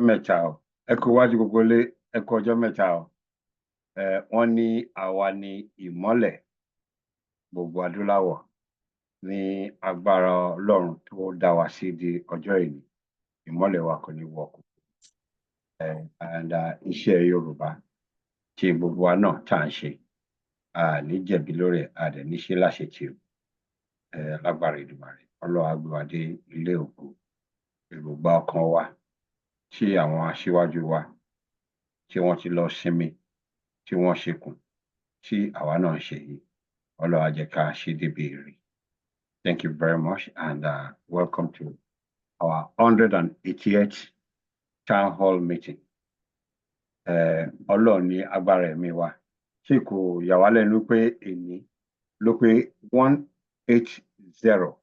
mẹ́ta o ẹ kú wájú gbogbo lé ẹ kú ọjọ́ mẹ́ta o wọ́n ní àwa ni ìmọ́lẹ̀ gbogbo adúláwọ̀ ní agbára Ọlọ́run tó dá wa sí di ọjọ́ ìní ìmọ́lẹ̀ wa kò ní wọ̀kùn and iṣẹ́ Yorùbá tí gbogbo wa náà tá à ń ṣe ní jẹ̀bi lórí ẹ̀ àdẹ̀ níṣẹ́ láṣetì o lágbára Èdùmàrè Ọlọ́run á gbé wa dé ilé ògo èròǹgbà ọkàn wa tí àwọn aṣíwájú wa tí wọ́n ti lọ sinmi tí wọ́n ṣekùn tí àwa náà ń ṣe yìí Ọlọ́run á jẹ́ ká ṣe débi èrè. Thank you very much and welcome to our 188th town hall meeting. Ọlọ́run ní agbára ẹ̀mí wa tí kò yà wá lẹ́nu pé èní ló pé 180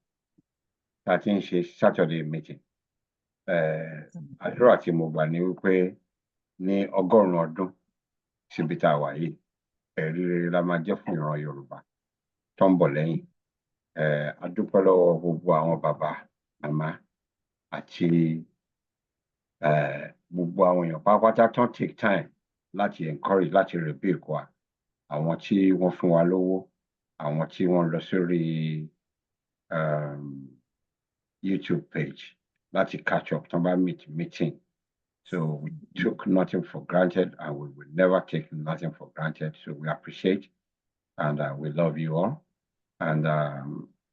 tá a ti ń ṣe Saturday meeting. Àdúrà tí mo gbà ní wípé ní 100 ọdún síbi tá a wà yìí ẹ̀rí rere la máa jẹ́ fún ìran Yorùbá tó ń bọ̀ lẹ́yìn. A dúpẹ́ lọ́wọ́ gbogbo àwọn bàbá màmá àti gbogbo àwọn èèyàn pátápátá tó ń take time láti encourage láti rebuke wa àwọn tí wọ́n fún wa lówó àwọn tí wọ́n lọ sórí YouTube page láti catch up tó bá meeting. So we took nothing for granted and we will never take nothing for granted. So we appreciate and we love you all. And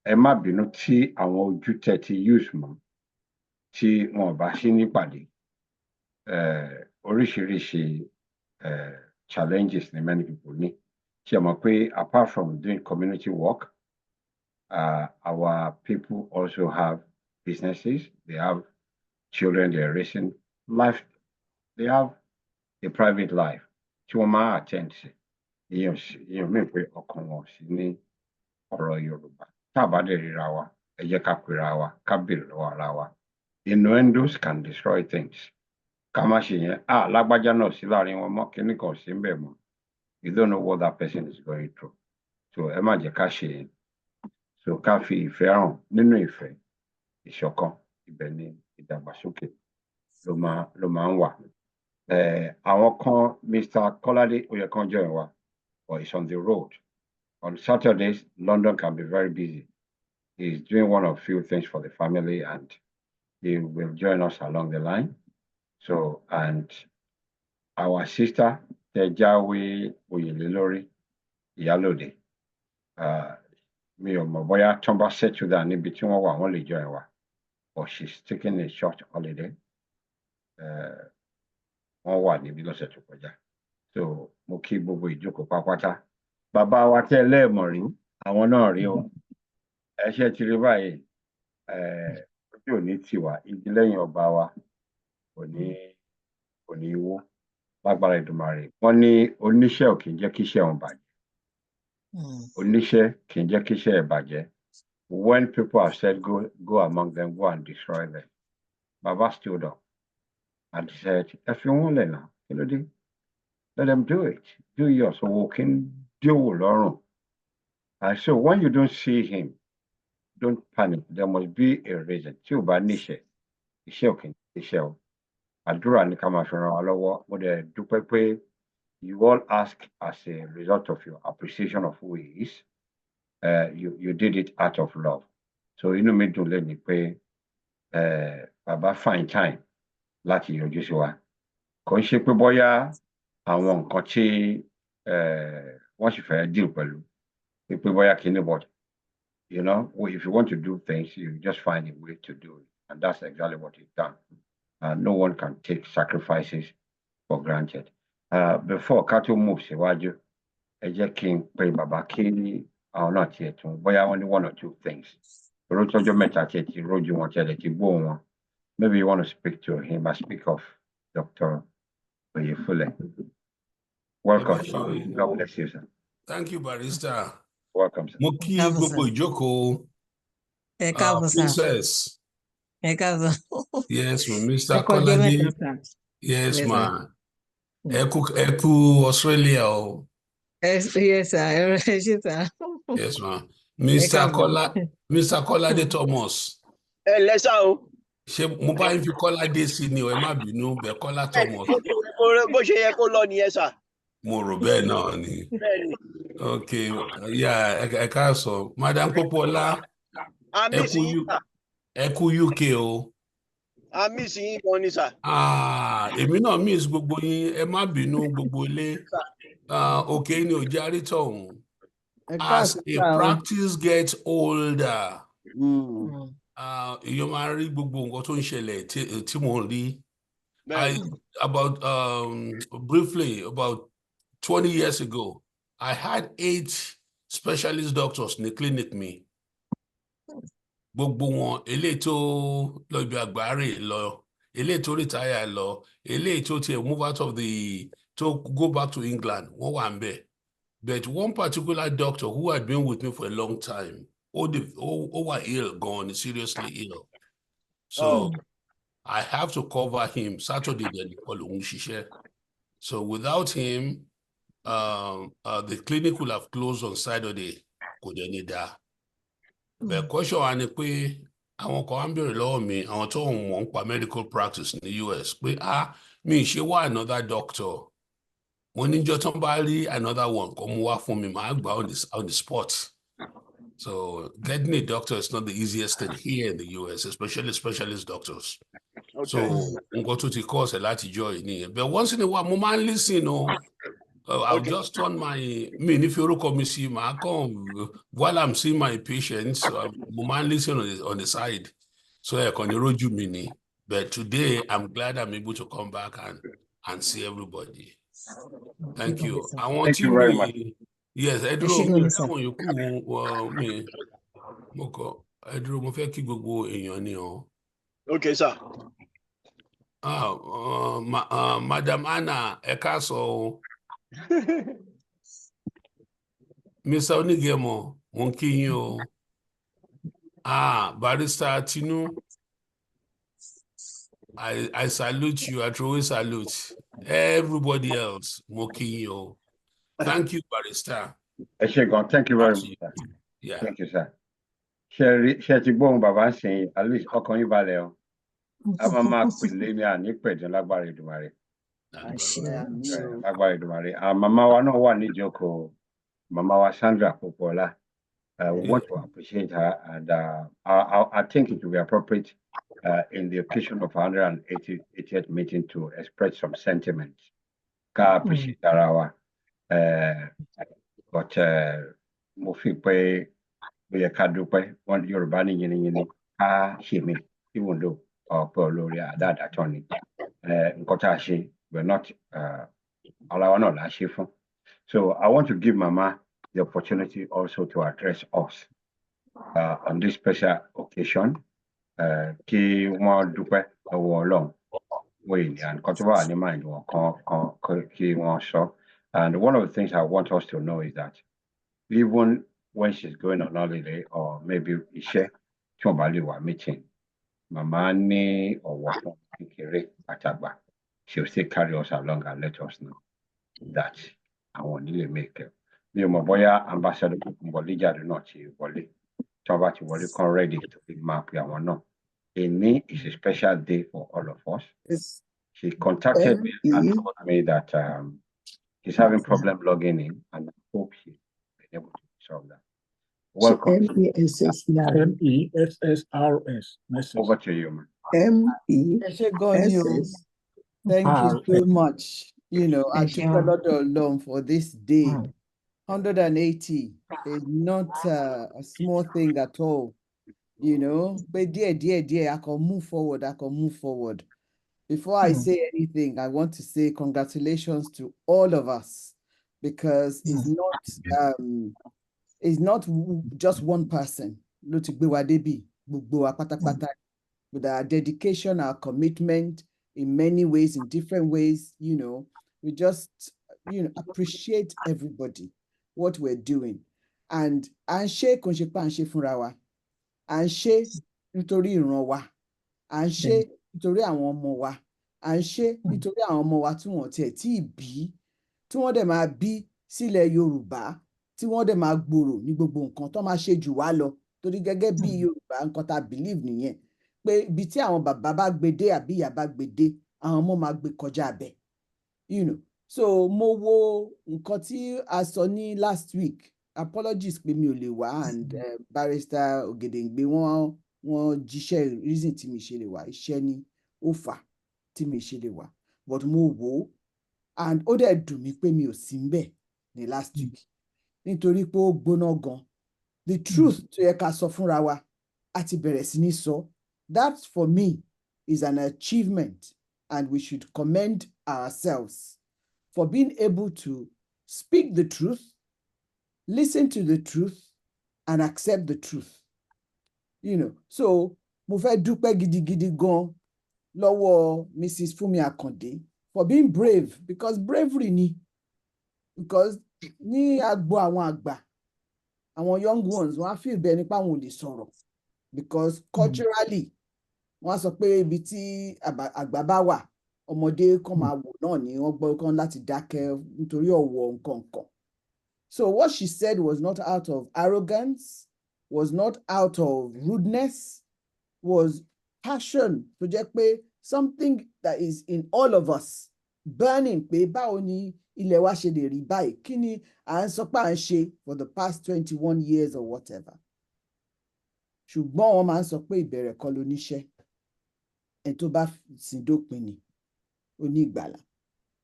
ẹ má bínú tí àwọn ojú tẹ́ ti use mọ́ tí wọn bá sí nípàdé oríṣiríṣi challenges ni many people ní. Ṣé ẹ mọ̀ pé apart from doing community work, our people also have businesses, they have children they're raising, life, they have a private life tí wọ́n máa attend sí. Ìyẹn mi pé ọkàn wọn sí ní ọ̀rọ̀ Yorùbá. Tá a bá dẹ̀ ríra wa, ẹ jẹ́ ká pera wa, ká bèrè lọ́wọ́ ara wa. Innuendos can destroy things. Ká má ṣe yẹn, lágbájá náà sí láàrin wọn mọ́, kíní kan sí ń bẹ̀ mọ́. You don't know what that person is going through. So ẹ má jẹ́ ká ṣe yẹn. So ká fi ìfẹ́ hàn nínú ìfẹ́, ìṣọ̀kan, ibẹ̀ ni ìdàgbàsókè ló máa ń wà. Àwọn kan, Mr. Kolade ó yẹ kán join wa, but he's on the road. On Saturdays, London can be very busy. He's doing one of few things for the family and he will join us along the line. So, and our sister, Tejawe Oyelelori Iyalode, mi ò mọ̀ bóyá tán bá settle down níbi tí wọ́n wà wọ́n lè join wa, but she's taking a short holiday. Wọ́n wà níbí lọ́sẹ̀ tó kọjá. So, mo kí gbogbo ìjókòó pátápátá. Bàbá wa tẹ́ lẹ́ẹ̀mọ̀ rí, àwọn náà rí o. Ẹ ṣe ti rí báyìí, ojú òní tiwa, igi lẹ́yìn ọba wa kò ní wó lágbára Èdùmàrè. Wọ́n ní oníṣẹ́ ò kì í jẹ́ kí iṣẹ́ wọn bàjẹ́. Oníṣẹ́ kì í jẹ́ kí iṣẹ́ ẹ̀ bàjẹ́. When people have said go among them, go and destroy them. Baba stood up and said, ẹ fi wọ́n lẹ̀ náà, kí ló dé? Let them do it. Do yours. So we can do lọ́rùn. And so when you don't see him, don't panic. There must be a reason. Tí o bá níṣẹ́, iṣẹ́ ò kì í iṣẹ́ o. Àdúrà ni ká máa fi ràn wá lọ́wọ́. Mo dẹ̀ dúpẹ́ pé you all ask as a result of your appreciation of who he is. You did it out of love. So inú mi dùn lẹ́ni pé bàbá find time láti yọjú sí wa. Kò ń ṣe pé bóyá àwọn nǹkan tí wọ́n sì fẹ́ deal pẹ̀lú. Pé bóyá kíní but you know, if you want to do things, you just find a way to do it. And that's exactly what he's done. No one can take sacrifices for granted. Before Kato moves síwájú, ẹ jẹ́ kí n pe bàbá kí àwọn náà tiẹ̀ tún bóyá only one or two things. Rótọ́jọ́ mẹ́ta tiẹ̀ ti rójú wọn tiẹ̀ lè ti gbóhùn wọn. Maybe you want to speak to him. I speak of Dr. Oyefule. Welcome. God bless you, sir. Thank you, Barrister. Welcome, sir. Mo kí gbogbo ìjókòó. Princess. Yes, Mr. Kolade. Yes, ma. Eku Australia. Yes, sir. Yes, ma. Mr. Kolade Thomas. Let's go. Ṣé mo bá yín fi Kolade sí ni ẹ má bínú bẹ̀ Kola Thomas. Bó ṣe yẹ kó lọ nìyẹn, sir. Mo rò bẹ́ẹ̀ náà ni. Okay, yeah, ẹ káàsán. Madam Popola. Ẹ kú UK o. I miss yín gan ni, sir. Èmi náà miss gbogbo yín, ẹ má bínú gbogbo ilé. Okay ni ò jẹ́ àrítọ̀ ọ̀hún. As a practice gets older, èèyàn máa rí gbogbo nǹkan tó ń ṣẹlẹ̀ tí mo rí. Briefly, about 20 years ago, I had 8 specialist doctors in the clinic me. Gbogbo wọn, eléyìí tó lọ ibi àgbáre lọ, eléyìí tó retire lọ, eléyìí tó tiẹ̀ move out of to go back to England, wọ́n wà ńbẹ̀. But one particular doctor who had been with me for a long time, were ill, gone, seriously ill. So I have to cover him Saturday, then. So without him, the clinic will have closed on Saturday. The question is, àwọn kan ń bèrè lọ́wọ́ mi, àwọn tó ń mọ̀ nípa medical practice in the US, pé mi ṣe wá another doctor. Mo ní jọ́ tán bá rí another one, kó mú wá fún mi, màá gbà on the spot. So getting a doctor is not the easiest thing here in the US, especially specialist doctors. Okay. So nǹkan tó ti course láti join nìyẹn. But once in a while, mo máa ń listen o. I'll just turn mi ní fi orúkọ mi sí, màá kàn while I'm seeing my patients, mo máa ń listen on the side. So ẹ̀kan ní rójú mi ni. But today, I'm glad I'm able to come back and see everybody. Thank you. Thank you very much. Yes, Edro, mo fẹ́ kí gbogbo èèyàn ni o. Okay, sir. Madam Anna, ẹ káàsán o. Mr. Onigemo, mo ń kí yín o. Barrister Tinu, I salute you. I truly salute everybody else. Mo kí yín o. Thank you, Barrister. Eshegon, thank you very much, sir. Yeah. Thank you, sir. Ṣé ti gbóhùn bàbá sìn, at least ọkàn yín balẹ̀ o. A máa pèlè ní ànípẹ̀dùn lágbára Èdùmàrè. Lágbára Èdùmàrè. Màmá wa náà wà níjókòó, Màmá wa Sandra Popola. We want to appreciate her, and I think it will be appropriate in the occasion of 180th meeting to express some sentiments. Ká appreciate ara wa. But mo fi pé bóyá ká dúpẹ́, wọ́n Yorùbá ní yìnyín ká ṣe mí, even though ọ̀pọ̀ olórí àdáàdá tán ni. Nǹkan tá a ṣe, we're not ara wa náà là á ṣe fún. So I want to give Mama the opportunity also to address us on this special occasion. Kí wọ́n dúpẹ́ lọ́wọ́ Ọlọ́run wọ́n ènìyàn nǹkan tó wà ní mind wọn kan kí wọ́n sọ. And one of the things I want us to know is that even when she's going on holiday or maybe iṣẹ́ tí wọ́n bá lè wà meeting, Màmá ní ọ̀wọ̀ fún kékeré àtàgbà. She'll still carry us along and let us know that àwọn onílé make it. Mi ò mọ̀ bóyá Ambassador Kumbolijáde náà ti wọlé. Tí wọ́n bá ti wọlé kan ready to be máa pe àwọn náà. Èní is a special day for all of us. She contacted me and told me that He's having problem logging in, and I hope he'll be able to solve that. So Welcome. MESS now. MESSRS. Over to you, man. MESS. Thank you so much. You know, I Thank took you. a lot of long for this day. 180 is not a small thing at all. You know, but dear, I can move forward. Before I say anything, I want to say congratulations to all of us, because it's not just one person. With our dedication, our commitment in many ways, in different ways, you know, we just, you know, appreciate everybody, what we're doing. And nítorí ìran wa, nítorí àwọn ọmọ wa, nítorí àwọn ọmọ wa tí wọ́n tiẹ̀ tí ì bí, tí wọ́n dẹ̀ máa bí sílẹ̀ Yorùbá, tí wọ́n dẹ̀ máa gbòòrò ní gbogbo nǹkan tó máa ṣe jù wá lọ, torí gẹ́gẹ́ bí Yorùbá nǹkan tá believe nìyẹn, pé ibi tí àwọn bàbá bá gbé dé àbí ìyá bá gbé dé, àwọn ọmọ máa gbé kọjá bẹ̀, you know. So mo wo nǹkan tí a sọ ní last week, apologies pé mi ò lè wá, and Barrister Ògèdèngbé wọ́n jíṣẹ́ reason tí mi ṣe lè wá, iṣẹ́ ní ó fà tí mi ṣe lè wá, but mo wò, and ó dẹ̀ dùn mí pé mi ò sí ńbẹ̀ ní last week, nítorí pé ó gbóná gan. The truth tó yẹ ká sọ fúnra wa, a ti bẹ̀rẹ̀ sí ní sọ. That for me is an achievement, and we should commend ourselves for being able to speak the truth, listen to the truth, and accept the truth. You know, so mo fẹ́ dúpẹ́ gidigidi gan lọ́wọ́ Mrs. Fúnmi Akande for being brave, because bravery ni, because ní agbo àwọn àgbà, àwọn young ones, wọ́n á feel bẹ́ẹ̀ nípa àwọn ò lè sọ̀rọ̀, because culturally wọ́n á sọ pé ibi tí àgbà bá wà, ọmọdé kan máa wò náà ni wọ́n gbọ́ kan láti dákẹ́ nítorí ọ̀wọ̀ nǹkan kan. So what she said was not out of arrogance, was not out of rudeness, was passion, tó jẹ́ pé something that is in all of us, burning, pé báwo ni ilẹ̀ wa ṣe lè rí báyìí, kí ni à ń sọ pé à ń ṣe for the past 21 years or whatever. Ṣùgbọ́n wọ́n máa ń sọ pé ìbẹ̀rẹ̀ kọ́ ló níṣẹ́, ẹni tó bá sìn dópin ni ó ní ìgbàlà.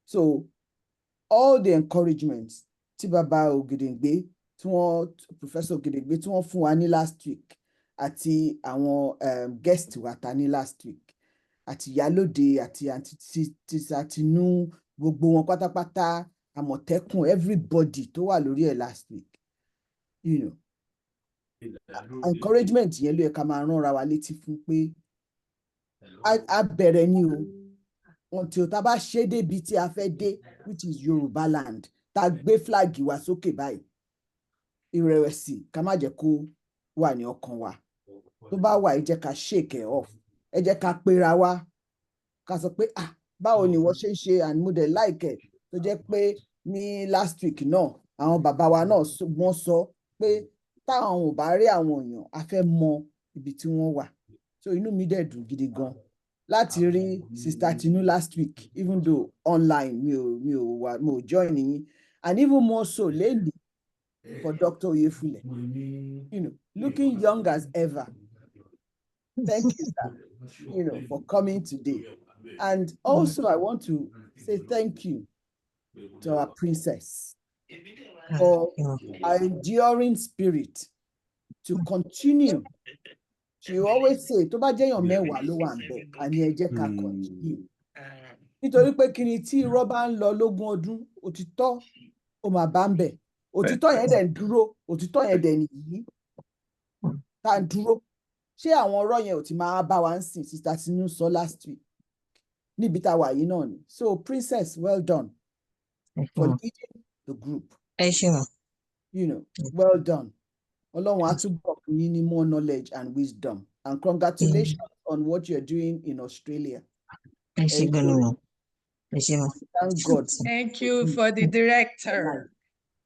So all the encouragement tí bàbá Ògèdèngbé, Professor Ògèdèngbé tí wọ́n fún wa ní last week, àti àwọn guest wa ta ní last week, àti Ìyálóde àti Àtinú, gbogbo wọn pátápátá, Àmọ̀tẹ́kùn, everybody tó wà lórí ẹ̀ last week, you know, encouragement yẹn ló yẹ ká máa rán ra wa létí fún pé a bẹ̀rẹ̀ ni o, until tá bá ṣe débi tí a fẹ́ dé, which is Yorùbá land, tá gbé flag wa sókè báyìí, ìrẹ̀wẹ̀sì ká má jẹ́ kó wà ní ọkàn wa. Tó bá wà, ẹ jẹ́ ká shake it off, ẹ jẹ́ ká pera wa, ká sọ pé báwo ni wọ́n ṣe ń ṣe, and mo dẹ̀ like it, tó jẹ́ pé ní last week náà àwọn bàbá wa náà wọ́n sọ pé táwọn ò bá rí àwọn èèyàn, a fẹ́ mọ ibi tí wọ́n wà. So inú mi dẹ̀ dùn gidi gan láti rí Sister Tinu last week, even though online mi ò join yín, and even more so lately for Dr. Oyefule, you know, looking young as ever. Thank you, sir, you know, for coming today. And also I want to say thank you to our princess for our enduring spirit to continue. She always say, tó bá jẹ́yàn mẹ́wàá ló wà ńbẹ̀, àní ẹ jẹ́ ká continue. Nítorí pé kí ni tí irọ́ bá ń lọ lógún ọdún, òtítọ́ ó máa bá ń bẹ̀. Òtítọ́ yẹn dẹ̀ ń dúró, òtítọ́ yẹn dẹ̀ nìyí tá ń dúró. Ṣé àwọn ọ̀rọ̀ yẹn ò ti máa bá wa ń sìn? Sister Tinu sọ last week níbi tá a wà yìí náà ni. So princess, well done for leading the group. You know, well done. Ọlọ́run á túbọ̀ fún yín ní more knowledge and wisdom, and congratulations on what you're doing in Australia. Thank God. Thank you for the director.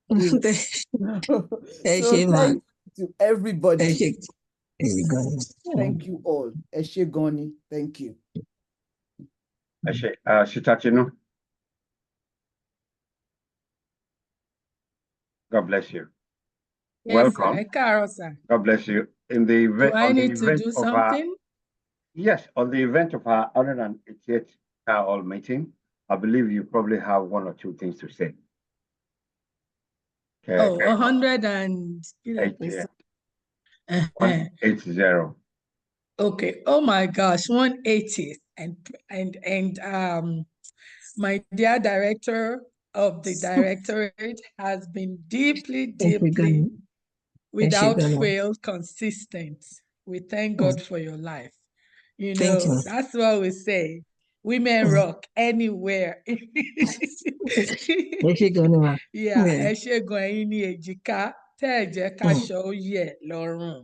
So thank you to everybody. Thank you all. Ẹ ṣé gan ni. Thank you. Sister Tinu. God bless you. Yes, Welcome. sir. Káàárọ̀, sir. God bless you. In the Do event, I on the need to event do of our, something? yes, on the event of our 188th Town Hall meeting, I believe you probably have one or two things to say. Okay. Oh, 100 and... 80. Uh-huh. 180. Okay. Oh my gosh, 180. And my dear director of the directorate has been deeply, without fail, consistent. We thank God for your life. You Thank know, you. that's what we say. Women rock anywhere. Yeah, ẹ ṣé gan ẹ̀yin ní èjìká tẹ́ ẹ jẹ́ káṣọ ó yẹ̀ lọ́rùn.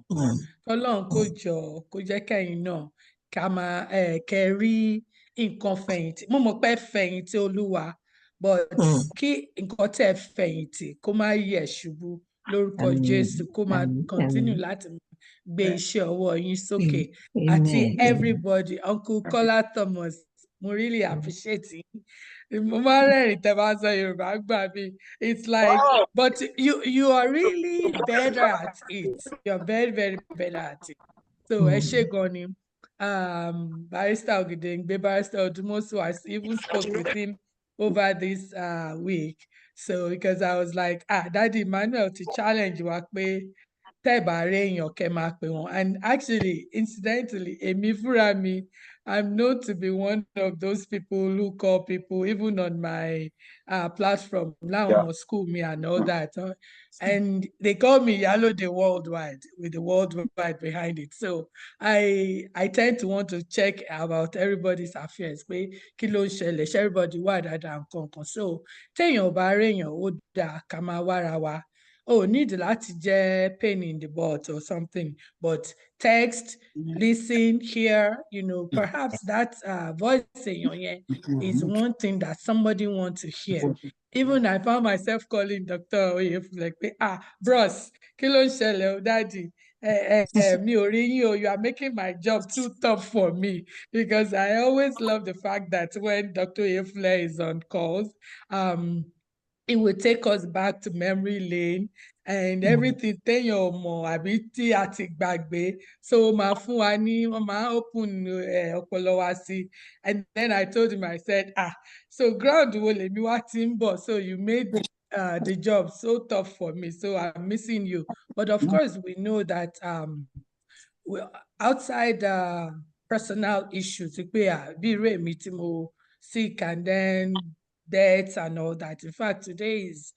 Ọlọ́run kó jọ kó jẹ́ kẹ́yìn náà ká máa kẹ́ rí nǹkan fẹ̀yìntì. Mo mọ̀ pé fẹ̀yìntì Olúwa, but kí nǹkan tẹ́ fẹ̀yìntì kó má yẹ̀ ṣubú lórúkọ Jésù, kó máa continue láti gbé iṣẹ́ ọwọ́ yín sókè. Àti everybody, Uncle Kola Thomas, mo really appreciate yín. Mo máa ń rẹ́rìn-ín tẹ́ bá sọ Yorùbá gbà mí. It's like, but you are really better at it. You're very, very better at it. So ẹ ṣé gan ni. Barrister Ogedengbe, Barrister Odumosu, I even spoke with him over this week. So because I was like, Daddy Emmanuel to challenge wa pé tẹ́ bá réèyàn kẹ́ máa pè wọ́n. And actually, incidentally, èmi fúnra mi, I'm known to be one of those people who call people, even on my platform, now school me and all that. And they call me Yalode Worldwide, with the worldwide behind it. So I tend to want to check about everybody's affairs. Pé kí ló ń ṣẹlẹ̀, ṣé everybody wà dáadáa nǹkan kan. So téèyàn ò bá réèyàn, ó dáa ká máa wára wa. Oh, need láti jẹ́ pain in the butt or something, but text, listen, hear, you know, perhaps that voice is one thing that somebody wants to hear. Even I found myself calling Dr. Oyef like, bros, kí ló ń ṣẹlẹ̀ o, daddy? Mi ò rí yín o, you are making my job too tough for me, because I always love the fact that when Dr. Oyefule is on calls, it will take us back to memory lane and everything téèyàn ò mọ̀ àbí tí a ti gbàgbé. So máa fún wa ní, wọ́n máa open ọpọlọ wa sí. And then I told him, I said, so ground wo lèmi wá ti ń bọ̀? So you made the job so tough for me. So I'm missing you. But of course, we know that outside personal issues, bí irú èmi tí mo sick and then deaths and all that. In fact, today is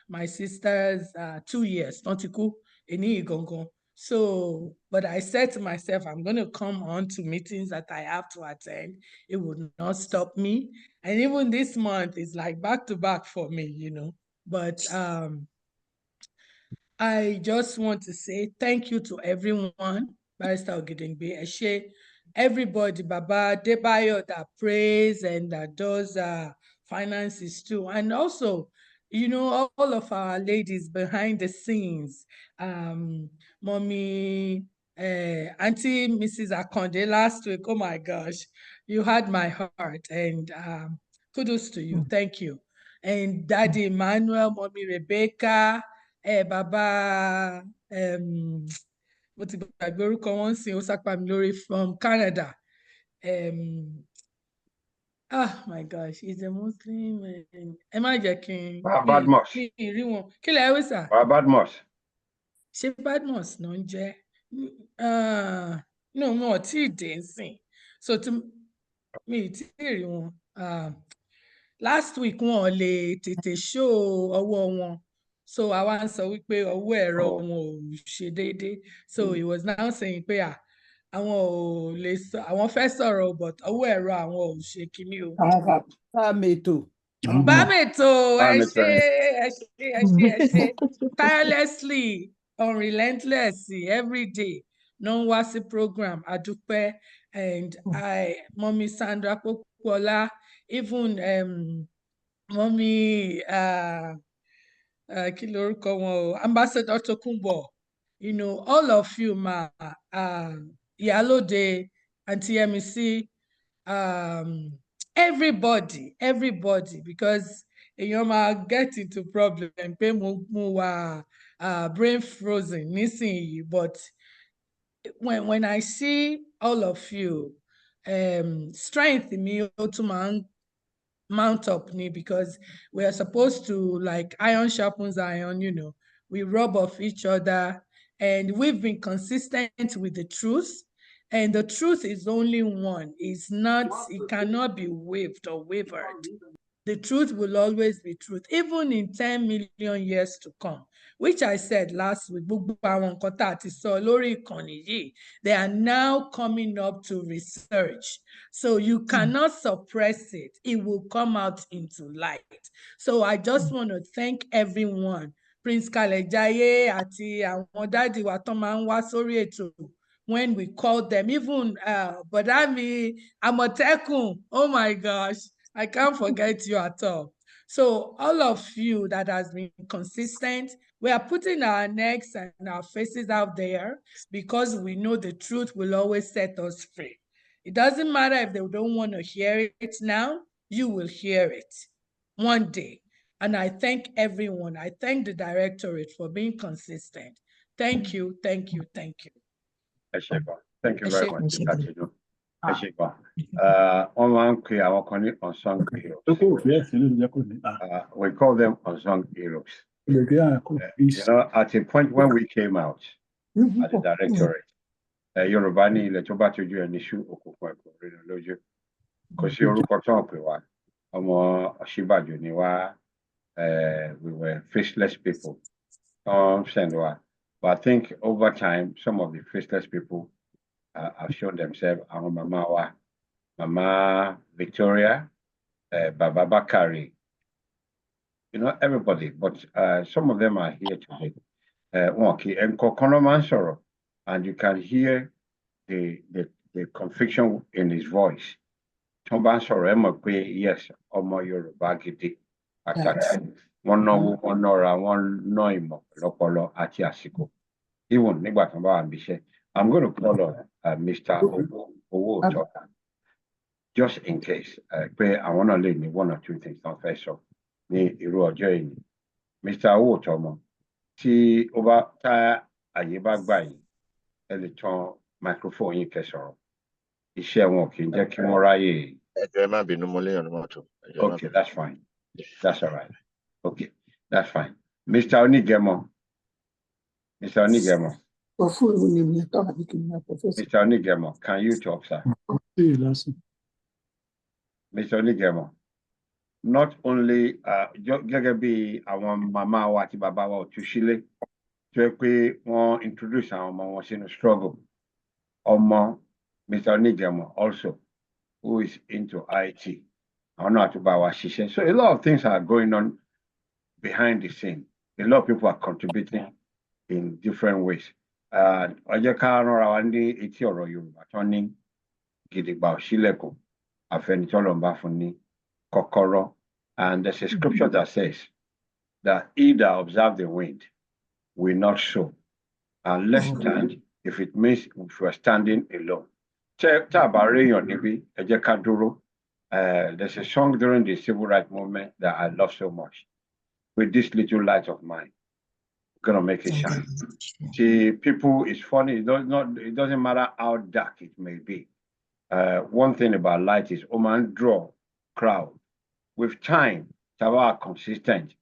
my sister's 2 years, not ku, eni igongon. So, but I said to myself, I'm going to come on to meetings that I have to attend. It would not stop me. And even this month is like back to back for me, you know. But I just want to say thank you to everyone, Barrister Ogedengbe, Eshe, everybody, Baba Debayo, that prays and that does finances too. And also, you know, all of our ladies behind the scenes, Mommy, Auntie Mrs. Akonde last week, oh my gosh, you had my heart, and kudos to you, thank you. And Daddy Emmanuel, Mommy Rebecca, Baba, mo ti gbàgbé orúkọ wọn sìn, ó sápá mi lórí, from Canada. My gosh, he's a Muslim. Ẹ má jẹ́ kí n rí wọn. Kí lẹ wí sà? Badmus. Ṣé Badmus náà ń jẹ́? No, wọn ò tí ì dé nsìn. So mi ì tí ì rí wọn. Last week wọn ò lè tètè show ọwọ́ wọn. So àwa ń sọ wípé ọwọ́ ẹ̀rọ wọn ò ṣe déédéé. So he was now saying pé àwọn ò lè sọ, àwọn fẹ́ sọ̀rọ̀, but ọwọ́ ẹ̀rọ àwọn ò ṣe kíní o. Bámètò. Ẹ ṣé. Tirelessly, unrelentlessly, every day, no wá sí program, àdúpẹ́. And Mommy Sandra Popola, even Mommy kí lorúkọ wọn o, Ambassador Tokunbo, you know, all of you, Ìyálóde, Auntie Yemisi, everybody, because èèyàn máa get into problem pé mo wà brain frozen nísìnyí, but when I see all of you, strength mi ó tún máa ń mount up ni, because we are supposed to, like iron sharpens iron, you know, we rub off each other, and we've been consistent with the truth, and the truth is only one. It's not, it cannot be waved or wavered. The truth will always be truth, even in 10 million years to come, which I said last week. They are now coming up to research. So you cannot suppress it. It will come out into light. So I just want to thank everyone. Prince Kalejaye àti àwọn daddy wa tó máa ń wá sórí ètò, when we called them, even Bodami Amotekun, oh my gosh, I can't forget you at all. So all of you that has been consistent, we are putting our necks and our faces out there because we know the truth will always set us free. It doesn't matter if they don't want to hear it now, you will hear it one day. And I thank everyone. I thank the directorate for being consistent. Thank you, thank you, thank you. Thank you very much. On unsung heroes. We call them unsung heroes. You know, at a point when we came out at the directorate, Yorubani le toba toju eni su okunkun eko rinu loju. Kò sí orúkọ tó ń pè wá. Ọmọ Ọ̀ṣínbàjò ni wá. We were faceless people. Send wá. But I think over time, some of the faceless people have shown themselves. Our Mama Victoria, Baba Bakari, you know, everybody, but some of them are here today. And Kokono Soro, and you can hear the conviction in his voice. Tomba Soro, yes, Omo Yoruba Gidi, Atati, one no one nora, one noimo, Lopolo, Ati Asiko. Even Nigba Tomba Ambishe. I'm going to call on Mr. Owo Toka, just in case. I want to leave me one or two things on first. So, Mr. Owo Tomo, tí ó bá tá àyè bá gbà yín, ẹ lè tan microphone yín kẹsọ̀rọ̀. Iṣẹ́ wọn kì í jẹ́ kí wọ́n ráyè. Okay, that's fine. That's all right. Okay, that's fine. Mr. Onigemo. Mr. Onigemo. Mr. Onigemo, can you talk, sir? Mr. Onigemo, not only gẹ́gẹ́ bí àwọn màmá wa àti bàbá wa Òtúnṣílé tó yẹ pé wọ́n introduce àwọn ọmọ wọn sínú struggle. Ọmọ Mr. Onigemo also, who is into IT. Àwọn náà àti bá wa ṣiṣẹ́. So a lot of things are going on behind the scene. A lot of people are contributing in different ways. Ọjọ́ ká rọra wa ní etí ọ̀rọ̀ Yorùbá tó ní gidigba òṣìlẹ̀kùn àfẹnitọ́lọ̀ ń bá fún ní kọ́kọ́rọ́. And there's a scripture that says that he that observe the wind will not sow. And let's stand if it means if we're standing alone. Tá a bá réyàn níbí, ẹ jẹ́ ká dúró. There's a song during the civil rights movement that I love so much. With this little light of mine, we're gonna make it shine. See, people, it's funny. It doesn't matter how dark it may be. One thing about light is, man, draw crowd. With time, our consistent.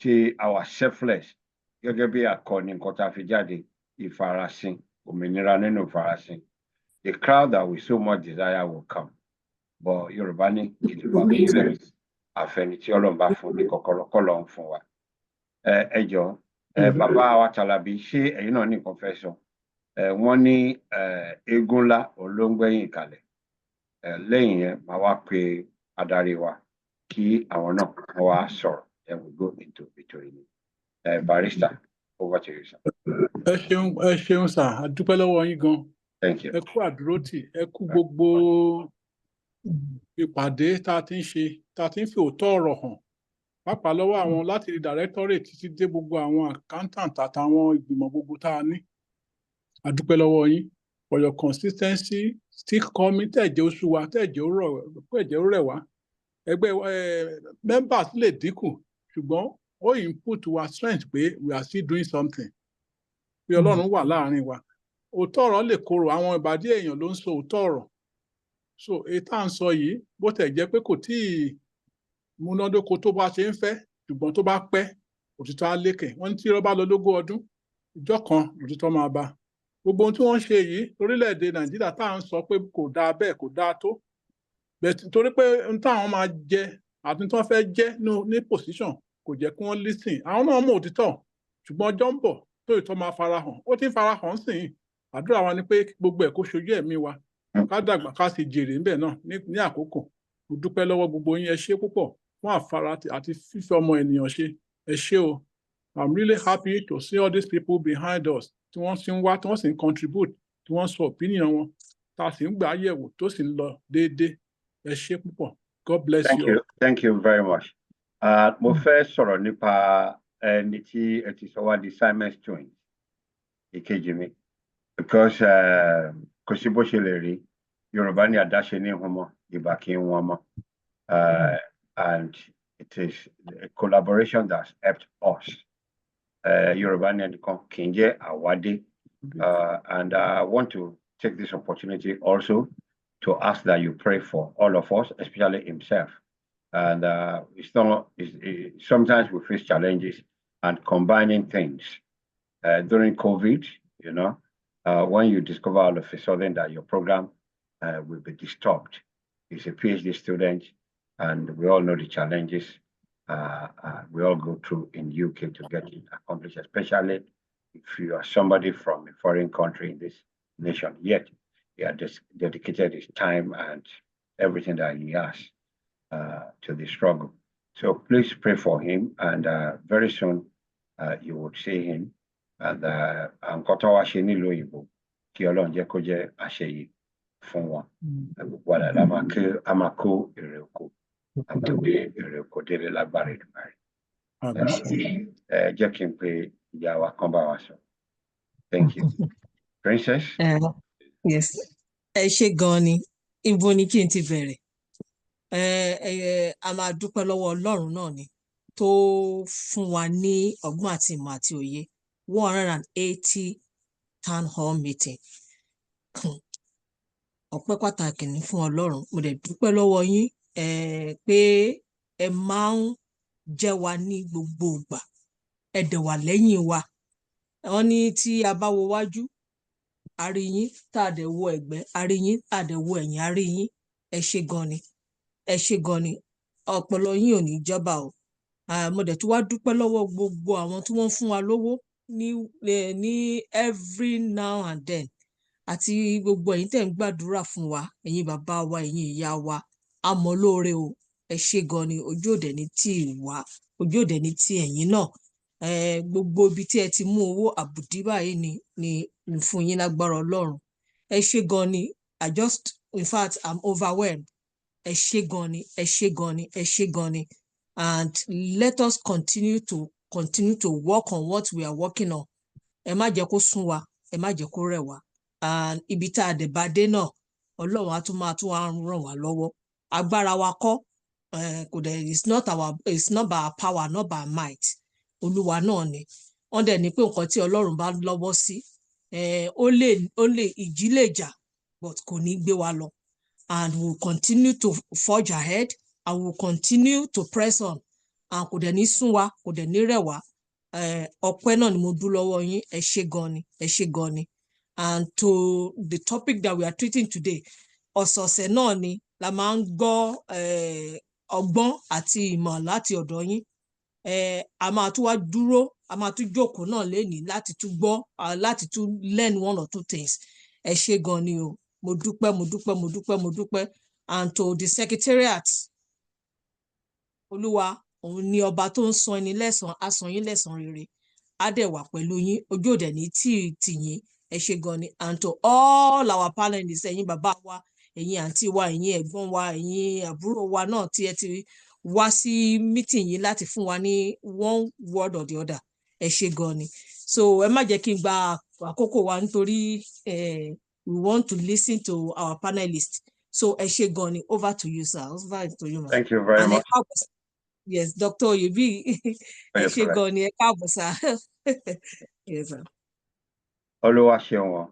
See, our selfless. You're gonna be according to Fijadi, Ifarasin, Uminirano Farasin. The crowd that we so much desire will come. But Yorubani, it's about feelings. Affinity all about for the Kokoro for what? Ejo, Baba wa Talabi, she, you know, any confession. One ni Egunla Olongweyin Kale. Lẹ́yìn ma wá pé adarí wa kí àwọn náà wá sọ̀rọ̀. Then we go into between. Barrister, over to you, sir. Ẹ ṣeun sà, a dúpẹ́ lọ́wọ́ yín gan. Thank you. Ẹ kú àdúrótì, ẹ kú gbogbo ìpàdé tá a ti ń ṣe, tá a ti ń fi òótọ́ ọ̀rọ̀ hàn. Pàápàá lọ́wọ́ àwọn láti rí directorate títí dé gbogbo àwọn accountant àtàwọn ìgbìmọ̀ gbogbo tá a ní. A dúpẹ́ lọ́wọ́ yín for your consistency, still coming, tẹ̀jẹ̀ oṣù wa, tẹ̀jẹ̀ ó rẹ̀ wá. members lè dínkù ṣùgbọ́n ó input wa strength pé we are still doing something pé Ọlọ́run wà láàrin wa òótọ́ ọ̀rọ̀ lè korò àwọn ìbàdí èèyàn ló ń sọ òótọ́ ọ̀rọ̀ so èyí tá à ń sọ yìí bó tẹ̀ jẹ́ pé kò tí ì múnádóko tó bá ṣe ń fẹ́ ṣùgbọ́n tó bá pẹ́ òtítọ́ á lékè wọ́n ní tí irọ́ bá lọ lógún ọdún ìjọ kan òtítọ́ máa bá gbogbo ohun tí wọ́n ń ṣe yìí lórílẹ̀‐èdè Nàìjíríà tá à ń sọ pé kò dáa bẹ́ẹ̀ kò dáa tó bẹ́ẹ̀ torí pé ohun táwọn máa jẹ àti tí wọ́n fẹ́ jẹ́ ní position kò jẹ́ kí wọ́n listen àwọn náà mọ̀ òtítọ́ ṣùgbọ́n ọjọ́ ń bọ̀ tó ìtọ́ máa farahàn ó ti ń farahàn sìn àdúrà wa ni pé gbogbo ẹ̀ kó ṣojú ẹ̀mí wa ká dàgbà ká sì jèrè ńbẹ̀ náà ní àkókò mo dúpẹ́ lọ́wọ́ gbogbo yín ẹ ṣé púpọ̀ fún àfara àti fífẹ́ ọmọ ènìyàn ṣe ẹ ṣé o I'm really happy to see all these people behind us tí wọ́n sì ń wá tí wọ́n sì ń contribute tí wọ́n sọ opinion wọn tá a sì ń gbà yẹ̀wò tó sì ń lọ déédéé ẹ ṣé púpọ̀ God bless you. Thank you very much. Mo fẹ́ sọ̀rọ̀ nípa ẹni tí ẹ ti sọ wá di Simon's twins ìkejì mi because kò sí bó ṣe lè rí Yorùbá ní àdáṣe ní ìhùnmọ́ ìbà kí ń wọ́n mọ́ and it is a collaboration that's helped us. Yorùbá ní ẹnìkan kì í jẹ́ àwádé and I want to take this opportunity also to ask that you pray for all of us, especially himself. And sometimes we face challenges and combining things. During COVID, you know, when you discover all of a sudden that your program will be disturbed. He's a PhD student, and we all know the challenges we all go through in UK to get it accomplished, especially if you are somebody from a foreign country in this nation, yet he has dedicated his time and everything that he has to the struggle. So please pray for him, and very soon you would see him. And Kotawa Sheni Loibo, kí Ọlọ́run jẹ́ kó jẹ́ àṣeyẹ fún wọn. Gbogbo àdàlà a máa kó èrè oko, àtòdé èrè oko délé lágbára Èdùmàrè. Jẹ́ kí n pe ìyá wa kan bá wa sọ. Thank you. Princess? Yes. Ẹ ṣé gan ni, ibo ni kí n ti bẹ̀rẹ̀? A máa dúpẹ́ lọ́wọ́ Ọlọ́run náà ni tó fún wa ní ọgbọ́n àti ìmọ̀ àti òye 180 town hall meeting. Ọpẹ́ pàtàkì ní fún Ọlọ́run. Mo dẹ̀ dúpẹ́ lọ́wọ́ yín pé ẹ máa ń jẹ́ wa ní gbogbo ìgbà. Ẹ dẹ̀ wà lẹ́yìn wa. Wọ́n ní tí a bá wo wájú, a rí yín, tá a dẹ̀ wo ẹ̀gbẹ́, a rí yín, tá a dẹ̀ wo ẹ̀yìn, a rí yín. Ẹ ṣé gan ni. Ẹ ṣé gan ni. Ọpọlọ yín ò ní jọba o. Mo dẹ̀ tún wá dúpẹ́ lọ́wọ́ gbogbo àwọn tí wọ́n fún wa lówó ní every now and then, àti gbogbo ẹ̀yin tẹ́ ń gbàdúrà fún wa, ẹ̀yin bàbá wa, ẹ̀yin ìyá wa, a mọ̀ lóore o. Ẹ ṣé gan ni, ojú òdẹ ní tì wá, ojú òdẹ ní tì ẹ̀yin náà. Gbogbo ibi tí ẹ ti mú owó àbùdí báyìí ni fún yín lágbára Ọlọ́run. Ẹ ṣé gan ni. In fact, I'm overwhelmed. Ẹ ṣé gan ni, ẹ ṣé gan ni, ẹ ṣé gan ni. And let us continue to work on what we are working on. Ẹ má jẹ́ kó sún wa, ẹ má jẹ́ kó rẹ̀ wá. And ibi tá a dẹ̀ bá dé náà, Ọlọ́run á tún ràn wá lọ́wọ́. Agbára wa kọ́, kò dẹ̀, it's not by our power, not by our might. Olúwa náà ni. Wọ́n dẹ̀ ní pé nǹkan tí Ọlọ́run bá lọ́wọ́ sí, ó lè ìjì lè jà, but kò ní gbé wa lọ. And we'll continue to forge ahead, and we'll continue to press on. And kò dẹ̀ ní sún wa, kò dẹ̀ ní rẹ̀ wá. Ọpẹ́ náà ni mo dú lọ́wọ́ yín. Ẹ ṣé gan ni, ẹ ṣé gan ni. And to the topic that we are treating today, ọ̀sọ̀ọ̀sẹ̀ náà ni la máa ń gbọ́ ọgbọ́n àti ìmọ̀ láti ọ̀dọ̀ yín. A máa tún wá dúró, a máa tún jókòó náà lénìí láti tún gbọ́, láti tún learn one or two things. Ẹ ṣé gan ni o. Mo dúpẹ́, mo dúpẹ́, mo dúpẹ́, mo dúpẹ́. And to the secretariat, Olúwa, òun ni ọba tó ń san ẹni lẹ́san, á san yín lẹ́san rere. Á dẹ̀ wà pẹ̀lú yín, ojú òdẹ ní tì yín. Ẹ ṣé gan ni. And to all our panelists, ẹ̀yin bàbá wa, ẹ̀yin àǹtí wa, ẹ̀yin ẹ̀gbọ́n wa, ẹ̀yin àbúrò wa náà tí ẹ ti wá sí meeting yìí láti fún wa ní one word or the other. Ẹ ṣé gan ni. So ẹ má jẹ́ kí n gba àkókò wa nítorí we want to listen to our panelists. So ẹ ṣé gan ni, over to you, sir. Over to you, ma. Thank you very And much. Yes, Dr. Oyebi. Ẹ Yes, ṣé correct. gan ni, ẹ káàbọ̀, sir. Yes, sir. Olúwa ṣeun.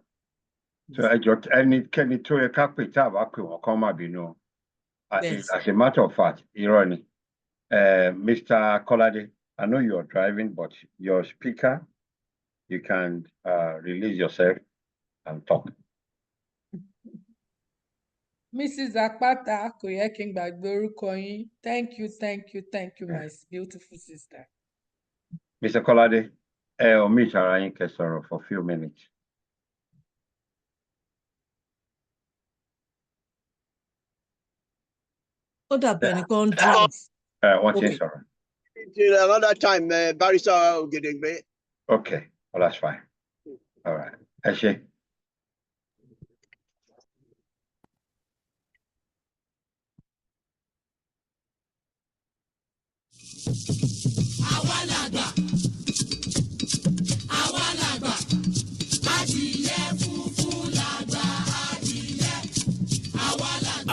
So ẹnikẹ́ni tó yẹ ká pè tá a bá pè wọ́n kán má bínú. Yes. As a matter of fact, irọ́ ni. Mr. Kolade, I know you're driving, but your speaker, you can release yourself and talk. Mrs. Apata, kò yẹ kí n gbàgbé orúkọ yín. Thank you, my beautiful sister. Mr. Kolade, omit ara yín kẹ́ sọ̀rọ̀ for a few minutes. Ó dàbí ẹni kan drive. What's in, sorry? Till another time, Barrister Ogedengbe. Okay, well, that's fine. All right. Eshe.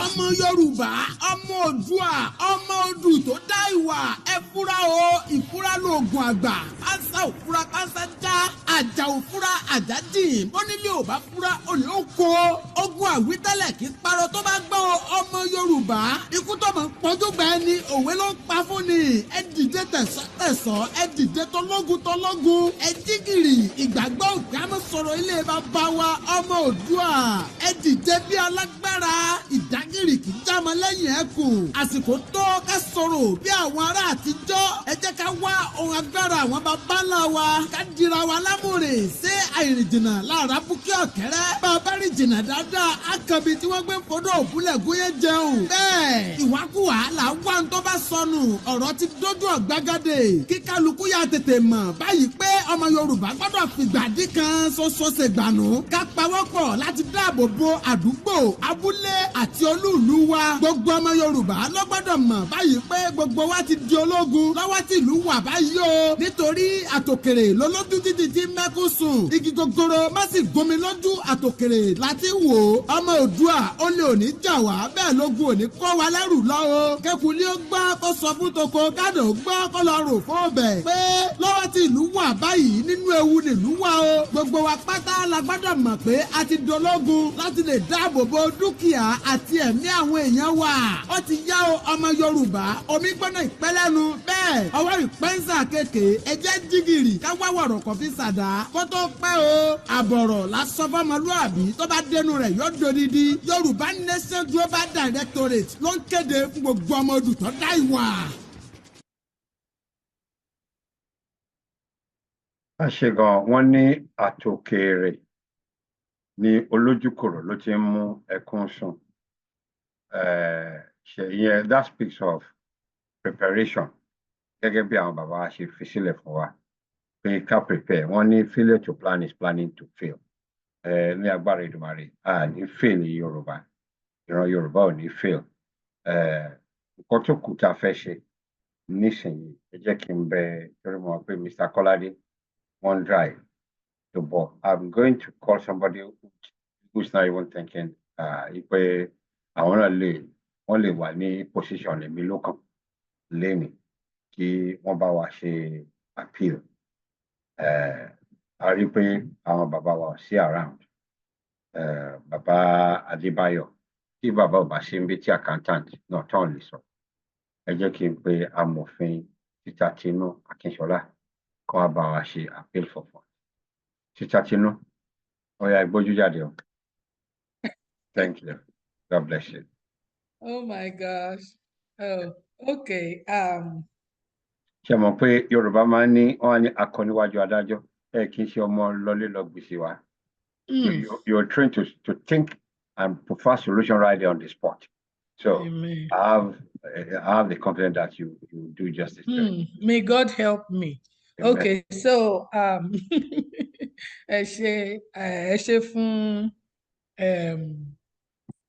Ọmọ Yorùbá, ọmọ Oòduà, ọmọ Odù tó dá ìwà, ẹ fura o, ìfura lóògùn àgbà, pásá òfura pásá já, àjà òfura àjà dìn, bónílé ò bá fura olè ó kó, ogun àwítẹ́lẹ̀ kí parọ́ tó bá gbọ́ ọmọ Yorùbá, ikú tó mọ̀ pọ́njú gbà ẹni, òwe ló ń pa fún ni, ẹ dìde tẹ̀sán, ẹ dìde tọlọ́gun, ẹ jígìrì, ìgbàgbọ́ ògbámọ́ sọ̀rọ̀ ilé bàbá wa ọmọ Oòduà, ẹ dìde bí alágbára, ìdágìrì kì í jámọ lẹ́yìn ẹkùn, àsìkò tó ká sọ̀rọ̀ bí àwọn ará àtijọ́, ẹ jẹ́ ká wá ohun agbára àwọn bàbá ńlá wa, ká dira wa lámòrè, ṣé àìrìnjìnà láàrá búkí ọ̀kẹ́rẹ́, bàbá rìn jìnnà dáadáa, akànbi tí wọ́n gbé fọdọ̀ òbúlẹ̀ gúnyẹ́ jẹun, bẹ́ẹ̀ ìwákùwà là ń wá ń tó bá sọnù, ọ̀rọ̀ ti dójú ọ̀gbagadè, kí kálukú yà tètè mọ̀ báyìí pé ọmọ Yorùbá gbọ́dọ̀ fìgbàdí kan ṣoṣo ṣègbànú, ká pawọ́pọ̀ láti dáàbò bo àdúgbò, abúlé àti olúùlú wa, gbogbo ọmọ Yorùbá ló gbọ́dọ̀ mọ̀ báyìí pé gbogbo wa ti di ológun lọ́wọ́ tí ìlú wà báyìí o, nítorí àtòkèrè lolójú títí tí mẹ́kún sùn, igi gogoro má sì gbomi lójú àtòkèrè láti wò ó, ọmọ Oòduà ó lè òní jà wá bẹ́ẹ̀ lógun òní kọ́ wa lẹ́rù lọ́wọ́, kẹkùlé ó gbọ́ kó sọ fún toko kádò ó gbọ́ kó lọ rò fún ọbẹ̀ pé lọ́wọ́ tí ìlú wà báyìí nínú ewu nílùú wa o, gbogbo wa pátá la gbọ́dọ̀ mọ̀ pé a ti dológun láti lè dáàbò bo dúkìá àti ẹ̀mí àwọn èèyàn wa, ó ti yá o ọmọ Yorùbá, omi gbọ́nà ìpẹ́lẹ́nu bẹ́ẹ̀ ọwọ́ ìpẹ́nsà kéèké ẹjẹ́ jígìrì ká wá wọ̀rọ̀ kọ̀ fi ṣàdá kó tó pẹ́ o, àbọ̀rọ̀ lásán fọmọlúàbí tó bá dénú rẹ̀ yóò dodidi. Yorùbá Nation Global Directorate ló ń kéde fún gbogbo ọmọ Odù tó dá ìwà. Àṣegàn wọ́n ní àtòkèrè ní olójúkòrò ló ti ń mú ẹkún sùn. Ìyẹn that speaks of preparation. Gẹ́gẹ́ bí àwọn bàbá wa ṣe fi sílẹ̀ fún wa pé ká prepare, wọ́n ní failure to plan is planning to fail. Ní agbára Èdùmàrè a ní fail ní Yorùbá, ìran Yorùbá ò ní fail. Nǹkan tó kù tá a fẹ́ ṣe nísìnyí, ẹ jẹ́ kí n bẹ torí mo mọ̀ pé Mr. Kolade won't drive. So, but I'm going to call somebody who's not even thinking pé àwọn náà wọ́n lè wà ní position èmi lókàn lẹ́nìí kí wọ́n bá wa ṣe appeal. A rí pé àwọn bàbá wa sí around. Bàbá Adébáyọ̀ tí bàbá ò bá ṣe ń bí tí accountant náà tán lè sọ. Ẹ jẹ́ kí n pe amòfin Títà Tinú Akínṣọlá kó wá bá wa ṣe appeal for fund. Títà Tinú, ó yá ìgbójú jáde o. Thank you. God bless you. Oh my gosh. Oh, okay. Ṣé mọ̀ pé Yorùbá máa ń ní wọ́n á ní akọniwájú adájọ́ kì í ṣe ọmọ lọlé lọ gbèsè wa. You're trained to think and prefer solution right there on the spot. So I have the confidence that you do justice. May God help me. Amen. Okay, so ẹ ṣé fún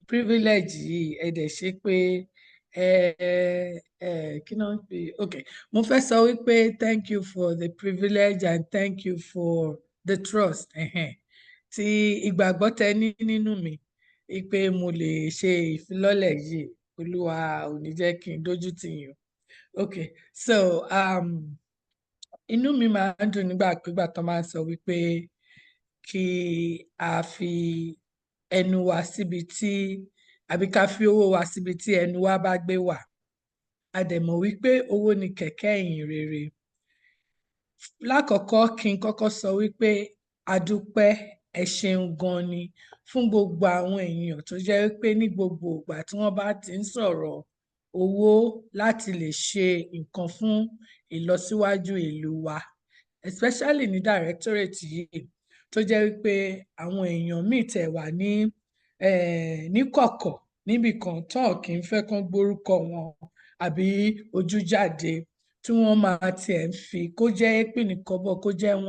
privilege yìí, ẹ dẹ̀ ṣe pé kí náà ń pè, okay, mo fẹ́ sọ wípé thank you for the privilege and thank you for the trust tí ìgbàgbọ́ tẹ ní nínú mi, pé mo lè ṣe ìfilọ́lẹ̀ yìí. Olúwa ò ní jẹ́ kí n dójú tì yín. Okay, so inú mi máa ń dùn nígbàkúgbà tó máa ń sọ wípé kí a fi ẹnu wa síbi tí àbí ká fi owó wa síbi tí ẹnu wa bá gbé wà. A dẹ̀ mọ̀ wípé owó ni kẹ̀kẹ́ ìyìn rere. Lákọ̀ọ́kọ́ kí n kọ́kọ́ sọ wípé a dúpẹ́, ẹ ṣeun gan ni fún gbogbo àwọn èèyàn tó jẹ́ wípé ní gbogbo ìgbà tí wọ́n bá ti ń sọ̀rọ̀ owó láti lè ṣe nǹkan fún ìlọsíwájú ìlú wa, especially ní directorate yìí tó jẹ́ wípé àwọn èèyàn míì tẹ̀ wà ní kọ̀kọ̀ níbì kan tán kì í fẹ́ kán gbórúkọ wọn àbí ojú jáde, tí wọ́n máa tiẹ̀ ń fi kó jẹ́ pínnìkọ́bọ̀, kó jẹ́ £1, £2,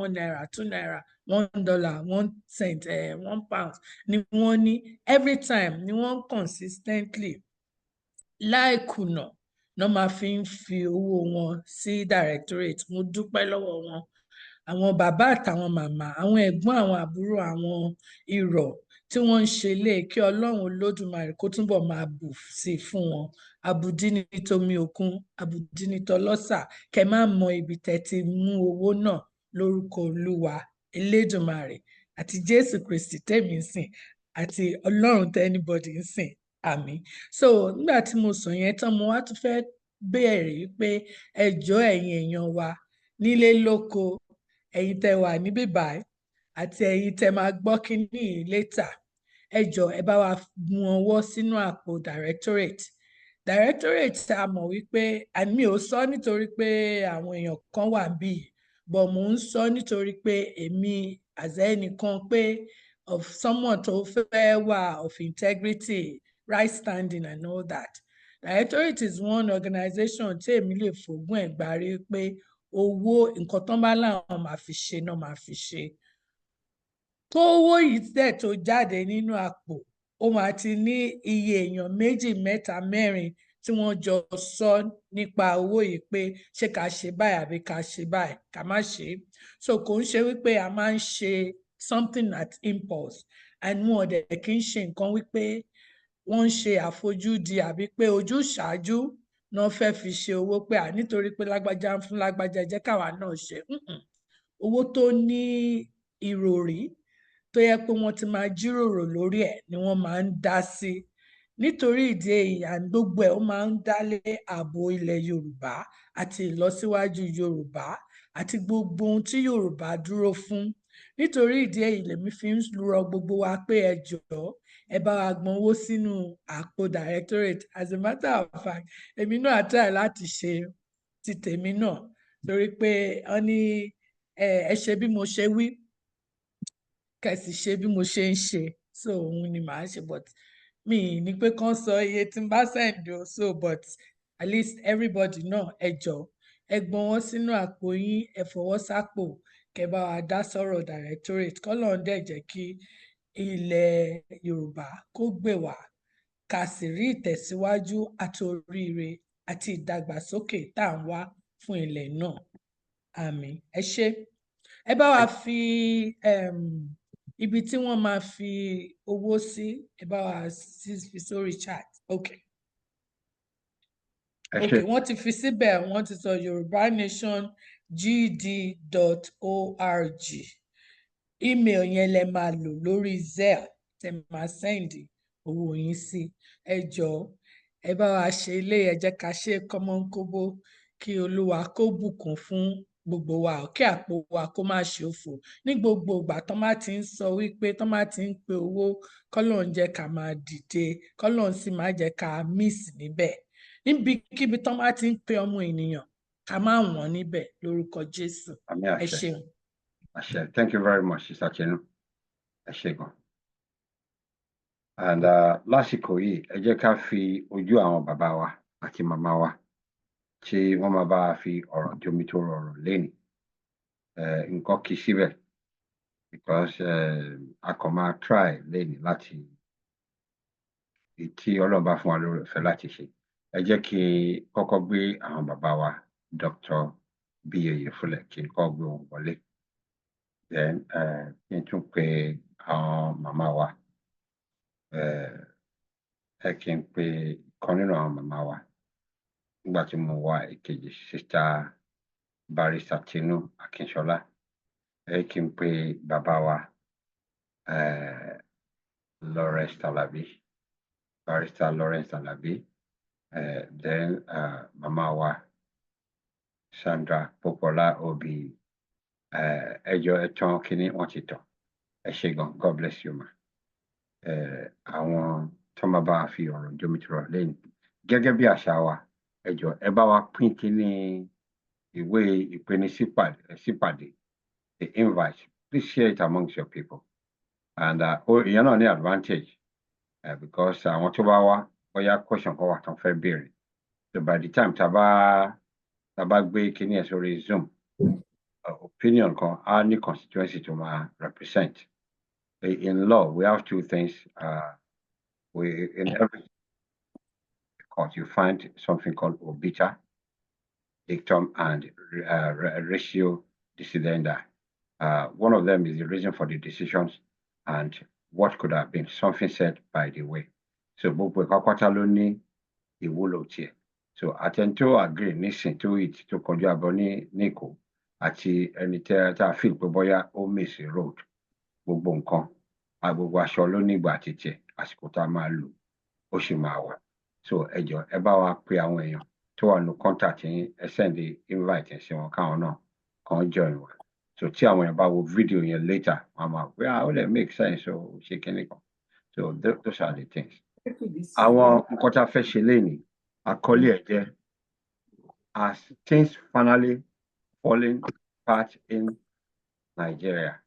$1, 1 cent, £1 ni wọ́n ní every time, ni wọ́n consistently láìkùnà náà máa fi ń fi owó wọn sí directorate. Mo dúpẹ́ lọ́wọ́ wọn. Àwọn bàbá àtàwọn màmá, àwọn ẹ̀gbọ́n, àwọn àbúrò, àwọn irọ̀ tí wọ́n ń ṣe lé kí Ọlọ́run Olódùmarè kó túbọ̀ máa bù sí fún wọn. Àbùdí ni tomi òkun, àbùdí ni tọlọ́sà. Kẹ má mọ ibi tẹ́ ti mú owó náà lórúkọ Olúwa Elédùmarè àti Jésù Kristi tèmi ń sìn àti Ọlọ́run tẹ́ anybody ń sìn. Àmín. So nígbà tí mo sọ yẹn tán, mo wá tún fẹ́ béèrè wípé ẹ jọ̀ọ́ ẹ̀yin èèyàn wa nílé lóko, ẹ̀yin tẹ́ wà níbí báyìí àti ẹ̀yin tẹ́ máa gbọ́ kíní yìí later, ẹ jọ̀ọ́ ẹ bá wa mú ọwọ́ sínú àpò directorate. Directorate tá a mọ̀ wípé mi ò sọ nítorí pé àwọn èèyàn kan wà níbí, but mò ń sọ nítorí pé èmi as ẹnìkan pé of someone tó fẹ́ wà of integrity, right standing and all that. Directorate is one organization tí èmi lè fògùn ẹ̀ gbárí pé owó nǹkan tán bá láwọn máa fi ṣe náà máa fi ṣe. Tó owó yìí dẹ̀ tó jáde nínú àpò, ó máa ti ní iye èèyàn 2, 3, 4 tí wọ́n jọ sọ nípa owó yìí pé ṣé ká ṣe báyìí àbí ká ṣe báyìí, ká má ṣe. So kò ń ṣe wípé a máa ń ṣe something at impulse, and wọn ò dẹ̀ kí ń ṣe nǹkan wípé wọ́n ń ṣe àfojúdi àbí pé ojúṣàájú náà fẹ́ fi ṣe owó pé nítorí pé lágbájá ń fún lágbájá jẹ́ káwa náà ṣe. Owó tó ní ìròrí tó yẹ pé wọ́n ti máa jíròrò lórí ẹ̀ ni wọ́n máa ń dá sí. Nítorí ìdí èyí, gbogbo ẹ̀ ó máa ń dálé ààbò ilẹ̀ Yorùbá àti ìlọsíwájú Yorùbá àti gbogbo ohun tí Yorùbá dúró fún. Nítorí ìdí èyí lèmi fi ń rọ gbogbo wa pé ẹ jọ̀ọ́ ẹ bá wa gbọn owó sínú àpò directorate. As a matter of fact, èmi náà try láti ṣe ti tèmi náà torí pé wọ́n ní ẹ ṣe bí mo ṣe wí, kẹ̀sì ṣe bí mo ṣe ń ṣe. So òun ni màá ṣe, but mi ní pé kán sọ iye tí n bá send o. So but at least everybody náà ẹ jọ̀ọ́ ẹ gbọn wọn sínú àpò yín, ẹ fọwọ́ sápò, kẹ́ bá wa dá sọ̀rọ̀ directorate. K'Ọlọ́run dẹ̀ jẹ́ kí ilẹ̀ Yorùbá kó gbè wá, ká sì rí ìtẹ̀síwájú àti oríire àti ìdàgbàsókè tá à ń wá fún ilẹ̀ náà. Àmín. Ẹ ṣé. Ẹ bá wa fi ibi tí wọ́n máa fi owó sí, ẹ bá wa fi sórí chat. Okay. Okay, wọ́n ti fi síbẹ̀, wọ́n ti sọ yorubanationgd.org. Email yẹn lẹ máa lò lórí Zelle tẹ máa send owó yín sí. Ẹ jọ̀ọ́ ẹ bá wa ṣe ilé, ẹ jẹ́ ká ṣe kọ́mọ́nkóbó kí Olúwa kó bùkún fún gbogbo wa, kí àpò wa kó má ṣe òfò. Ní gbogbo ìgbà tán bá ti ń sọ wípé tán bá ti ń pe owó, k'Ọlọ́run jẹ́ ká máa dìde, k'Ọlọ́run sì má jẹ́ ká miss níbẹ̀. Níbikíbi tán bá ti ń pe ọmọ ènìyàn, ká má wọ́n níbẹ̀ lórúkọ Jésù. Ẹ ṣeun. Thank you very much, Sister Chenu. Ẹ ṣé gan. And lásìkò yìí, ẹ jẹ́ ká fi ojú àwọn bàbá wa àti màmá wa tí wọ́n máa bá fi ọ̀rọ̀ jomi tó rọrọ̀ lẹ́nu. Nǹkan kì í síbẹ̀ because a kàn máa try lẹ́nu láti tí Ọlọ́run bá fún wa lórí ọ̀fẹ́ láti ṣe. Ẹ jẹ́ kí kọ́kọ́ gbé àwọn bàbá wa Dr. B.A. Oyefúnlẹ̀ kí n kọ́ gbé wọn wọlé. Then kí n tún pe àwọn màmá wa ẹ kí n pe ìkan nínú àwọn màmá wa nígbà tí mo wá ìkejì Sister Barrister Tinu Akínsọlá, ẹ kí n pe bàbá wa Lawrence Talabi, Barrister Lawrence Talabi, then màmá wa Sandra Popola Obi, ẹjọ ẹtàn kínní wọn ti tàn, ẹ ṣé gan, God bless you ma. Àwọn tó máa bá fi ọ̀rọ̀ jomitoro lẹ́yìn gẹ́gẹ́ bí àṣà wa, ẹjọ ẹ bá wa pín kínní ìwé ìpènisípàdé, the invite, please share it amongst your people. And ìyẹn náà ní advantage because àwọn tó bá wá bóyá question kan wà tán fẹ́ béèrè, so by the time tá bá gbé kínní ẹ̀ sórí Zoom, opinion kan á ní constituency to máa represent. In law, we have two things. In every court, you find something called obiter dictum and ratio decidendi. One of them is the reason for the decisions and what could have been something said by the way. So gbogbo ìpápátá ló ní ìwúlò tiẹ̀. So àtẹ̀ntó agree nísìn tó it tó kọjú àbọ̀ ní Èkó àti ẹni tá a feel pé bóyá ó miss road, gbogbo nǹkan gbogbo aṣọ ló nígbà àti tiẹ̀, àsìkò tá a máa lò ó sì máa wà. So ẹ jọ̀ọ́ ẹ bá wa pe àwọn èèyàn tó wà ní contact yín, ẹ send the invite sí wọn káwọn náà kàn join wa. So tí àwọn èèyàn bá wo video yẹn later, wọ́n máa pé ó lè make sense o ṣe kíní kan. So those are the things. Àwọn nǹkan tá a fẹ́ ṣe lénìí, àkọlé ẹ̀ jẹ́ as things finally falling apart in Nigeria,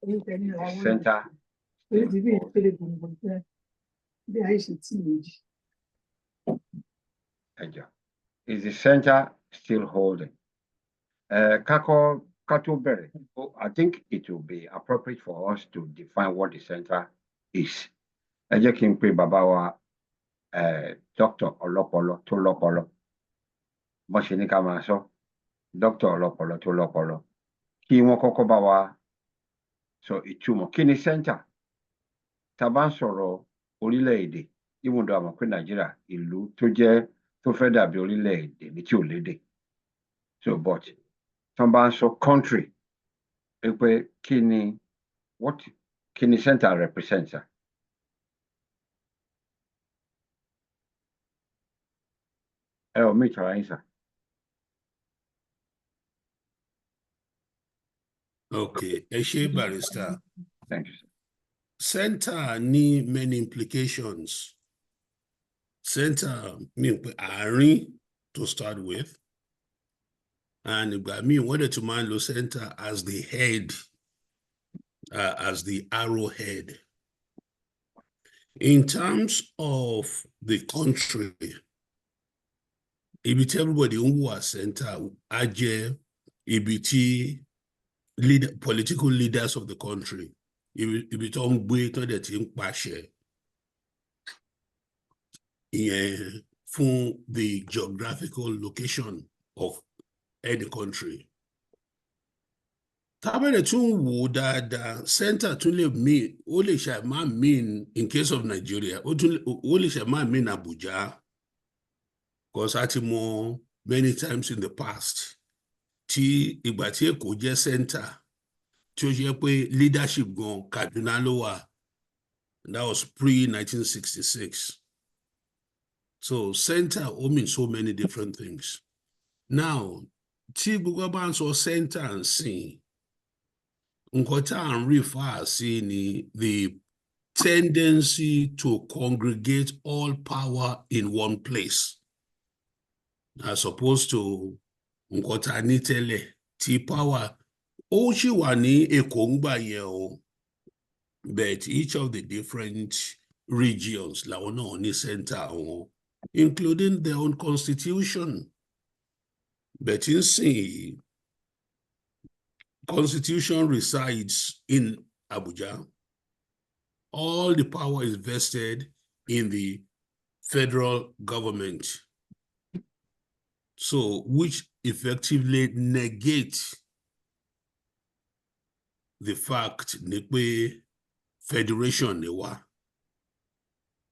the center. Is the center still holding? I think it will be appropriate for us to define what the center is. Ẹ jẹ́ kí n pe bàbá wa Dr. Ọlọ́pọlọ tó lọ́pọlọ, bọ́n ṣe ní ká máa sọ, Dr. Ọlọ́pọlọ tó lọ́pọlọ, kí wọ́n kọ́kọ́ bá wa sọ ìtumọ̀ kí ni center. Tá a bá ń sọ̀rọ̀ orílẹ̀-èdè, even though a mọ̀ pé Nàìjíríà ìlú tó fẹ́ dàbí orílẹ̀-èdè ní tí ò lédè. So but tá a bá ń sọ country, pé kí ni center represents? Me try answer. Okay, ẹ ṣé Barrister. Thank you, sir. Center ní many implications. Center mean pé àárín to start with, and ìgbà míì wọ́n dẹ̀ tún máa ń lo center as the head, as the arrowhead. In terms of the country, ibi tí everybody ń wà center á jẹ́ ibi tí political leaders of the country, ibi tó ń gbé tó dẹ̀ ti ń pàṣẹ, ìyẹn fún the geographical location of any country. Tábẹ̀rẹ̀ tún wò dáadáa, center tún lè mean, ó lè ṣe máa mean in case of Nigeria, ó lè ṣe máa mean Abuja, because a ti mọ̀ many times in the past tí ìgbà tí Èkó jẹ́ center tí ó ṣe pé leadership gan Kaduna ló wà, that was pre-1966. So center ó mean so many different things. Now tí gbogbo bá ń sọ center ń sìn, nǹkan tá à ń refer sí ni the tendency to congregate all power in one place, as opposed to nǹkan tá a ní tẹ́lẹ̀ tí power ó sì wà ní Èkó ń gbà yẹn o, but each of the different regions làwọn náà ní center wọn, including their own constitution. But in say, constitution resides in Abuja. All the power is vested in the federal government. So, which effectively negates the fact that federation they were.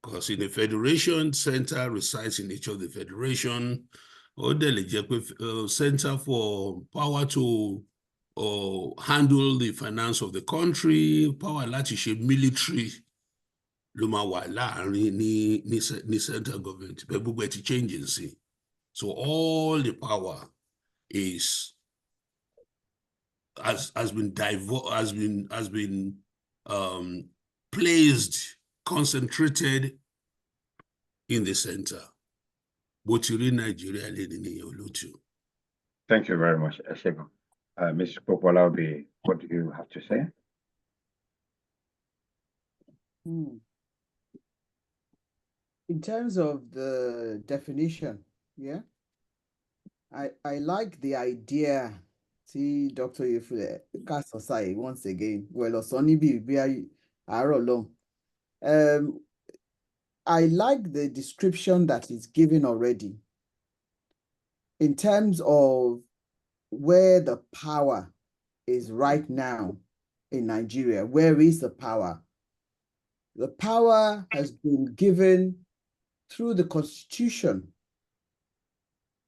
Because in the federation, center resides in each of the federation. Or the center for power to handle the finance of the country, power láti ṣe military, ló máa wà láàrin ní central government. But gbogbo ẹ̀ ti change. So all the power has been placed, concentrated in the center. Nigeria. Thank you very much, Eshego. Mr. Popola, what do you have to say? In terms of the definition, yeah, I like the idea. See, Dr. Yefule, cast aside once again. Well, Sonny be long. I like the description that is given already in terms of where the power is right now in Nigeria. Where is the power? The power has been given through the Constitution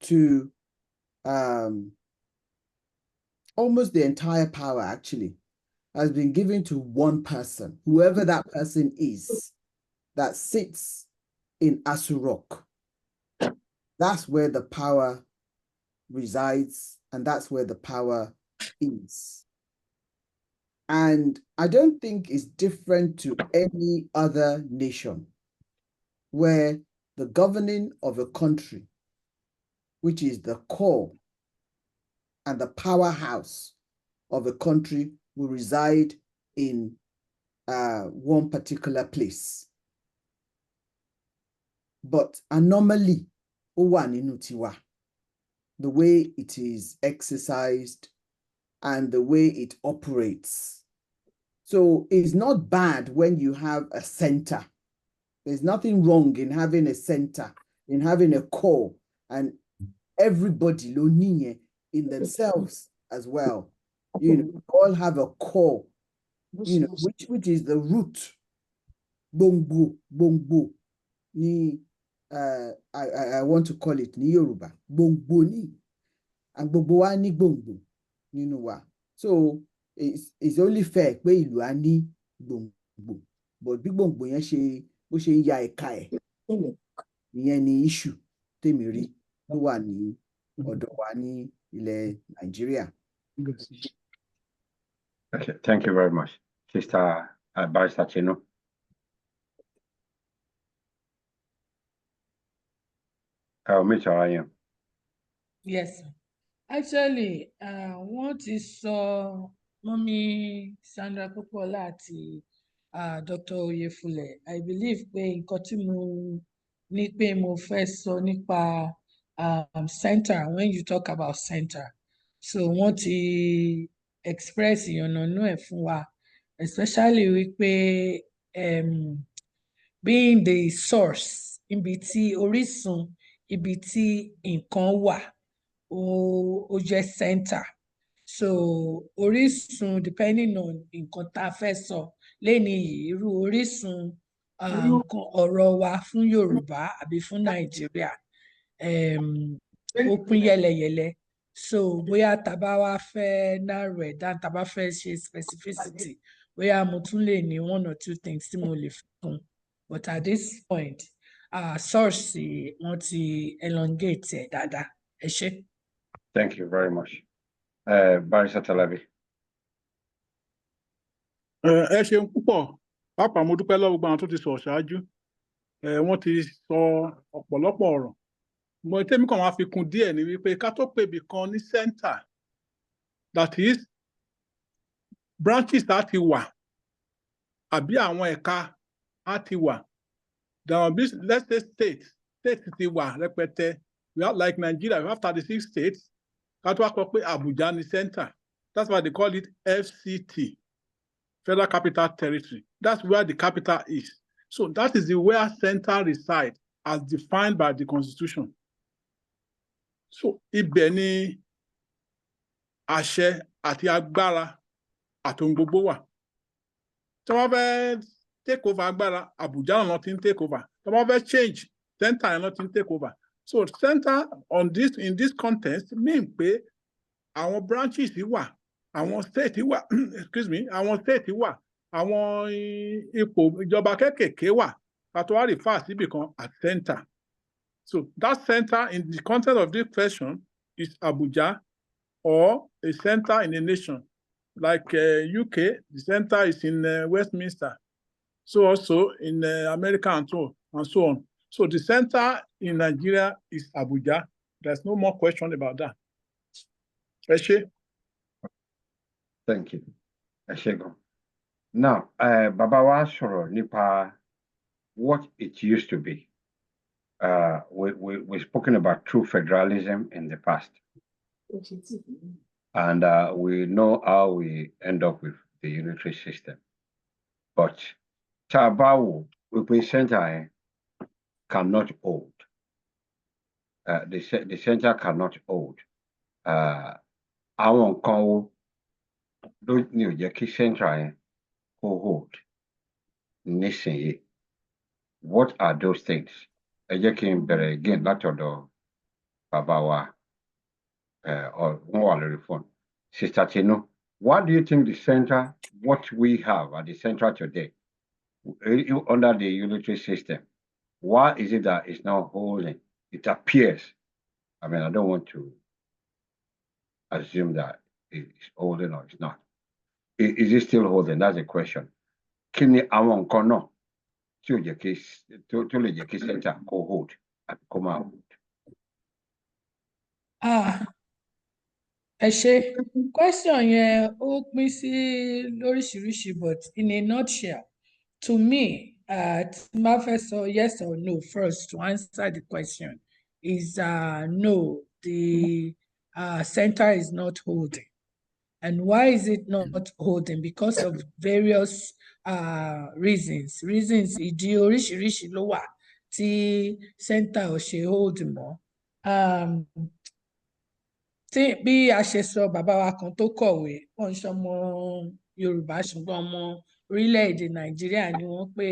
to almost the entire power actually has been given to one person, whoever that person is, that sits in Asu Rock. That's where the power resides, and that's where the power is. And I don't think it's different to any other nation where the governing of a country, which is the core and the powerhouse of a country, will reside in one particular place. But anomaly, the way it is exercised and the way it operates. So it's not bad when you have a center. There's nothing wrong in having a center, in having a core, and everybody in themselves as well. You know, all have a core, you know, which is the root. Bongbo. Ni I want to call it ni Yoruba. Bongbo ni. And gbogbo wa ni bongbo. Nínú wa. So it's only fair pé ìlú á ní gbòǹgbò. But bí gbòǹgbò yẹn ṣe bó ṣe ń ya ẹ̀ka ẹ̀. Ìyẹn ni issue tèmi rí ló wà ní ọ̀dọ̀ wa ní ilẹ̀ Nàìjíríà. Okay, thank you very much. Sister Barrister Chino. Yes. Actually, wọ́n ti sọ Mọ́mí Sandra Popola àti Dr. Oyefule. I believe pé nǹkan tí mo ní pé mo fẹ́ sọ nípa center, when you talk about center. So wọ́n ti express ìyànnànú ẹ̀ fún wa, especially wípé being the source, ibi tí orísun, ibi tí nǹkan wà, ó jẹ́ center. So orísun, depending on nǹkan tá a fẹ́ sọ lénìí, irú orísun nǹkan ọ̀rọ̀ wa fún Yorùbá àbí fún Nàìjíríà, ó pín yẹ́lẹyẹ̀lẹ. So bóyá tá bá wá fẹ́ narrow it down, tá bá fẹ́ ṣe specificity, bóyá mo tún lè ní one or two things tí mo lè fi kún. But at this point, source wọ́n ti elongate ẹ̀ dáadáa. Ẹ ṣé. Thank you very much. Barrister Talabi. Ẹ ṣeun púpọ̀. Pàápàá mo dúpẹ́ lọ́wọ́ gbogbo àwọn tó ti sọ ṣáájú. Wọ́n ti sọ ọ̀pọ̀lọpọ̀ ọ̀rọ̀. Mo tẹ́mi kàn wá fi kún díẹ̀ ni wípé ká tó pè ibì kan ní center, that is branches á ti wà àbí àwọn ẹ̀ka á ti wà. There will be, let's say, state ti wà rẹpẹtẹ. We have, like Nigeria, we have 36 states. Ká tó wá kọ pé Abuja ni center. That's why they call it FCT, Federal Capital Territory. That's where the capital is. So that is the where center resides as defined by the Constitution. So ibẹ̀ ni àṣẹ àti agbára àti ohun gbogbo wà. Tí wọ́n fẹ́ take over agbára Abuja náà ti ń take over tó bá fẹ́ change center náà ti ń take over so center in this context mean pé àwọn branches wà àwọn state wà excuse me àwọn state wà àwọn ipò ìjọba kékèké wà pàtó wá refer síbì kan at center so that center in the context of this question is Abuja or a center in a nation like UK the center is in Westminster so also in America and so on so the center in Nigeria is Abuja there's no more question about that. Thank you. Now, Baba wa sọ̀rọ̀ nípa what it used to be. We've spoken about true federalism in the past. And we know how we end up with the unitary system. But Tabawu, we center cannot hold. The center cannot hold. Àwọn nǹkan wo ló ní ò jẹ́ kí central yẹn kó hold nísìnyí? What are those things? Ẹ jẹ́ kí n bẹ̀rẹ̀ again látọ̀dọ̀ bàbá wa wọ́n wà lórí phone. Sister Tinu, what do you think the center, what we have at the center today, under the unitary system, why is it that it's not holding? It appears, I mean, I don't want to assume that it's holding or it's not. Is it still holding? That's the question. Kí ni àwọn nǹkan náà tí ò jẹ́ kí tó lè jẹ́ kí center kó hold àbí kó máa hold? Ẹ ṣé, question yẹn ó pín sí lóríṣiríṣi but in a nutshell, to me, tí n bá fẹ́ sọ yes or no first to answer the question is no, the center is not holding. And why is it not holding? Because of various reasons. Ìdí oríṣiríṣi ló wà tí center ò ṣe hold mọ́. Tí bí a ṣe sọ bàbá wa kan tó kọ̀wé, wọ́n ń ṣọmọ Yorùbá ṣùgbọ́n ọmọ orílẹ̀-èdè Nàìjíríà ni wọ́n pé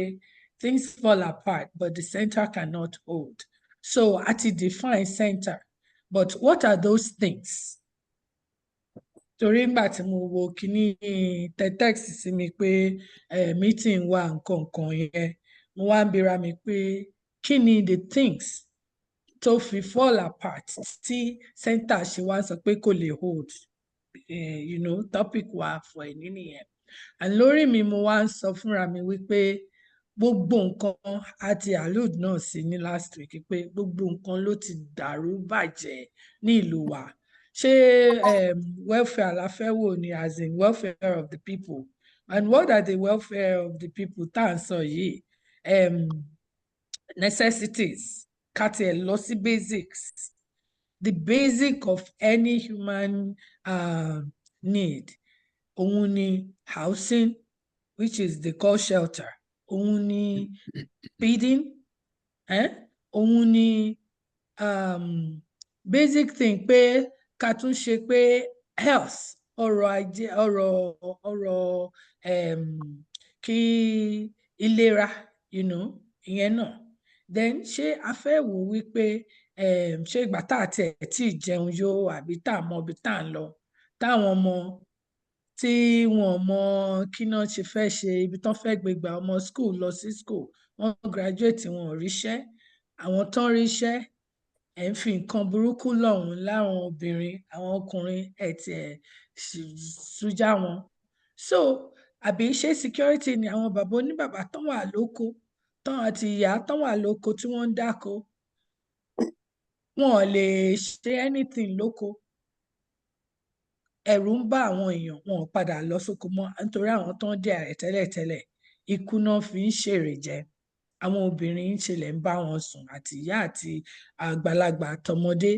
things fall apart but the center cannot hold. So a ti define center, but what are those things? Torí ńgbà tí mo wo kíní text sí mi pé meeting wà nǹkan yẹn, mo wá ń bira mi pé kí ni the things tó fi fall apart tí center ṣe wá sọ pé kò lè hold, topic wa for ẹni nìyẹn. And lórí mi mo wá ń sọ fúnra mi wípé gbogbo nǹkan àti allude náà sí ní last week pé gbogbo nǹkan ló ti dàrú bàjẹ́ ní ìlú wa. Ṣé welfare la fẹ́ wò ni, as in welfare of the people? And what are the welfare of the people tá à ń sọ yìí? Necessities, ká tiẹ̀ lọ sí basics. The basic of any human need. Òun ni housing, which is they call shelter. Òun ni feeding. Òun ni basic thing pé ká tún ṣe pé health, ọrọ̀ ajé, ọrọ̀ kí ìlera, ìyẹn náà. Then ṣé a fẹ́ wò wípé ṣé ìgbà tá àti ẹ̀ tí jẹun yó àbí tá mọ ibi tá ń lọ, táwọn ọmọ tí wọn mọ kí náà ṣe fẹ́ ṣe, ibi tán fẹ́ gbé gba ọmọ school lọ sí school, wọ́n graduate wọn ò ríṣẹ́, àwọn tán ríṣẹ́ ẹ̀ ń fi nǹkan burúkú lọ́hùn láwọn obìnrin, àwọn ọkùnrin ẹ̀ tí ẹ̀ sújá wọn. So àbí ṣé security ni àwọn bàbá oníbàbá tán wà lóko, tán àti ìyá tán wà lóko tí wọ́n ń dáko, wọn ò lè ṣe anything lóko. Ẹ̀rù ń bá àwọn èèyàn, wọn ò padà lọ sóko mọ́ nítorí àwọn tán dé ààrẹ tẹ́lẹ̀tẹ́lẹ̀ ikú náà fi ń ṣèrè jẹ. Àwọn obìnrin ń ṣẹlẹ̀ ń bá wọn sùn àti ìyá àti àgbàlagbà àtọmọdé,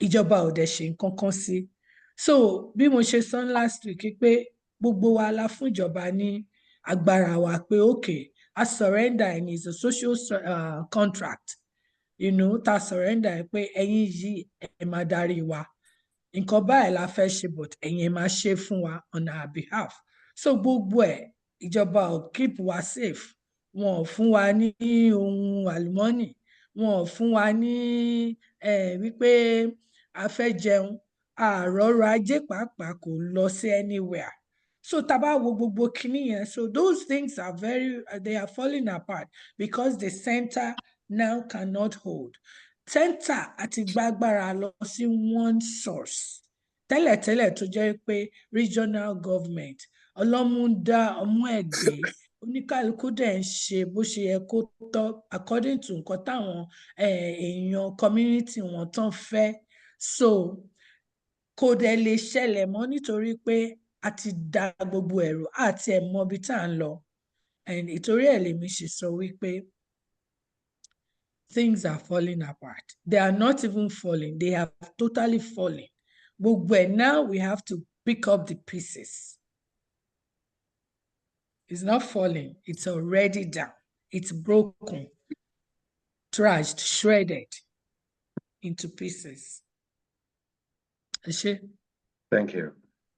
ìjọba ò dẹ̀ ṣe nǹkan kan sí. So bí mo ṣe sọ last week pé gbogbo wa la fún ìjọba ní agbára wa pé okay, a surrender and is a social contract, ta surrender pé ẹ̀yin yìí ẹ máa darí wa. Nǹkan báyìí la fẹ́ ṣe but ẹ̀yin máa ṣe fún wa on our behalf. So gbogbo ẹ̀ ìjọba ò keep wa safe. wọn ò fún wa ní ohun àlùmọ́nì, wọn ò fún wa ní wípé a fẹ́ jẹun, àrọ́rọ̀ ajé pàápàá kò lọ sí anywhere. So tá bá wo gbogbo kinní yẹn, so those things are they are falling apart because the center now cannot hold. Center àti gbàgbára lọ sí one source. Tẹ́lẹ̀tẹ́lẹ̀ tó jẹ́ pé regional government ọlọ́mú ń dá ọmú ẹ̀gbẹ́, oníkálukú dẹ̀ ń ṣe bó ṣe yẹ kó tọ́ according to nǹkan táwọn èèyàn community wọn tán fẹ́. So kò dẹ̀ lè ṣẹlẹ̀ mọ́ nítorí pé a ti da gbogbo ẹ̀rù àti ẹ̀ mọ ibi tá à ń lọ. And ìtorí ẹ̀ lèmi ṣe sọ wípé things are falling apart. They are not even falling, they have totally fallen. Gbogbo ẹ̀ now we have to pick up the pieces. It's not falling, it's already down. It's broken, trashed, shredded into pieces. Thank you.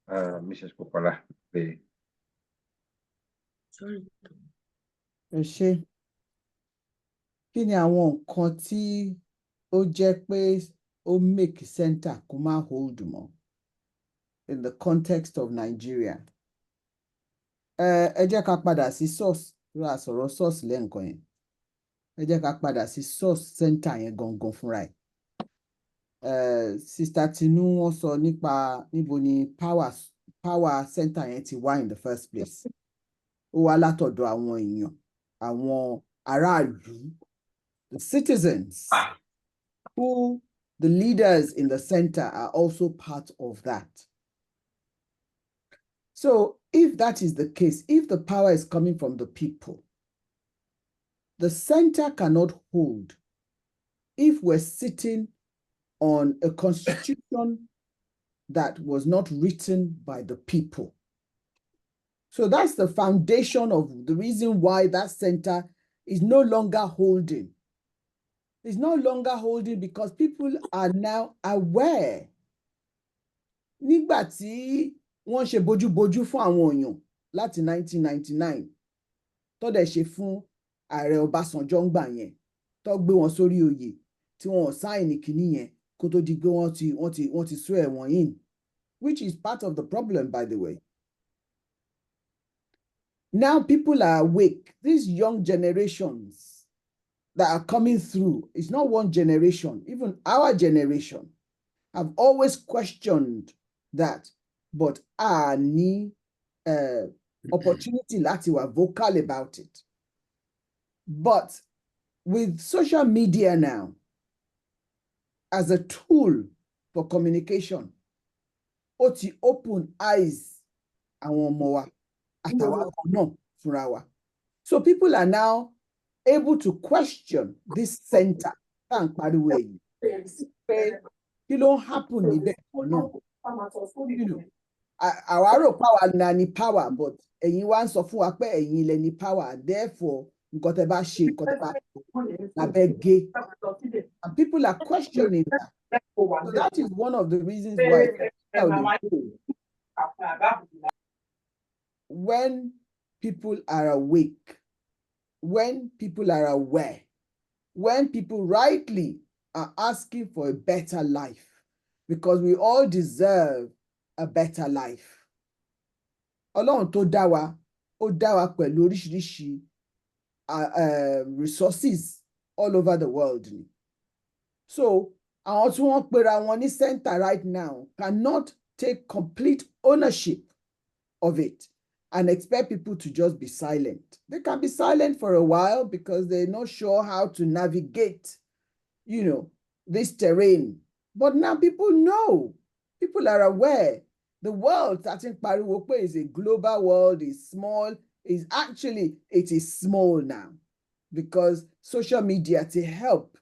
Mrs. Popola, please. Sorry. Kí ni àwọn nǹkan tí ó jẹ́ pé ó make center kó má hold mọ́ in the context of Nigeria? Ẹ jẹ́ ká padà sí source, ra sọ̀rọ̀ source lẹ́ǹkan yẹn. Ẹ jẹ́ ká padà sí source center yẹn gangan fúnra ẹ̀. Sister Tinu wọ́n sọ nípa níbo ni power center yẹn ti wá in the first place. Ó wá látọ̀dọ̀ àwọn èèyàn, àwọn aráàlú, the citizens, who the leaders in the center are also part of that. So if that is the case, if the power is coming from the people, the center cannot hold if we're sitting on a constitution that was not written by the people. So that's the foundation of the reason why that center is no longer holding. It's no longer holding because people are now aware. Nígbà tí wọ́n ṣe bójúbójú fún àwọn èèyàn láti 1999, tó dẹ̀ ṣe fún Ààrẹ Ọbásanjọ́ ńgbà yẹn, tó gbé wọn sórí oyè, tí wọ́n sáìnì kìíní yẹn kó tó di pé wọ́n ti swear wọn in, which is part of the problem, by the way. Now people are awake. These young generations that are coming through, it's not one generation, even our generation have always questioned that, but ní opportunity láti wà vocal about it. But with social media now as a tool for communication, ó ti open eyes àwọn ọmọ wa àtàwọn náà fúnra wa. So people are now able to question this center. Kí ló ń happen níbẹ̀ kan náà? Àwa rò power na ni power, but ẹ̀yin wá ń sọ fún wa pé ẹ̀yin lẹ ní power. Therefore, nǹkan tẹ́ bá ṣe, nǹkan tẹ́ bá lábẹ́ gé. And people are questioning that. So that is one of the reasons why when people are awake, when people are aware, when people rightly are asking for a better life, because we all deserve a better life. Ọlọ́run tó dá wa, ó dá wa pẹ̀lú oríṣiríṣi resources all over the world. So àwọn tí wọ́n pera wọn ní center right now cannot take complete ownership of it and expect people to just be silent. They can be silent for a while because they're not sure how to navigate, this terrain. But now people know, people are aware. The world, starting Pariwope, is a global world, is small, it is small now because social media to help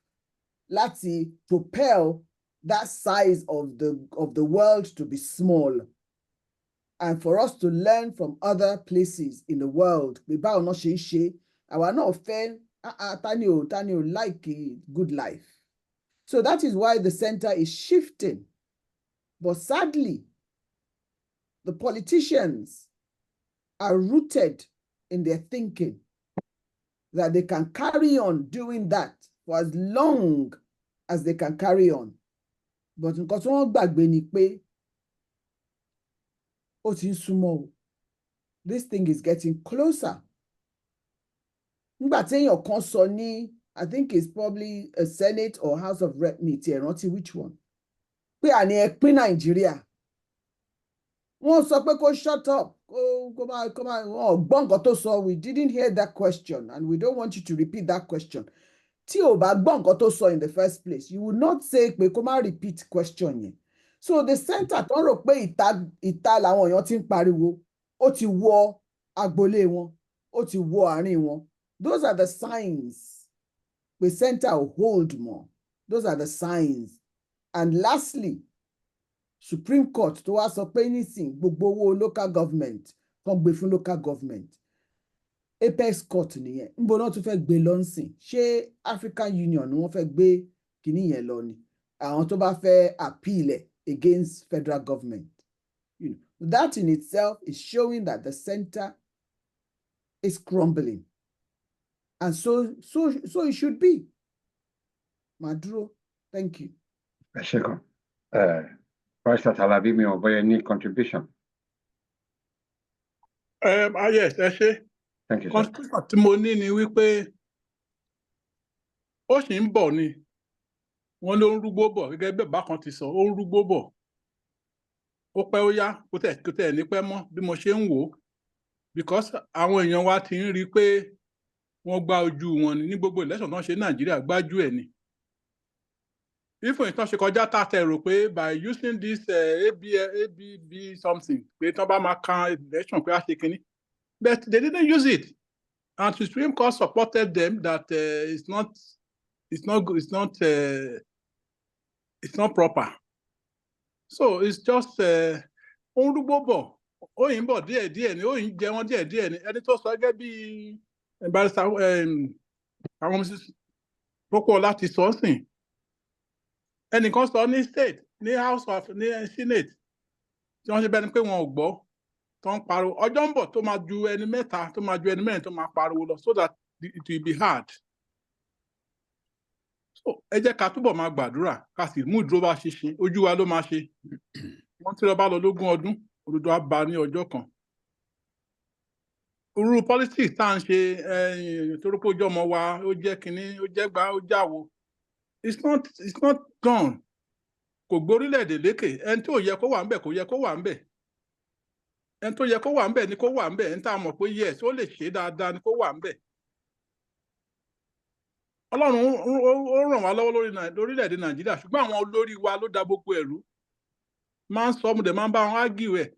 láti propel that size of the world to be small. And for us to learn from other places in the world, àwa náà fẹ́ tani ò like a good life. So that is why the center is shifting. But sadly, the politicians are rooted in their thinking that they can carry on doing that for as long as they can carry on. But nǹkan tí wọ́n gbàgbé ni pé ó ti ń súnmọ́ o. This thing is getting closer. Nígbà tí èèyàn kan sọ ní, I think it's probably a Senate or House of Rep meeting, ẹ rántí which one? Pé àní ẹ pín Nàìjíríà. Wọ́n sọ pé kó shut up. Come on. Gbọ́ nǹkan tó sọ, we didn't hear that question and we don't want you to repeat that question. Tí o bá gbọ́ nǹkan tó sọ in the first place, you would not say pé kó má repeat question yẹn. So the center tó rò pé ìta làwọn èèyàn ti ń pariwo, ó ti wọ agboolé wọn, ó ti wọ àárín wọn. Those are the signs. The center will hold more. Those are the signs. And lastly, Supreme Court tó wá sọ pé nísìn gbogbo owó local government kan gbé fún local government. Apex Court nìyẹn. Níbo náà tún fẹ́ gbé lọ nsìn? Ṣé African Union ni wọ́n fẹ́ gbé kíní yẹn lọ ni? Àwọn tó bá fẹ́ appeal against federal government. You know, that in itself is showing that the center is crumbling. And so it should be. Maduro, thank you. Second, Pastor Talabi, mi ò bóyá ní contribution. Yes, ẹ ṣé. Thank you, sir. Contribution tí mo ní ni wípé ó sì ń bọ̀ ni. Wọ́n ló ń rúgbó bọ̀ gẹ́gẹ́ bí bàbá kan ti sọ, ó ń rúgbó bọ̀. Ó pẹ́ ó yá, kò tẹ̀ ní pẹ́ mọ́ bí mo ṣe ń wò ó. Because àwọn èèyàn wa ti ń rí i pé wọ́n gbá ojú wọn ní gbogbo election tó ń ṣe Nàìjíríà gbájú ẹ̀ ni. Ifo ìtàn ṣe kọjá tá a tẹ̀ rò pé by using this ABB something pé tán bá máa kan election pé a ṣe kínní. But they didn't use it. And the Supreme Court supported them that it's not good, it's not proper. So it's just ó ń rúgbó bọ̀, ó yìí ń bọ̀ díẹ̀díẹ̀ ni, ó yìí ń jẹ wọ́n díẹ̀díẹ̀ ni. Ẹni tó sọ gẹ́gẹ́ bí barrister àwọn Mrs. Pọ́pọ̀ láti sọ sìn. Ẹnìkan sọ ní state, ní House of, ní Senate, tí wọ́n ṣe bẹ́ẹ̀ ni pé wọn ò gbọ́, tó ń pariwo. Ọjọ́ ń bọ̀ tó máa ju ẹni mẹ́ta, tó máa ju ẹni mẹ́rin tó máa pariwo lọ, so that it will be hard. So ẹ jẹ́ ká túbọ̀ máa gbàdúrà, ká sì mú ìdúró bá ṣinṣin, ojú wa ló máa ṣe. Wọ́n tí lọ bá lọ lógún ọdún, òdodo á bá ní ọjọ́ kan. Irú politics tá à ń ṣe torí pé ojú ọmọ wa ó jẹ́ kínní, ó jẹ́ gbá, ó jáwo. It's not done. Kò gbórílẹ̀-èdè lékè. Ẹni tí ò yẹ kó wà ńbẹ̀ kò yẹ kó wà ńbẹ̀. Ẹni tó yẹ kó wà ńbẹ̀ ni kó wà ńbẹ̀. Ẹni tá a mọ̀ pé yes, ó lè ṣe dáadáa ni kó wà ńbẹ̀. Ọlọ́run ó ràn wá lọ́wọ́ lórílẹ̀-èdè Nàìjíríà, ṣùgbọ́n àwọn olórí wa ló da gbogbo ẹ̀rú. Máa ń sọ ọmọdé máa ń bá wọn argue ẹ̀.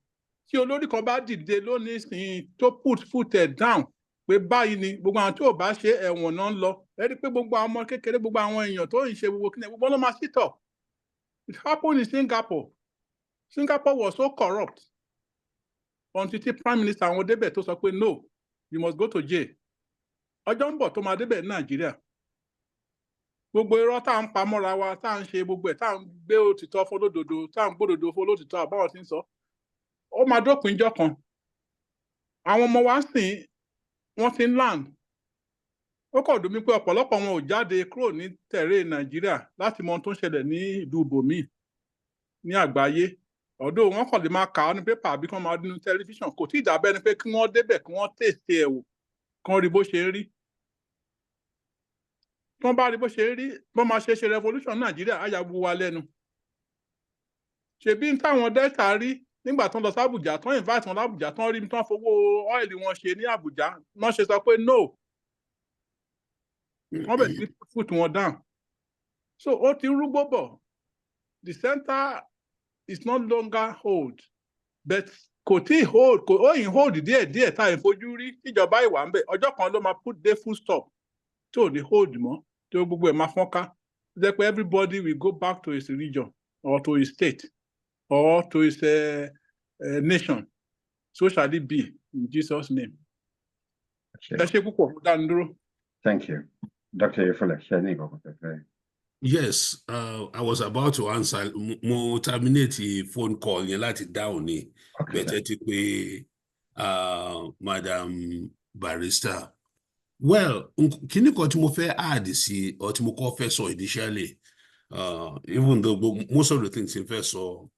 Tí olórí kan bá dìde lónìí sìn tó put foot down pé báyìí ni gbogbo àwọn tí ò bá ṣe ẹ̀wọ̀n náà ń lọ. Ẹ rí i pé gbogbo àwọn ọmọ kékeré, gbogbo àwọn èèyàn tó ń ṣe gbogbo kíni, gbogbo ló máa sit up. It happened in Singapore. Singapore was so corrupt until the prime minister àwọn débẹ̀ tó sọ pé no, you must go to jail. Ọjọ́ ń bọ̀ tó máa débẹ̀ ní Nàìjíríà. Gbogbo irọ́ tá à ń pa mọ́ra wa, tá à ń ṣe gbogbo ẹ̀, tá à ń gbé òtítọ́ fólódodo, tá à ń gbódodo fólótítọ́ àbáwọn tí ń sọ. Ó máa dópin ijọ́ kan. Àwọn ọmọ wa sìn wọ́n ti ń land. Ó kàn dùn mí pé ọ̀pọ̀lọpọ̀ wọn ò jáde kúrò ní tẹ̀rẹ̀ Nàìjíríà láti mọ ohun tó ń ṣẹlẹ̀ ní ìlú ibòmíì ní àgbáyé. Ọ̀dọ̀ wọn kàn lè máa kà á ní pépà àbí kán máa nínú tẹlifíṣàn. Kò tí ì dàbẹ́ ni pé kí wọ́n débẹ̀ kí wọ́n tèsè ẹ̀ wò kán rí bó ṣe ń rí. Tí wọ́n bá rí bó ṣe ń rí, wọ́n máa ṣe revolution Nàìjíríà á ya bu wa lẹ́nu. Ṣèbí táwọn Delta rí nígbà tó ń lọ sí Àbújá, tó ń invite wọn lábùjá, tó ń rí tó ń fowó ọ́ìlì wọn ṣe ní Àbújá, wọ́n ṣe sọ pé no. Wọ́n bẹ̀ sí foot wọn down. So ó ti rúgbó bọ̀. The center is no longer hold, but kò tí hold, ó yìn hold díẹ̀díẹ̀ tá à ń fojú rí tíjọba ìwà ń bẹ̀. Ọjọ́ kan ló máa put the full stop tí ò ní hold mọ́, tí gbogbo ẹ̀ máa fọ́n ká. Jẹ́ pé everybody will go back to his region or to his state or to his nation. So shall it be in Jesus' name. Ẹ ṣé púpọ̀, mo dá ní dúró. Thank you. Dr. Yefule, ṣe ní ìgbọ̀kọ̀ tẹ̀fẹ́. Yes, I was about to answer. Mo terminate the phone call yẹn láti dáhùn ni. Bẹ̀tẹ̀ ti pé Madam Barrister Well, kíní kan tí mo fẹ́ add sí or tí mo kọ́ fẹ́ sọ initially, even though most of the things in fẹ́ sọ,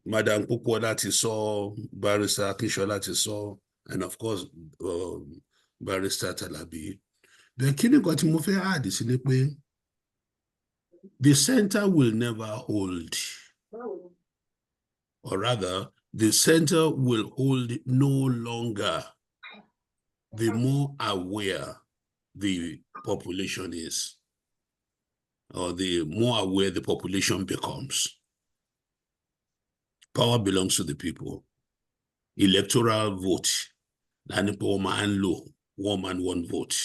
Madam Popoola ti sọ, Barrister Akínsọ́lá ti sọ, and of course Barrister Talabi. The kíní kan tí mo fẹ́ add sí ni pé the center will never hold, or rather, the center will hold no longer the more aware the population is, or the more aware the population becomes. Power belongs to the people. Electoral vote, man low, 1 man 1 vote.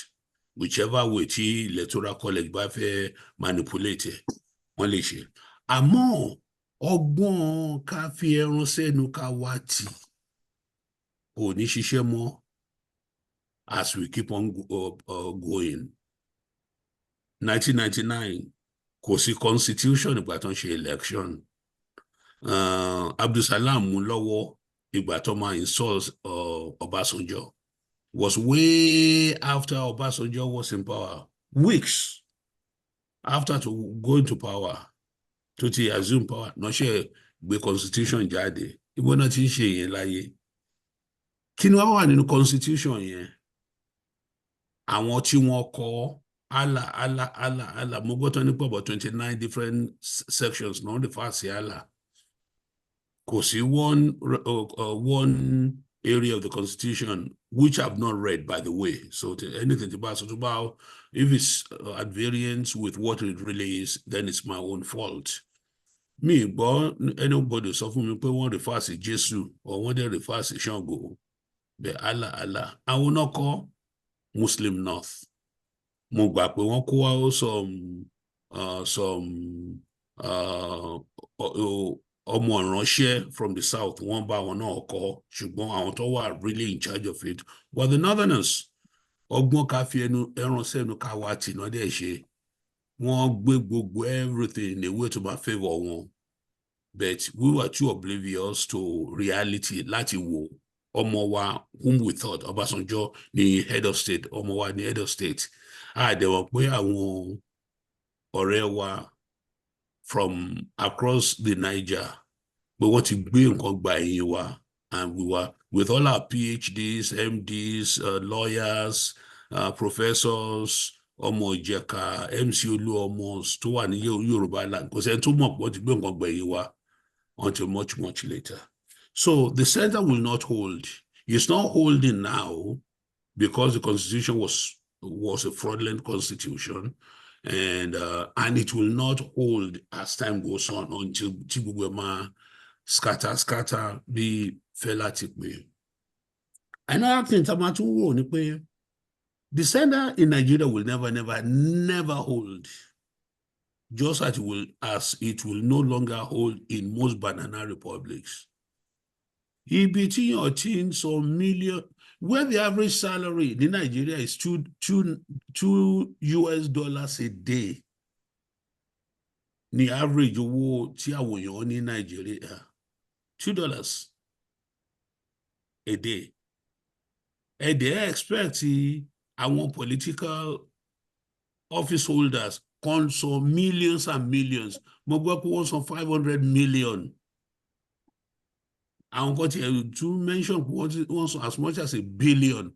Whichever way the electoral college bá fẹ́ manipulate, wọ́n lè ṣe. Àmọ́ ọgbọ́n ká fi ẹran sẹ́nu ká wá tì kò ní ṣiṣẹ́ mọ́ as we keep on going. 1999, kò sí constitution ìgbà tó ń ṣe election. Abdulsalam mú lọ́wọ́ ìgbà tó máa install Obasanjo. Was way after Obasanjo was in power, weeks after to go into power, to assume power, no ṣe gbé constitution jáde. Ìwọ náà ti ń ṣe yẹn láyé. Kí ni wá wà nínú constitution yẹn? Àwọn tí wọ́n kọ Allah, mo gbọ́ tán nípa about 29 different sections, no, the first Allah. Kò sí one area of the constitution which I've not read, by the way. So anything about if it's at variance with what it really is, then it's my own fault. Me, but anybody sọ fún mi pé wọ́n refer sí Jésù or wọ́n dẹ̀ refer sí Ṣàngó, but Allah. I will not call Muslim North. Mo gbà pé wọ́n kó wá some ọmọ ìránṣẹ́ from the south, wọ́n bá wọn náà kọ́, ṣùgbọ́n àwọn tó wà really in charge of it were the northerners. Ọgbọ́n ká fi ẹran sẹ́nu ká wá tì náà dẹ̀ ṣe. Wọ́n gbé gbogbo everything in a way to my favor wọn. But we were too oblivious to reality láti wò ọmọ wa whom we thought Ọbásanjọ́ ni head of state, ọmọ wa ni head of state. Àdẹ̀wọ̀ pé àwọn ọ̀rẹ́ wa from across the Niger, but what you bring by you are, and we were with all our PhDs, MDs, lawyers, professors, Omo Ijeka, MC Olu almost to one Yoruba land, because then too much what you bring by you are until much later. So the center will not hold. It's not holding now because the constitution was a fraudulent constitution. And it will not hold as time goes on until Tibugwema scatter be felatic way. Another thing, the center in Nigeria will never hold, just as it will no longer hold in most banana republics. EBT or teens or million, where the average salary in Nigeria is $2 US a day. The average owó tí àwọn èèyàn ní Nigeria, $2 a day. And they expect our political office holders console millions and millions. Mo gbọ́ pé wọ́n san 500 million. I'm going to mention as much as $1 billion.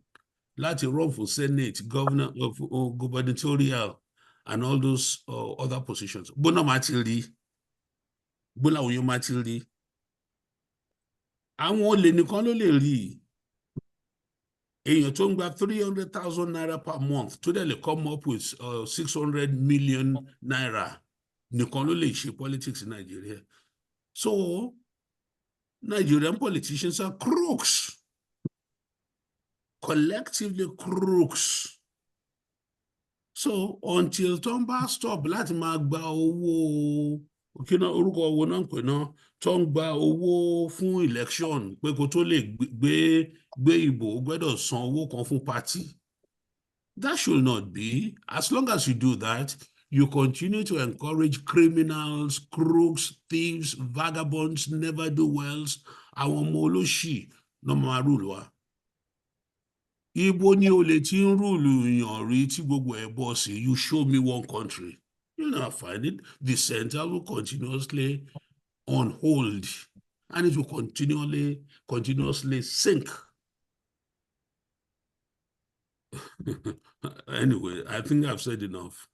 Láti run for Senate, governor, gubernatorial, and all those other positions. Bona Matildi, Bona Uyo Matildi. Àwọn olè nìkan ló lè rí. Èèyàn tó ń gba 300,000 naira per month to then come up with 600 million naira. Nìkan ló lè ṣe politics in Nigeria. So Nigerian politicians are crooks. Collectively crooks. So until Tomba stop láti máa gba owó, orúkọ owó náà pè náà, tó ń gba owó fún election, pé kó tó lè gbé ìbò, gbọ́dọ̀ san owó kan fún party. That should not be. As long as you do that, you continue to encourage criminals, crooks, thieves, vagabonds, never-do-wells, àwọn ọmọ olóṣì ló máa rule wa. Ibo ni o lè ti ń rúùlù èèyàn rí tí gbogbo ẹ̀ bọ́ sí? You show me one country. You'll not find it. The center will continuously on hold and it will continuously sink. Anyway, I think I've said enough.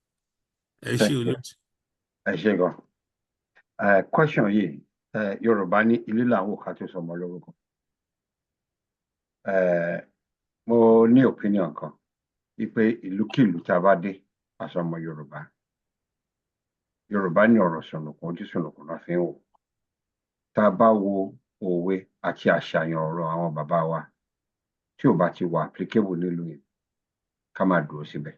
Question yìí, Yorùbá ní ilé làwọn ká tó sọmọ lórúkọ. Mo ní opinion kan wípé ìlúkìlú tá a bá dé àsọmọ Yorùbá. Yorùbá ní ọ̀rọ̀ sọ̀nùkùn ojú sọ̀nùkùn náà fi ń wò. Tá a bá wo òwe àti àṣàyàn ọ̀rọ̀ àwọn bàbá wa tí ò bá ti wà applicable nílùú yìí ká máa dúró síbẹ̀.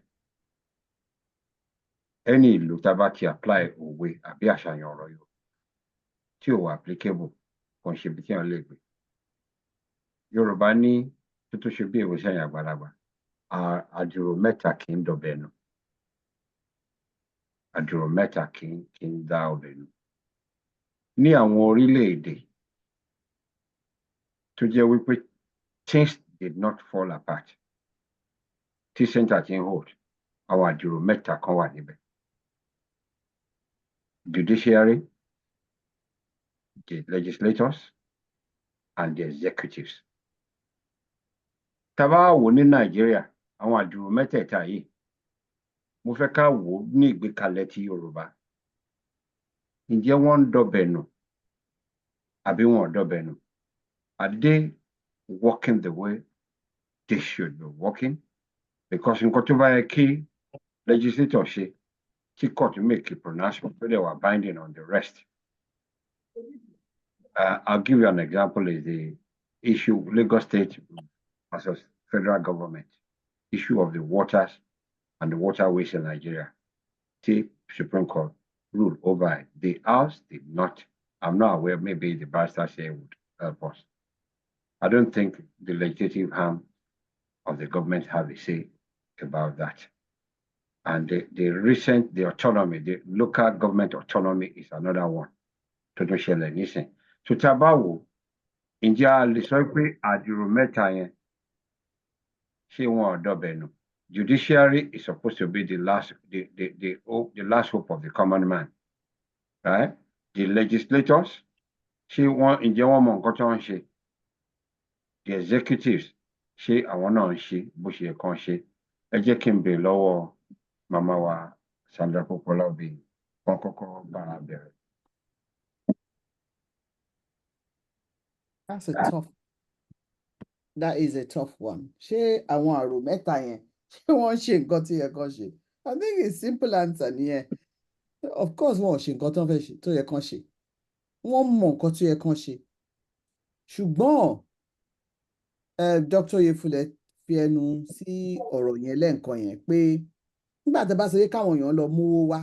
Ẹni ìlú tá a bá ti apply òwe àbí àṣàyàn ọ̀rọ̀ yìí tí ò wà applicable kò ń ṣe ibi tí wọ́n lè gbé. Yorùbá ní tó ṣe bí èwe sẹ́yìn àgbàlagbà, àdìrò mẹ́ta kì í dọ̀bẹ̀ nù. Àdìrò mẹ́ta kì í dá ọbẹ̀ nù. Ní àwọn orílẹ̀-èdè tó jẹ́ wípé things did not fall apart, tí center ti ń hold, àwọn àdìrò mẹ́ta kan wà níbẹ̀. Judiciary, the legislators, and the executives. Tá bá wò ní Nàìjíríà, àwọn àdìrò mẹ́tẹ̀ẹ̀ta yìí, mo fẹ́ ká wò ní ìgbékalẹ̀ ti Yorùbá. Ǹjẹ́ wọ́n ń dọ̀bẹ̀ nù àbí wọn ò dọ̀bẹ̀ nù? Are they working the way they should be working? Because nǹkan tó bá yẹ kí legislator ṣe, tí court make a pronouncement, so they were binding on the rest. I'll give you an example is the issue of Lagos State versus federal government, issue of the waters and the waterways in Nigeria. The Supreme Court ruled over it. The House did not. I'm not aware, maybe the barrister here would help us. I don't think the legislative arm of the government have a say about that. And the autonomy, the local government autonomy is another one. Tó share anything. So tabawo, ǹjẹ́ a lè sọ pé àdìrò mẹ́ta yẹn ṣé wọn ò dọ̀bẹ̀ nù? Judiciary is supposed to be the last hope of the common man, right? The legislators, ṣé ǹjẹ́ wọ́n mọ nǹkan tó ń ṣe? The executives, ṣé àwọn náà ń ṣe bó ṣe yẹ kán ṣe? Ẹ jẹ́ kí n bèèrè lọ́wọ́ màmá wa Sandra Popola Obi kán kọ́kọ́ bá a bẹ̀rẹ̀. That is a tough one. Ṣé àwọn àrò mẹ́ta yẹn ṣé wọ́n ṣe nǹkan tí yẹ kán ṣe? I think it's simple answer nìyẹn. Of course wọ́n ò ṣe nǹkan tó yẹ kán ṣe. Wọ́n mọ nǹkan tó yẹ kán ṣe. Ṣùgbọ́n Dr. Oyefule fi ẹnu sí ọ̀rọ̀ yẹn lẹ́ǹkan yẹn pé nígbà tí a bá sọ pé káwọn èèyàn lọ mówó wá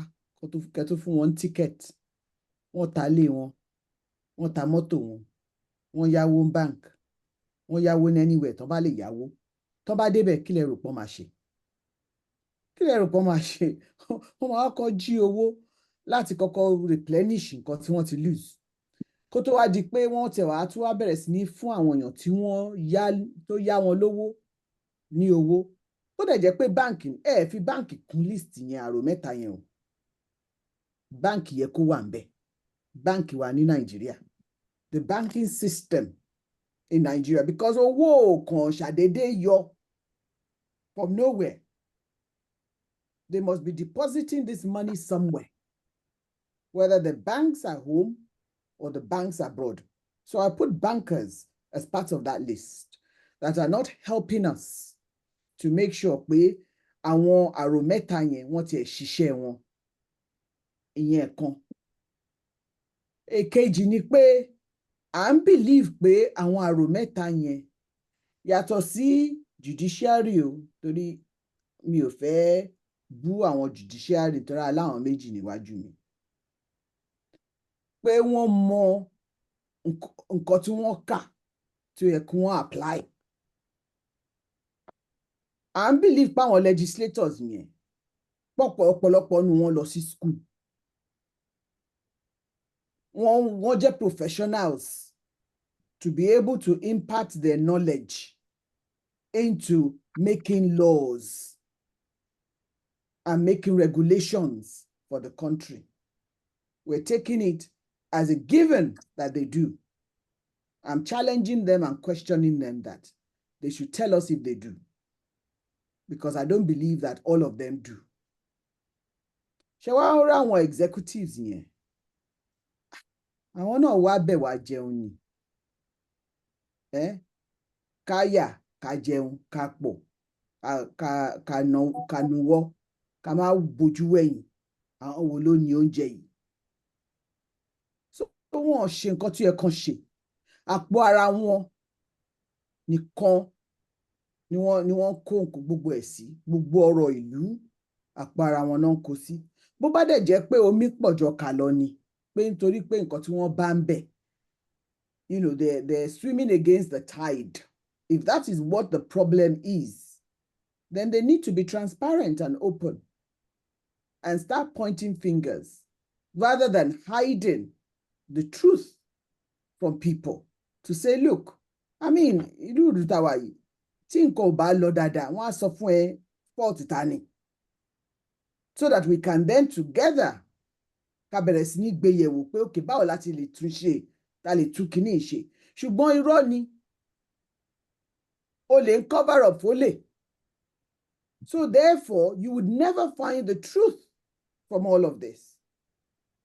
kẹ́ tó fún wọn ticket, wọ́n ta ilé wọn, wọ́n ta mọ́tò wọn, wọ́n yáwó bank, wọ́n yáwó ní anywhere tán bá lè yáwó. Tán bá débẹ̀ kí lẹ rò pọ́n máa ṣe? Kí lẹ rò pọ́n máa ṣe? Wọ́n máa kọ́kọ́ jí owó láti kọ́kọ́ replenish nǹkan tí wọ́n ti lose. Kó tó wá di pé wọ́n tẹ̀ wá tún wá bẹ̀rẹ̀ sí ní fún àwọn èèyàn tí tó yá wọn lówó ní owó. Ó dẹ̀ jẹ́ pé báǹkì fi báǹkì kún list yẹn àrò mẹ́ta yẹn o. Báǹkì yẹ kó wà ń bẹ̀. Báǹkì wà ní Nàìjíríà. The banking system in Nigeria, because owó kan ṣàdédé yọ from nowhere. They must be depositing this money somewhere, whether the banks are home or the banks abroad. So I put bankers as part of that list that are not helping us to make sure pé àwọn àrò mẹ́ta yẹn wọ́n ti ṣiṣẹ́ wọn. Ìyẹn kan. Èkejì ni pé à ń believe pé àwọn àrò mẹ́ta yẹn yàtọ̀ sí judiciary o, torí mi ò fẹ́ bú àwọn judiciary torí aláwọn méjì níwájú mi. Pé wọ́n mọ nǹkan tí wọ́n kà tó yẹ kí wọ́n apply. À ń believe pé àwọn legislators yẹn ọ̀pọ̀lọpọ̀ nu wọn lọ sí school. Wọ́n jẹ́ professionals to be able to impart their knowledge into making laws and making regulations for the country. We're taking it as a given that they do. I'm challenging them and questioning them that they should tell us if they do. Because I don't believe that all of them do. Ṣé wàá rán àwọn executives yẹn? Àwọn náà wá bẹ̀ wá jẹun ni. Ká yà, ká jẹun, ká pọ̀, ká nuwọ́, ká má bojú wẹ̀yìn. Àwọn wo ló ní oúnjẹ yìí? So wọ́n ṣe nǹkan tí ẹ kàn ṣe. Àpò ara wọn nìkan ni wọ́n kó gbogbo ẹ̀ sí. Gbogbo ọ̀rọ̀ ìlú àpò ara wọn náà kó sí. Bó bá dẹ̀ jẹ́ pé omi pọ̀jọ kà lọ ni, pé nítorí pé nǹkan tí wọ́n bá ń bẹ̀, you know, they're swimming against the tide. If that is what the problem is, then they need to be transparent and open and start pointing fingers rather than hiding the truth from people to say, look, I mean, ìlú ìdútàwà yìí, tí nǹkan ò bá lọ dáadáa, wọ́n á sọ fún ẹ fault ta ni. So that we can then together ká bẹ̀rẹ̀ sí ní gbé yẹ̀wò pé okay, báwo láti lè tún ṣe, ta lè tún kíní ṣe. Ṣùgbọ́n irọ́ ni. O lè cover up olè. So therefore, you would never find the truth from all of this.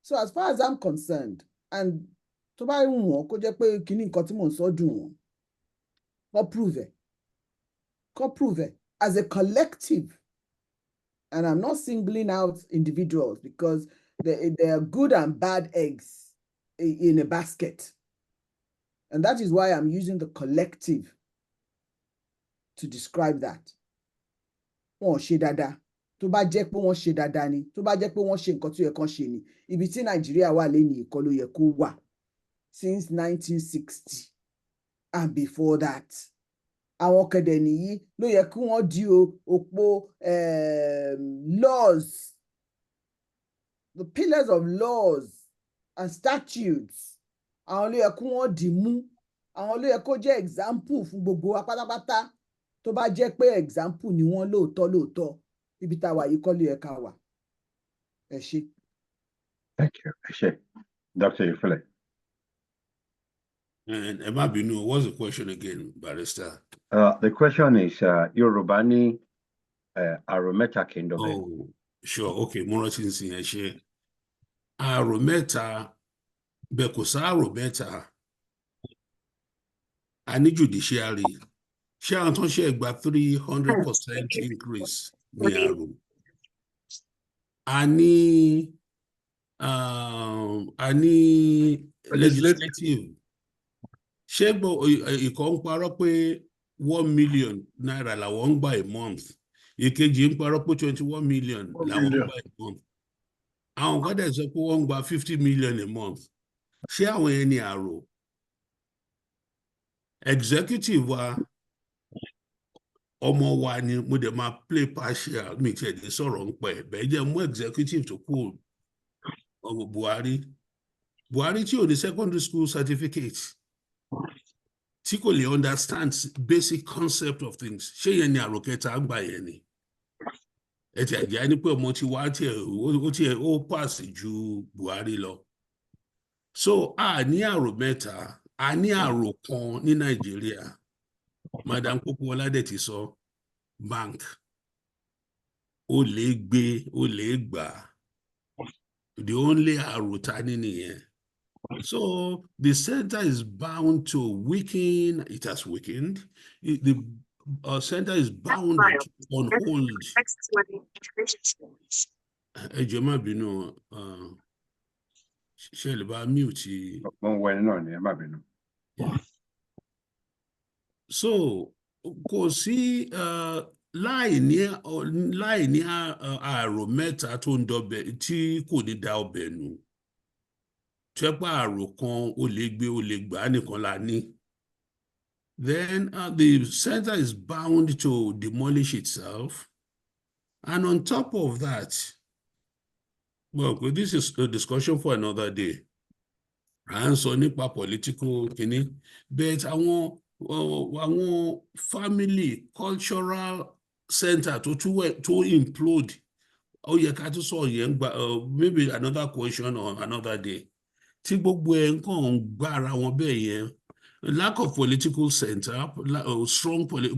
So as far as I'm concerned, and tó bá ń wọ̀n kó jẹ́ pé kíní nǹkan tí mò ń sọ dùn wọ́n, kó prove it as a collective. And I'm not singling out individuals because there are good and bad eggs in a basket. And that is why I'm using the collective to describe that. Wọ́n ṣe dáadáa. Tó bá jẹ́ pé wọ́n ṣe dáadáa ni, tó bá jẹ́ pé wọ́n ṣe nǹkan tó yẹ kán ṣe ni, ibi tí Nàìjíríà wà lẹ́yìn ìkọ́ ló yẹ kó wà since 1960 and before that. Àwọn kẹ̀dẹ̀ nìyí ló yẹ kí wọ́n di òpó laws, the pillars of laws and statutes. Àwọn ló yẹ kí wọ́n dì mú. Àwọn ló yẹ kó jẹ́ example fún gbogbo wa pátápátá. Tó bá jẹ́ pé example ni wọ́n lóòótọ́ ibi tá wà yìí kọ́ ló yẹ ká wà. Ẹ ṣé. Thank you. Ẹ ṣé. Dr. Ifele. And Emma Binu, what's the question again, Barrister? The question is Yorùbá ní àrò mẹ́ta kì í dọ̀bẹ̀. Oh, sure. Okay. Mọ́rọ́tí ń sin ẹ ṣé. Àrò mẹ́ta, bẹ́ẹ̀ kò sáàrò mẹ́ta. A ní judiciary. Ṣé àwọn tó ń ṣe ẹgbàá 300% increase ní àrò? A ní legislative. Ṣé ìkọ́ ń parọ́ pé 1 million naira làwọn ń gbà a month? Ìkejì ń parọ́ pé 21 million làwọn ń gbà a month. Àwọn kan dẹ̀ sọ pé wọ́n ń gba 50 million a month. Ṣé àwọn yẹn ni àrò? Executive wa, ọmọ wa ni mo dẹ̀ máa play partial, mi tiẹ̀ dé sọ̀rọ̀ ń pẹ́, bẹ́ẹ̀ jẹ́ mú executive tó kú ọmọ Buhari tí ò ní secondary school certificate, tí kò lè understand basic concept of things. Ṣé yẹn ni àrò kẹta ń gbà yẹn ni? Ẹ ti àjẹ́ ní pé ọmọ tí wá ó pass ju Buhari lọ. So a ní àrò mẹ́ta, a ní àrò kan ní Nàìjíríà. Madam Popoola dẹ̀ ti sọ, bank. Ó lè gbé, ó lè gbà. The only àrò ta ní nìyẹn. So the center is bound to weaken. It has weakened. The center is bound on hold. Ẹ jọ̀ọ́ má bínú, ṣe lè bá mute. Wọ́n wọ ẹni náà ni ẹ má bínú. So kò sí láì ní àrò mẹ́ta tó ń dọbẹ̀ tí kò ní da ọbẹ̀ nù. Tẹ́pá àrò kan ó lè gbé ó lè gbà nìkan la ní. Then the center is bound to demolish itself. And on top of that, well, this is a discussion for another day. À ń sọ nípa political kìíní, but àwọn àwọn family cultural center tó implode ó yẹ ká tún sọ yẹn maybe another question or another day tí gbogbo ẹ̀ ń kàn ń gbára wọn bẹ́ẹ̀ yẹn lack of political center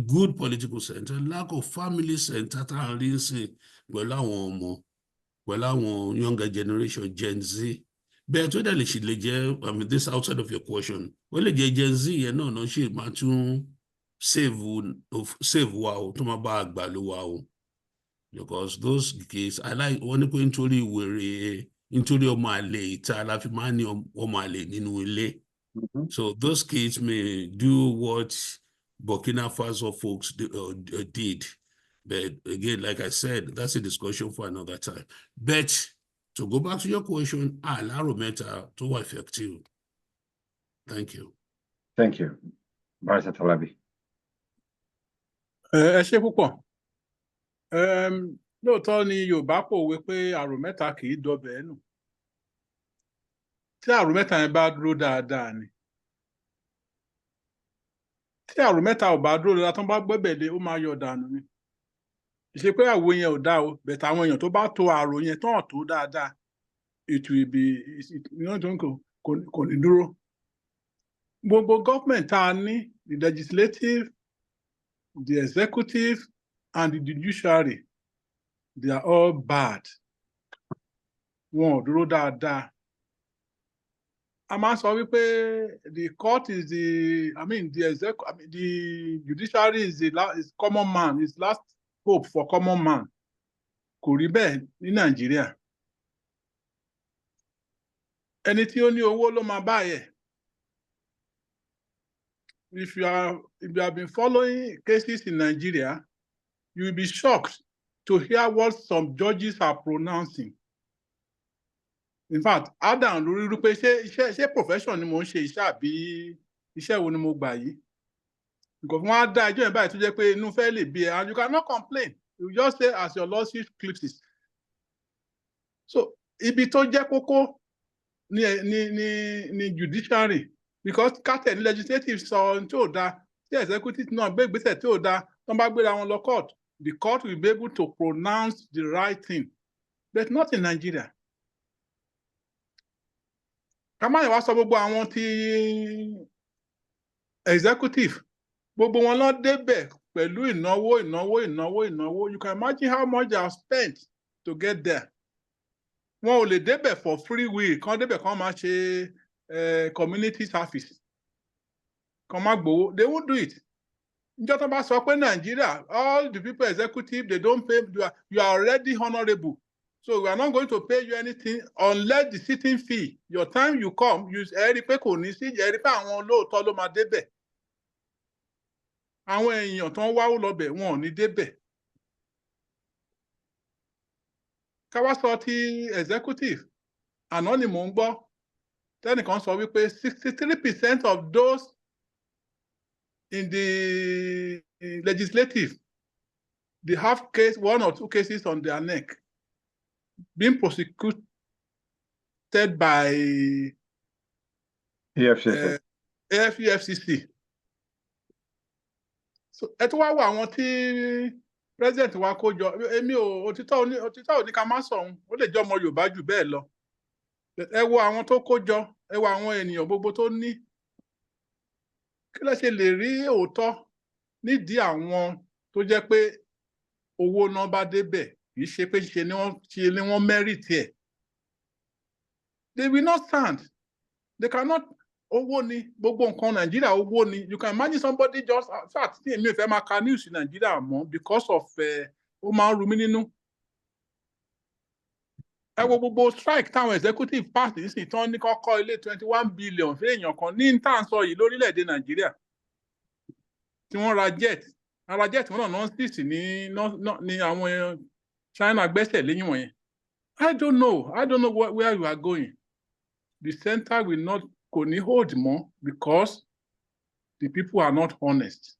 good political center lack of family center tá à ń rí sí pẹ̀lú àwọn ọmọ pẹ̀lú àwọn younger generation Gen Z bẹ́ẹ̀ tó dẹ̀ lè jẹ́ I mean this outside of your question ó lè jẹ́ Gen Z yẹn náà ṣe máa tún save wa o tó máa bá àgbà ló wa o because those kids I like wọ́n ní pé nítorí wèrè nítorí ọmọ àlè ìta la fi máa ń ní ọmọ àlè nínú ilé so those kids may do what Burkina Faso folks did but again like I said that's a discussion for another time but to go back to your question alaro mẹ́ta tó wà effective thank you. Thank you. Barrister Talabi. Ẹ ṣé púpọ̀. Lóòótọ́ ni Yorùbá pòwe pé àrò mẹ́ta kì í dọbẹ̀ nù. Tí àrò mẹ́ta yẹn bá dúró dáadáa ni. Tí àrò mẹ́ta ò bá dúró dáadáa tó bá gbẹ́bẹ̀ lé ó máa yọ dànù ni. Ìṣe pé àwo yẹn ò dá o bẹ̀tẹ̀ àwọn èèyàn tó bá to àrò yẹn tó hàn tó dáadáa it will be kò ní dúró. Gbogbo gọ́ọ̀mẹ̀ntì tá a ní the legislative, the executive and the judiciary they are all bad. Wọn ò dúró dáadáa. A máa sọ wípé the court is the judiciary is is common man, is last hope for common man. Kò rí bẹ́ẹ̀ ní Nàìjíríà. Ẹni tí ó ní owó ló máa bá yẹ. If you have been following cases in Nigeria, you will be shocked to hear what some judges are pronouncing. In fact, Adam lórí rú pé ṣé profession ni mo ń ṣe iṣẹ́ àbí iṣẹ́ wo ni mo gbà yìí? Because wọ́n á dá ẹjọ́ yẹn báyìí tó jẹ́ pé inú fẹ́ lè bí ẹ and you cannot complain. You just say as your lawsuit pleases. So ibi tó jẹ́ kókó ni judiciary. Because kátẹ̀ ní legislative sọ ohun tí ò dáa tí executive náà gbé ìgbésẹ̀ tí ò dáa tó ń bá gbéra wọn lọ court the court will be able to pronounce the right thing but not in Nigeria. Kàmáyé wá sọ gbogbo àwọn tí executive gbogbo wọn lọ débẹ̀ pẹ̀lú ìnáwó. You can imagine how much they have spent to get there. Wọn ò lè débẹ̀ for free will kán débẹ̀ kán máa ṣe community service kan má gbowó they won't do it. Níjọ́ tó bá sọ pé Nigeria all the people executive they don't pay you are already honourable so we are not going to pay you anything unless the sitting fee your time you come you rí pé kò ní sí rí pé àwọn olóòótọ́ ló máa débẹ̀ àwọn èèyàn tó ń wáwó lọ́bẹ̀ wọn ò ní débẹ̀. Ká wá sọ ti executive àná ni mò ń gbọ́ tẹ́nìkan sọ wípé 63% of those in the legislative they have one or two cases on their neck being prosecuted by EFCC. So ẹ tó wá wọ àwọn tí president wa kó jọ èmi òtítọ́ ò ní ká má sọ̀hún ó lè jẹ́ ọmọ Yorùbá jù bẹ́ẹ̀ lọ. Ẹ wo àwọn tó kó jọ ẹ wo àwọn ènìyàn gbogbo tó ní kí ló ṣe lè rí òótọ́ nídìí àwọn tó jẹ́ pé owó náà bá débẹ̀ kì í ṣe pé ṣe ni wọ́n merit ẹ̀. They will not stand. They cannot. Owó ni gbogbo nǹkan Nàìjíríà owó ni. You can imagine somebody just fact tí èmi ò fẹ́ máa ka news in Nàìjíríà mọ́ because of ó máa ń ru mí nínú. Ẹ wo gbogbo strike táwọn executive pass nísìnyí tán ní kọ́kọ́ ilé 21 billion fún èèyàn kan ní tá à ń sọ yìí lórílẹ̀‐èdè Nàìjíríà tí wọ́n ra jet wọn náà non-six ní àwọn China gbẹ́sẹ̀ lẹ́yìn wọ̀nyẹn. I don't know where you are going. The center will not kò ní hold mọ́ because the people are not honest.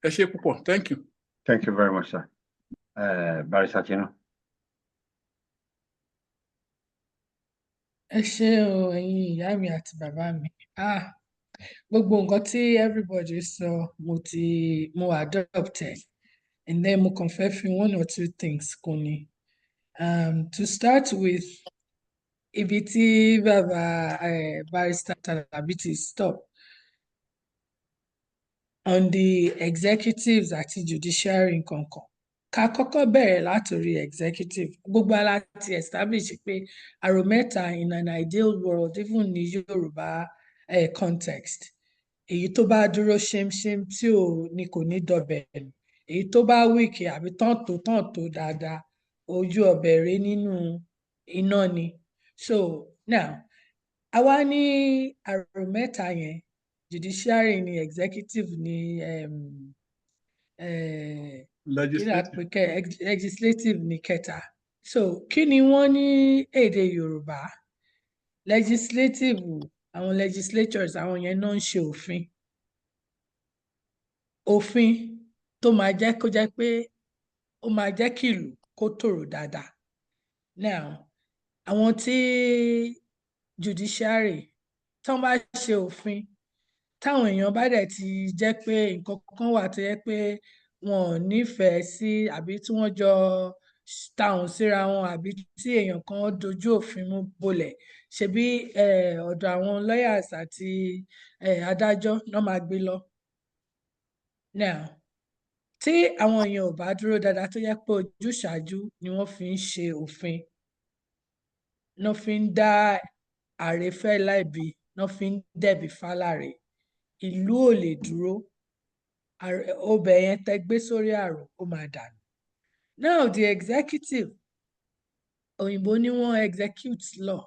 Ẹ ṣé púpọ̀. Thank you. Thank you very much, sir. Barrister Tino. ẹ ṣé o ẹ̀yin ìyá mi àti bàbá mi. Gbogbo nǹkan tí everybody sọ mo adopt ẹ̀, and then mo kàn fẹ́ fi one or two things kún ni. To start with, ibi tí bàbá Barrister Talabi ti stop on the executives àti judiciary nǹkankan. Ká kọ́kọ́ bẹ̀rẹ̀ látòrí executive. Gbogbo ala ti establish pé àrò mẹ́ta in an ideal world, even ní Yorùbá context. Èyí tó bá dúró ṣemṣem tí kò ní dọbẹ̀ nù. Èyí tó bá weak àbí tán tó dáadáa, ojú ọbẹ̀ rẹ̀ nínú iná ni. So now, àwa ní àrò mẹ́ta yẹn, judiciary ni, executive ni, legislative ni kẹta. So kí ni wọ́n ní èdè Yorùbá? Legislative, àwọn legislatures, àwọn yẹn náà ń ṣe òfin. Òfin tó máa jẹ́ kó jẹ́ pé ó máa jẹ́ kí ìlú kó tòrò dáadáa. Now, àwọn tí judiciary tán bá ṣe òfin, táwọn èèyàn bá dẹ̀ ti jẹ́ pé nǹkan kan wà tó jẹ́ pé wọn ò nífẹ̀ẹ́ sí, àbí tí wọ́n jọ tahùn síra wọn, àbí tí èèyàn kan dojú òfin mú bolẹ̀, ṣebí ọ̀dọ̀ àwọn lawyers àti adájọ́ náà máa gbé lọ. Now, tí àwọn èèyàn ò bá dúró dáadáa tó jẹ́ pé ojúṣàájú ni wọ́n fi ń ṣe òfin, náà fi ń dá àrèfẹ́ láìbi, náà fi ń dẹ̀bi fáláre, ìlú ò lè dúró. Ọbẹ̀ yẹn tẹ́ gbé sórí àrò ó máa dànù. Now the executive, òyìnbó ní wọ́n execute law.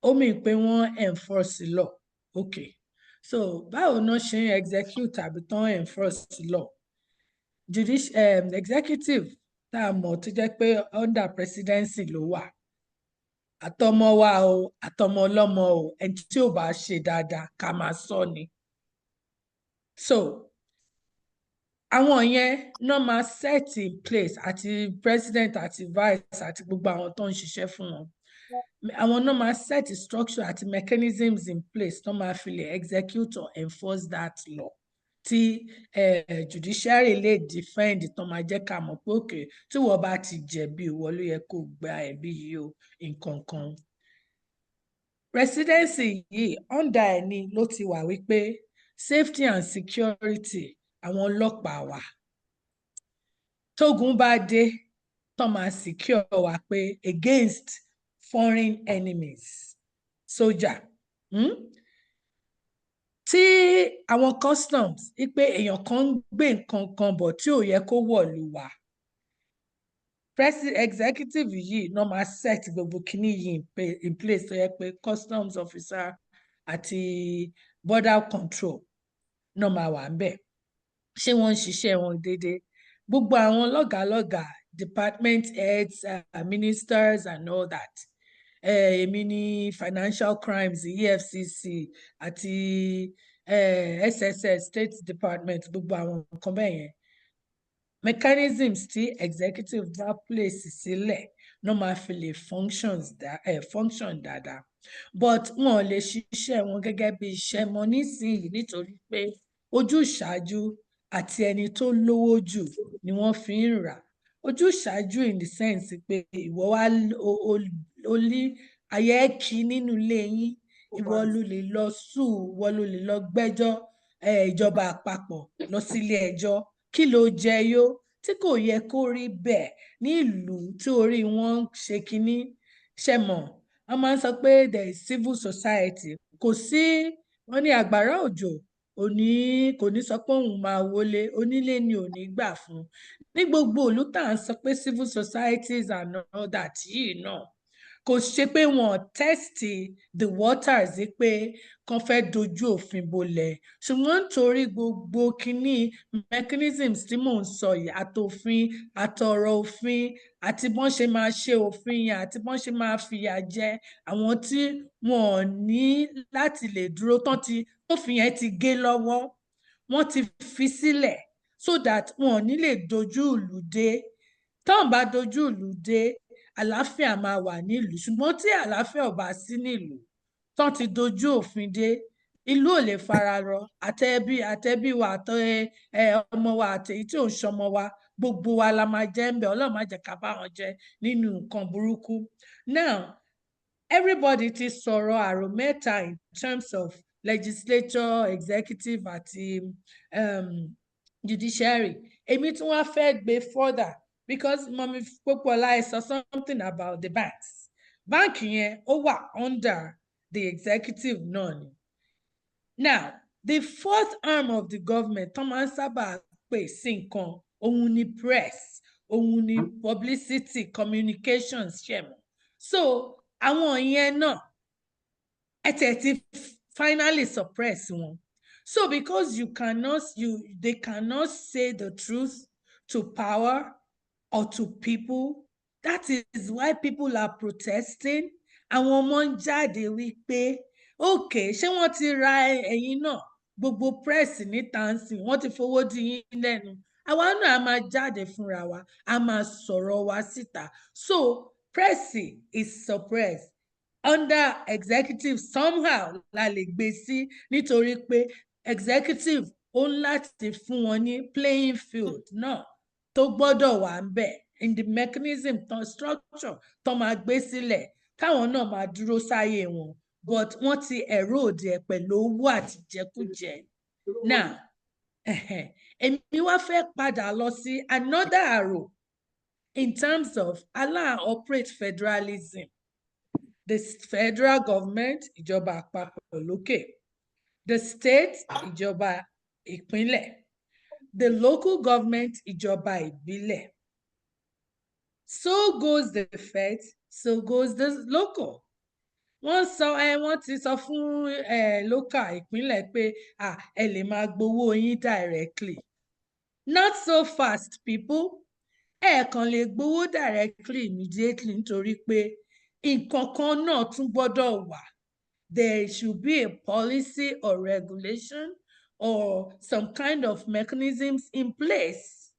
Ó mean pé wọ́n enforce law. Okay. So báwo náà ṣe ń execute àbí tán enforce law? Executive tá a mọ̀ tó jẹ́ pé under presidency ló wà. Àtọmọ wa o, àtọmọ ọlọ́mọ o, ẹni tí ò bá ṣe dáadáa ká máa sọ ni. So àwọn yẹn náà máa set in place, àti president àti vice àti gbogbo àwọn tó ń ṣiṣẹ́ fún wọn. Àwọn náà máa set structure àti mechanisms in place tó máa fi lè execute or enforce that law. Tí judiciary lè defend, tó máa jẹ́ ká mọ̀ pé okay, tí wọ́n bá ti jẹ̀bi, ìwọ ló yẹ kó gba ẹ̀bi yìí o, nǹkan kan. Presidency yìí under ẹ̀ ni ló ti wà wípé safety and security àwọn ọlọ́pàá wa. Tógun bá dé, tó máa secure wa pé against foreign enemies, soldier. Tí àwọn customs wípé èèyàn kan ń gbé nǹkan kan bọ̀ tí ò yẹ kó wọ̀lú wa, executive yìí náà máa set gbogbo kinní yìí in place tó yẹ pé customs officer àti border control náà máa wà ń bẹ̀. Ṣé wọ́n ń ṣiṣẹ́ wọn déédéé? Gbogbo àwọn lọ́gàálọ́gàá, department heads, ministers and all that. Èmi ní financial crimes, EFCC àti SSS, State Department, gbogbo àwọn nǹkan bẹ́ẹ̀ yẹn. Mechanisms tí executive bá place sílẹ̀ náà máa fi lè function dáadáa. But wọn ò lè ṣiṣẹ́ wọn gẹ́gẹ́ bí iṣẹ́ mọ́ nísìnyí nítorí pé ojúṣàájú àti ẹni tó lówó jù ni wọ́n fi ń rà. Ojúṣàájú in the sense pé ìwọ wá o ní ayẹ́kí nínú ilé yín, ìwọ ló lè lọ sùn, ìwọ ló lè lọ gbẹ́jọ́ ìjọba àpapọ̀ lọ sílé ẹjọ́. Kí ló jẹ yó? Tí kò yẹ kó rí bẹ́ẹ̀ ní ìlú tí orí wọn ń ṣe kinní. Ṣé mọ̀? Wọ́n máa ń sọ pé there is civil society. Kò sí, wọ́n ní àgbàrá òjò kò ní sọ pé òun máa wọlé, onílé ni ò ní gbà fún. Ní gbogbo ìlú tá à ń sọ pé civil societies and all that yìí náà, kò ṣe pé wọn test the waters pé kàn fẹ́ dojú òfin bolẹ̀, ṣùgbọ́n nítorí gbogbo kinní mechanisms tí mò ń sọ yìí, àtòfin àtọ̀rọ̀ òfin àti bọ́n ṣe máa ṣe òfin yẹn àti bọ́n ṣe máa fìyà jẹ àwọn tí wọn ò ní láti lè dúró, tófin yẹn ti gé lọ́wọ́, wọ́n ti fi sílẹ̀ so that wọn ò ní lè dojú ìlú dé. Tọ́n bá dojú ìlú dé, àlàáfíà máa wà nílùú ṣùgbọ́n tí àlàáfíà ò bá sí nílùú tán ti dojú òfin dé ìlú ò lè fararọ àtẹbí wa ọmọ wa àtèyí tí ò ń ṣọmọ wa gbogbo wa la máa jẹ ń bẹ Ọlọ́run má jẹ́ ká bá wọn jẹ nínú nǹkan burúkú. Now everybody ti sọ̀rọ̀ àrò mẹ́ta in terms of legislature, executive àti judiciary. Èmi tí wọ́n fẹ́ gbé further because Mọ́mí Pópóọlá sọ something about the banks. Báǹkì yẹn ó wà under the executive náà ni. Now the fourth arm of the government tó máa ń sábà pè sí nǹkan òun ni press, òun ni publicity, communications ṣẹ̀mọ̀. So àwọn yẹn náà ti finally suppress wọn. So because they cannot say the truth to power or to people, that is why people are protesting. Àwọn ọmọ ń jáde wípé okay ṣé wọ́n ti ra ẹ̀yin náà gbogbo press ní tansin wọ́n ti fowó dí yín lẹ́nu. Àwa náà a máa jáde fúnra wa a máa sọ̀rọ̀ wa síta. So press is suppressed under executive somehow la lè gbé sí nítorí pé executive ó ń láti fún wọn ní playing field náà tó gbọ́dọ̀ wà ń bẹ̀ in the mechanism structure tó máa gbé sílẹ̀ káwọn náà máa dúró sáyé wọn but wọ́n ti erode ẹ̀ pẹ̀lú owó àti jẹkújẹ. Now èmi wá fẹ́ padà lọ sí another arrow in terms of Allah operate federalism. The federal government ìjọba àpapọ̀ lókè, the state ìjọba ìpínlẹ̀, the local government ìjọba ìbílẹ̀. So goes the fed, so goes the local. Wọ́n ti sọ fún local ìpínlẹ̀ pé ẹ lè máa gbowó yín directly. Not so fast people. Ẹ kàn lè gbowó directly immediately nítorí pé nǹkan kan náà tún gbọ́dọ̀ wà. There should be a policy or regulation or some kind of mechanisms in place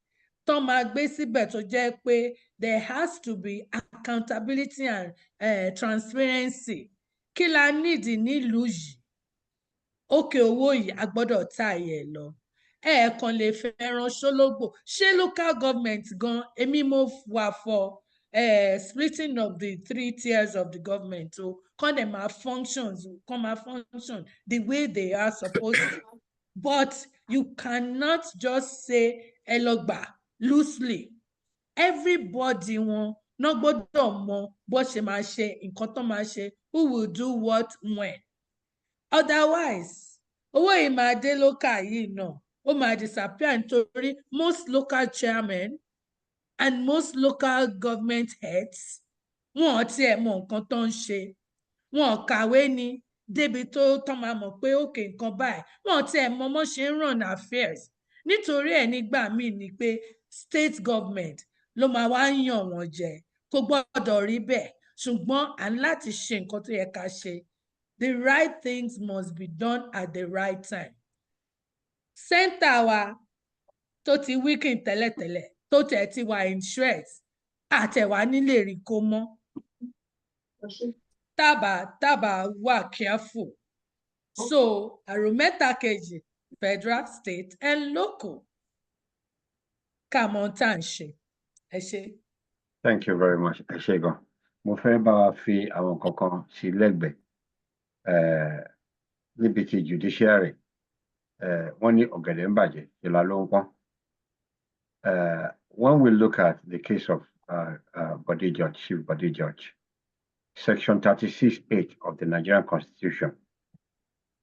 tó máa gbé síbẹ̀ tó jẹ́ pé there has to be accountability and transparency. Kí la nídìí nílùú yìí? Òkè owó yìí a gbọ́dọ̀ tà yẹ̀ lọ. Kàn lè fẹ́ràn ṣólógbò. Ṣé local government gan èmi mo wà for splitting of the 3 tiers of the government o kàn dẹ̀ máa function the way they are supposed to. But you cannot just say ẹ lọ gbà loosely. Everybody wọn náà gbọ́dọ̀ mọ bó ṣe máa ṣe nǹkan tó máa ṣe, who will do what when. Otherwise owó yìí máa dé local yìí náà ó máa disappear nítorí most local chairmen and most local government heads wọn ò tiẹ̀ mọ nǹkan tó ń ṣe. Wọn ò kàwé ni débi tó tán máa mọ̀ pé òkè nǹkan báyìí. Wọn ò tiẹ̀ mọ mọ́ ṣe ń run affairs. Nítorí ẹ̀ nígbà míì ni pé state government ló máa wá yàn wọ́n jẹ. Kò gbọ́dọ̀ rí bẹ́ẹ̀. Ṣùgbọ́n à ń láti ṣe nǹkan tó yẹ ká ṣe. The right things must be done at the right time. Center wa tó ti weaken tẹ́lẹ̀tẹ́lẹ̀ tó tẹ̀ ti wà in shreds àtẹ̀wá nílé rí kó mọ́. Tábà wà careful. So àrò mẹ́ta kejì federal, state and local. Ká mọ̀ tá à ń ṣe. Ẹ ṣé. Thank you very much. Ẹ ṣé gan. Mo fẹ́ bá wa fi àwọn kankan sí lẹ́gbẹ̀ẹ́ níbi tí judiciary wọ́n ní ọ̀gẹ̀dẹ̀ ń bàjẹ́ ìlà ló ń pọ́n. When we look at the case of Bode George, Chief Bode George, Section 36(8) of the Nigerian Constitution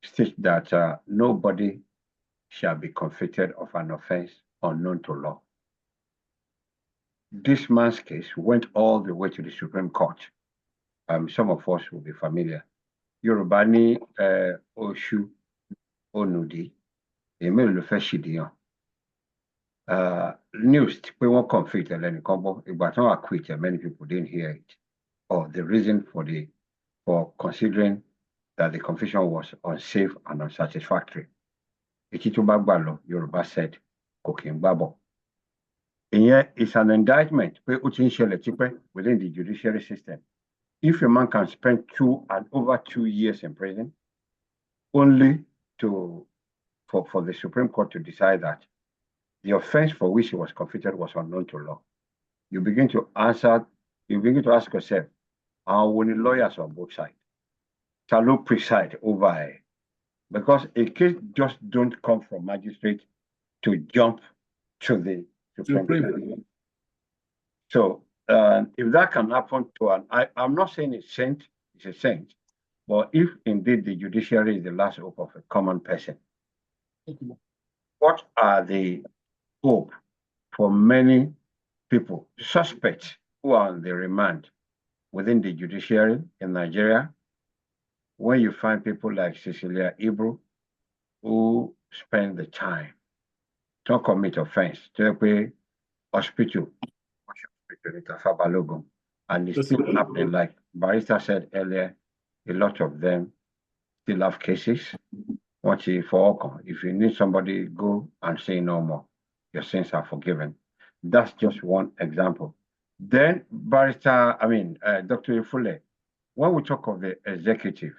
states that nobody shall be convicted of an offense unknown to law. This man's case went all the way to the Supreme Court. Some of us will be familiar. Yorùbá ní oṣù onùdí èmi ló fẹ́ ṣìdíyàn. News pé wọ́n convict ẹlẹ́nìkan bọ́ ìgbà tí wọ́n acquit many people didn't hear it, or the reason for considering that the conviction was unsafe and unsatisfactory. Èyí tó bá gbà lọ Yorùbá said kò kí ń gbà bọ̀. It's an indictment within the judiciary system. If a man can spend over 2 years in prison, only for the Supreme Court to decide that the offense for which he was convicted was unknown to law, you begin to ask yourself, how many lawyers on both sides shall look preside over it? Because a case just don't come from magistrate to jump to the Supreme Court. So if that can happen to I'm not saying it's a saint, but if indeed the judiciary is the last hope of a common person, what are the hope for many people, suspects who are on the remand within the judiciary in Nigeria, when you find people like Cecilia Ibru, who spend the time to commit offense, to pay hospital, and it's still happening. Like Barrister said earlier, a lot of them still have cases. If you need somebody, go and say no more. Your sins are forgiven. That's just one example. Then Dr. Ifule, when we talk of the executive,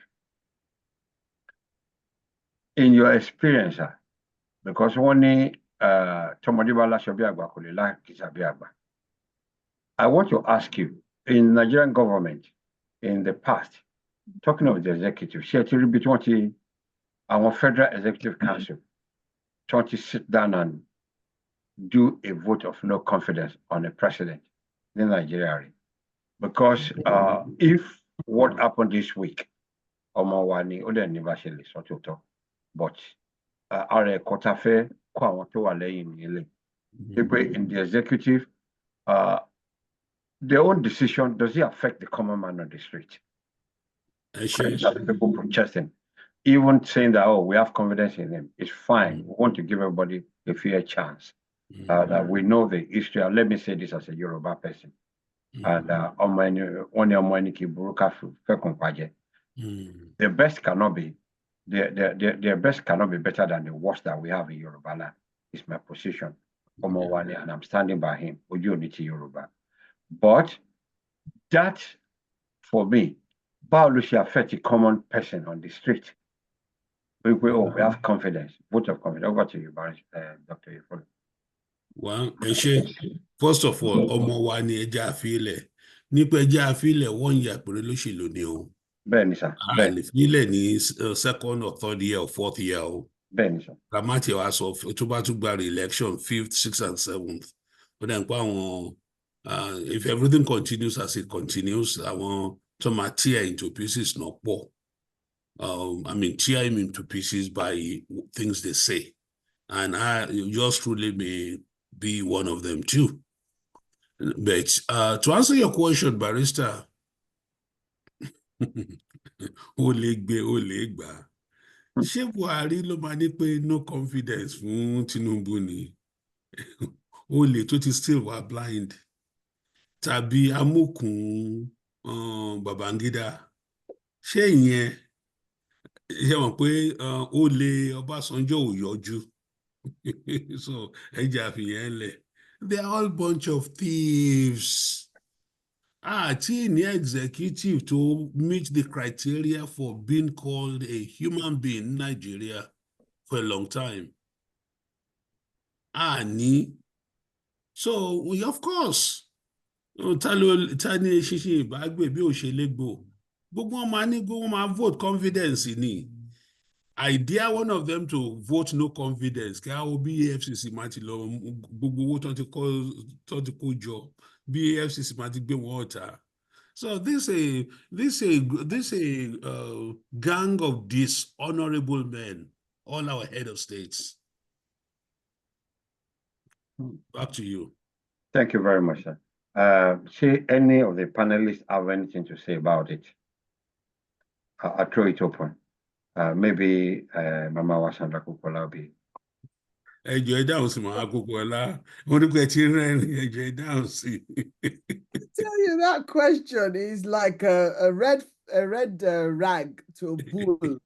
in your experience, because one I want to ask you, in Nigerian government, in the past, talking of the executive, between our Federal Executive Council, trying to sit down and do a vote of no confidence on a president in Nigeria. Because if what happened this week, but our Kotafe, in the executive, their own decision, does it affect the common man on the street? People protesting, even saying that, we have confidence in him. It's fine. We want to give everybody a fair chance. That we know the history. Let me say this as a Yoruba person. And the best cannot be, their best cannot be better than the worst that we have in Yoruba land. It's my position. And I'm standing by him. Unity Yoruba. But that, for me, should affect a common person on the street. We have confidence, vote of confidence. Over to you, Dr. Ifule. Well, first of all, Omowani Ejafile. Nipa Ejafile 1 year pẹ̀lú lóṣèlú ni o. Bẹ́ẹ̀ni sir. Bẹ́ẹ̀ni. File ni second or third year or fourth year o. Bẹ́ẹ̀ni sir. Ramati was of tó bá tún gba re-election 5th, 6th and 7th. Ó dẹ̀ ń pa àwọn if everything continues as it continues, àwọn tó máa tear into pieces náà pọ̀. Tear him into pieces by things they say. And yours truly may be one of them too. But to answer your question, Barrister, ṣé Buhari ló máa ní pé no confidence fún Tinubu ni? Olè tó ti still wà blind. Tàbí amúkùn Babangida. Ṣé ìyẹn ṣe mọ̀ pé olè Ọbásanjọ́ ò yọjú? So they're all bunch of thieves. Any executive to meet the criteria for being called a human being in Nigeria for a long time. So we, of course, vote confidence in idea one of them to vote no confidence. BAFCC So this gang of dishonorable men, all our head of states. Back to you. Thank you very much, sir. See, any of the panelists have anything to say about it? I'll throw it open. Maybe Mama Wasandra Kukola will be. Enjoy down, Mama Kukola. Tell you that question is like a red rag to a bull.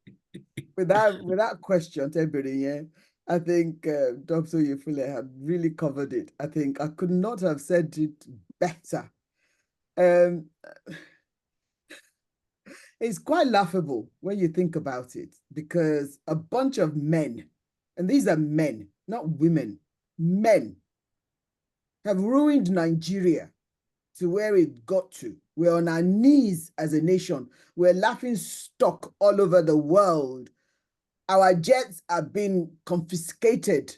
with that question, everybody, yeah. I think Dr. Yefule had really covered it. I think I could not have said it better. It's quite laughable when you think about it, because a bunch of men, and these are men, not women, men, have ruined Nigeria to where it got to. We're on our knees as a nation. We're laughing stock all over the world. Our jets are being confiscated.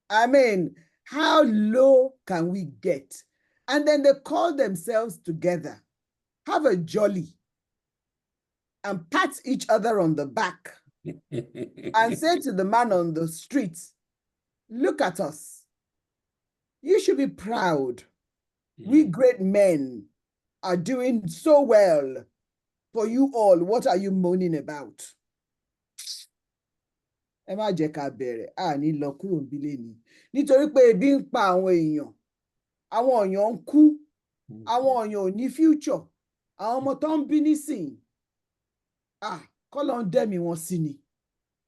I mean, how low can we get? And then they call themselves together, have a jolly, and pat each other on the back and say to the man on the street, look at us. You should be proud. We great men are doing so well for you all. What are you moaning about? Ẹ má jẹ́ ká bẹ̀rẹ̀, a ní lọ kúrò níbílẹ̀ ni. Nítorí pé ebi ń pa àwọn èèyàn ń kú, àwọn èèyàn ò ní future, àwọn ọmọ tó ń bí nísìn. Kọ́lọ́run dẹ́mi wọn sí ni.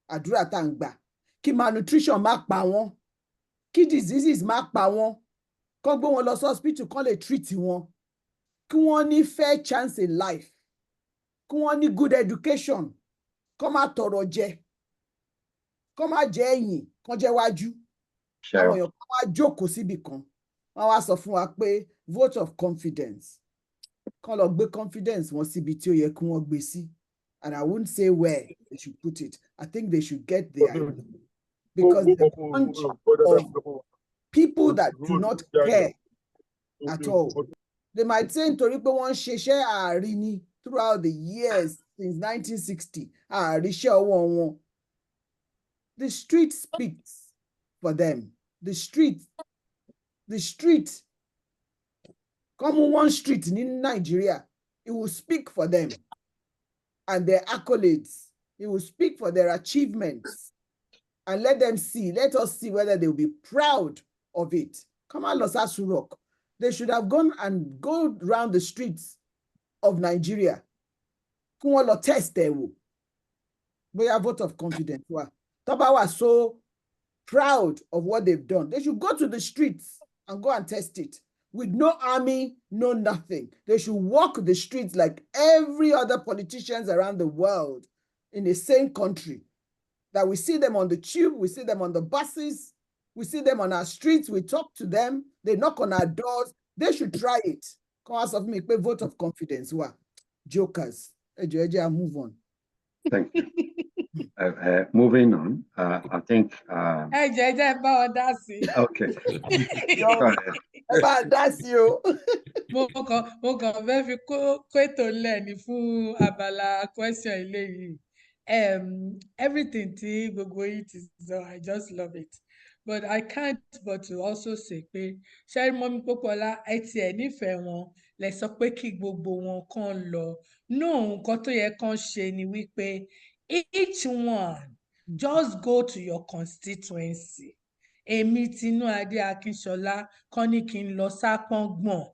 Àdúrà tá ń gbà. Kí malnutrition má pa wọ́n, kí diseases má pa wọ́n, kán gbé wọn lọ sí hospital kán lè treat wọn, kí wọ́n ní fair chance in life, kí wọ́n ní good education, kán má tọrọ jẹ, kán má jẹ ẹ̀yìn, kán jẹ wájú. Àwọn èèyàn kan wá jókòó síbì kan, wọ́n wá sọ fún wa pé vote of confidence. Kán lọ gbé confidence wọn síbi tí ó yẹ kí wọ́n gbé sí. And I wouldn't say where they should put it. I think they should get the idea. Because the bunch of people that do not care at all. They might say nítorí pé wọ́n ń ṣiṣẹ́ àárín ni throughout the years since 1960. Àríṣẹ́ ọwọ́ wọn. The street speaks for them. The street. Come on one street in Nigeria, it will speak for them and their accolades. It will speak for their achievements. And let us see whether they will be proud of it. Come on, Los Asurok. They should have gone and go around the streets of Nigeria. Come on, test them. We have vote of confidence. Toba was so proud of what they've done. They should go to the streets and go and test it. With no army, no nothing. They should walk the streets like every other politicians around the world in the same country. That we see them on the tube, we see them on the buses, we see them on our streets, we talk to them, they knock on our doors. They should try it. Come ask of me, pay vote of confidence. What? Jokers. Move on. Thank you. Moving on, I think. Okay. That's you. Mo kàn fẹ́ fi kó ètò lẹ́ni fún abala question eléyìí. Everything tí gbogbo yìí ti sọ, I just love it. But I can't but to also say pé ṣé Mọ́mí Pópóọlá ẹ tiẹ̀ nífẹ̀ẹ́ wọn lẹ sọ pé kí gbogbo wọn kàn lọ. No, nǹkan tó yẹ kàn ṣe ni wípé each one just go to your constituency. Èmi Tinúadé Akínsọlá kọ́ ní kí n lọ sápọ́ngbọ̀n.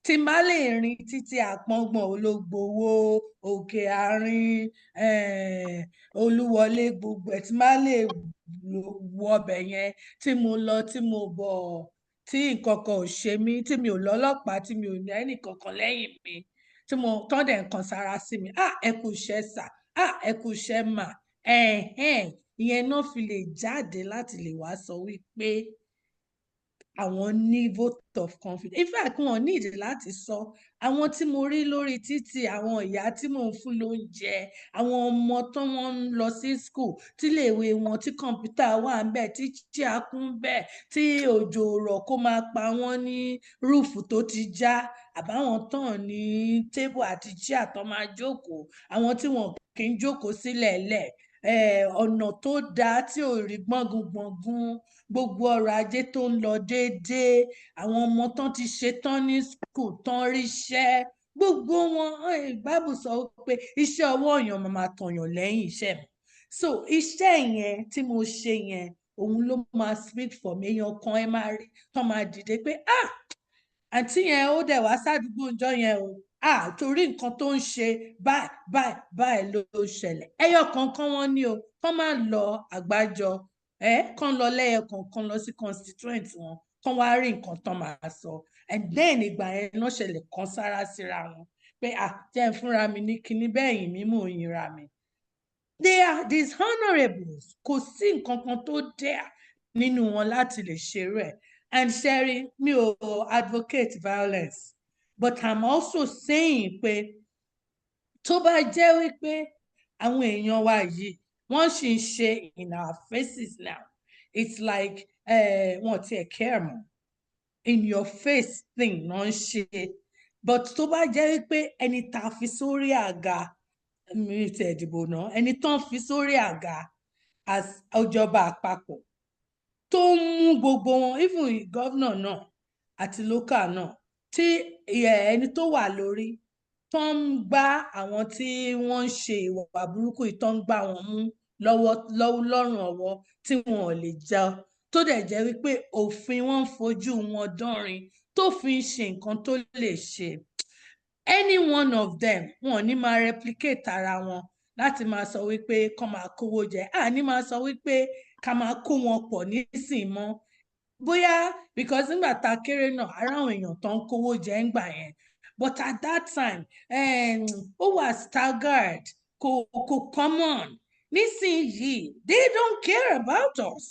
Tí n bá lè rìn títí Àpọ́ngbọ̀n, Ológbòwó, Òkè Àárín, Olúwọlé, gbogbo ẹ̀ tí n bá lè wọ ọbẹ̀ yẹn, tí mo lọ tí mo bọ̀, tí nǹkan kan ò ṣe mí, tí mi ò lọ́lọ́pàá, tí mi ò ní ẹnì kankan lẹ́yìn mi, tí mo tán dẹ̀ nǹkan sára sí mi, ẹ kú iṣẹ́ sà, ẹ kú iṣẹ́ mà, ìyẹn náà fi lè jáde láti lè wá sọ wípé àwọn ní vote of confidence. In fact, wọn ní ìdí láti sọ. Àwọn tí mo rí lórí títì, àwọn ìyá tí mò ń fún lóúnjẹ, àwọn ọmọ tó wọ́n ń lọ sí school, tí iléèwé wọn tí kọ̀ǹpútà wà ń bẹ̀, tí chair kún bẹ̀, tí òjò rọ̀ kó máa pa wọ́n ní rúùfù tó ti já, àbáwọn tán ní table àti chair tó máa jókòó, àwọn tí wọn kì í jókòó sílẹ̀ lẹ̀, ọ̀nà tó dáa tí ò rí gbọ̀ngùn, gbogbo ọrọ̀ ajé tó ń lọ déédéé, àwọn ọmọ tán ti ṣetán ní school tán ríṣẹ́, gbogbo wọn. Bible sọ pé iṣẹ́ ọwọ́ èèyàn máa tọ̀yàn lẹ́yìn iṣẹ́ mi. So iṣẹ́ yẹn tí mo ṣe yẹn, òun ló máa speak for me. Èèyàn kan ẹ máa rí tán máa dìde pé àǹtí yẹn ó dẹ̀ wá sádùúgbò ńjọ́ yẹn o, torí nǹkan tó ń ṣe báyìí ló ṣẹlẹ̀ ẹyọ kọ̀ọ̀kan wọn ni o kán má lọ àgbájọ kán lọ lẹ́yọ kọ̀ọ̀kan lọ sí constituent wọn kán wá rí nǹkan tán máa sọ and then ìgbà yẹn náà ṣẹlẹ̀ kan sára síra wọn pé jẹ́ ń fúnra mi ní kinní bẹ́yìn mi mò ń yinra mi. They are dishonourables kò sí nǹkan kan tó dẹ̀ nínú wọn láti lè ṣerú ẹ̀ and Sherry mi ò advocate violence but I'm also saying pé tó bá jẹ́ wípé àwọn èèyàn wa yìí wọ́n sì ń ṣe in our faces now it's like wọn ti ẹ̀ care mọ́ in your face thing náà ń ṣe but tó bá jẹ́ wípé ẹni tá a fi sórí àga mi ti ẹ̀ dìbò náà ẹni tán fi sórí àga as ìjọba àpapọ̀ tó ń mú gbogbo wọn even gọ́vnà náà àti local náà tí ẹni tó wà lórí tó ń gbá àwọn tí wọ́n ń ṣe ìwà burúkú yìí tó ń gbá wọn mú lọ́rùn ọwọ́ tí wọn ò lè jẹ tó dẹ̀ jẹ́ wípé òfin wọn ń fojú wọn dánrin tó fi ń ṣe nǹkan tó lè ṣe any one of them wọn ò ní máa replicate ara wọn láti máa sọ wípé kán máa kówó jẹ ní máa sọ wípé ká máa kó wọn pọ̀ nísìnyí mọ́ bóyá because nígbà tá a kéré náà ara àwọn èèyàn tó ń kówó jẹ ń gbà yẹn but at that time ó wà staggered kò common nísìnyí they don't care about us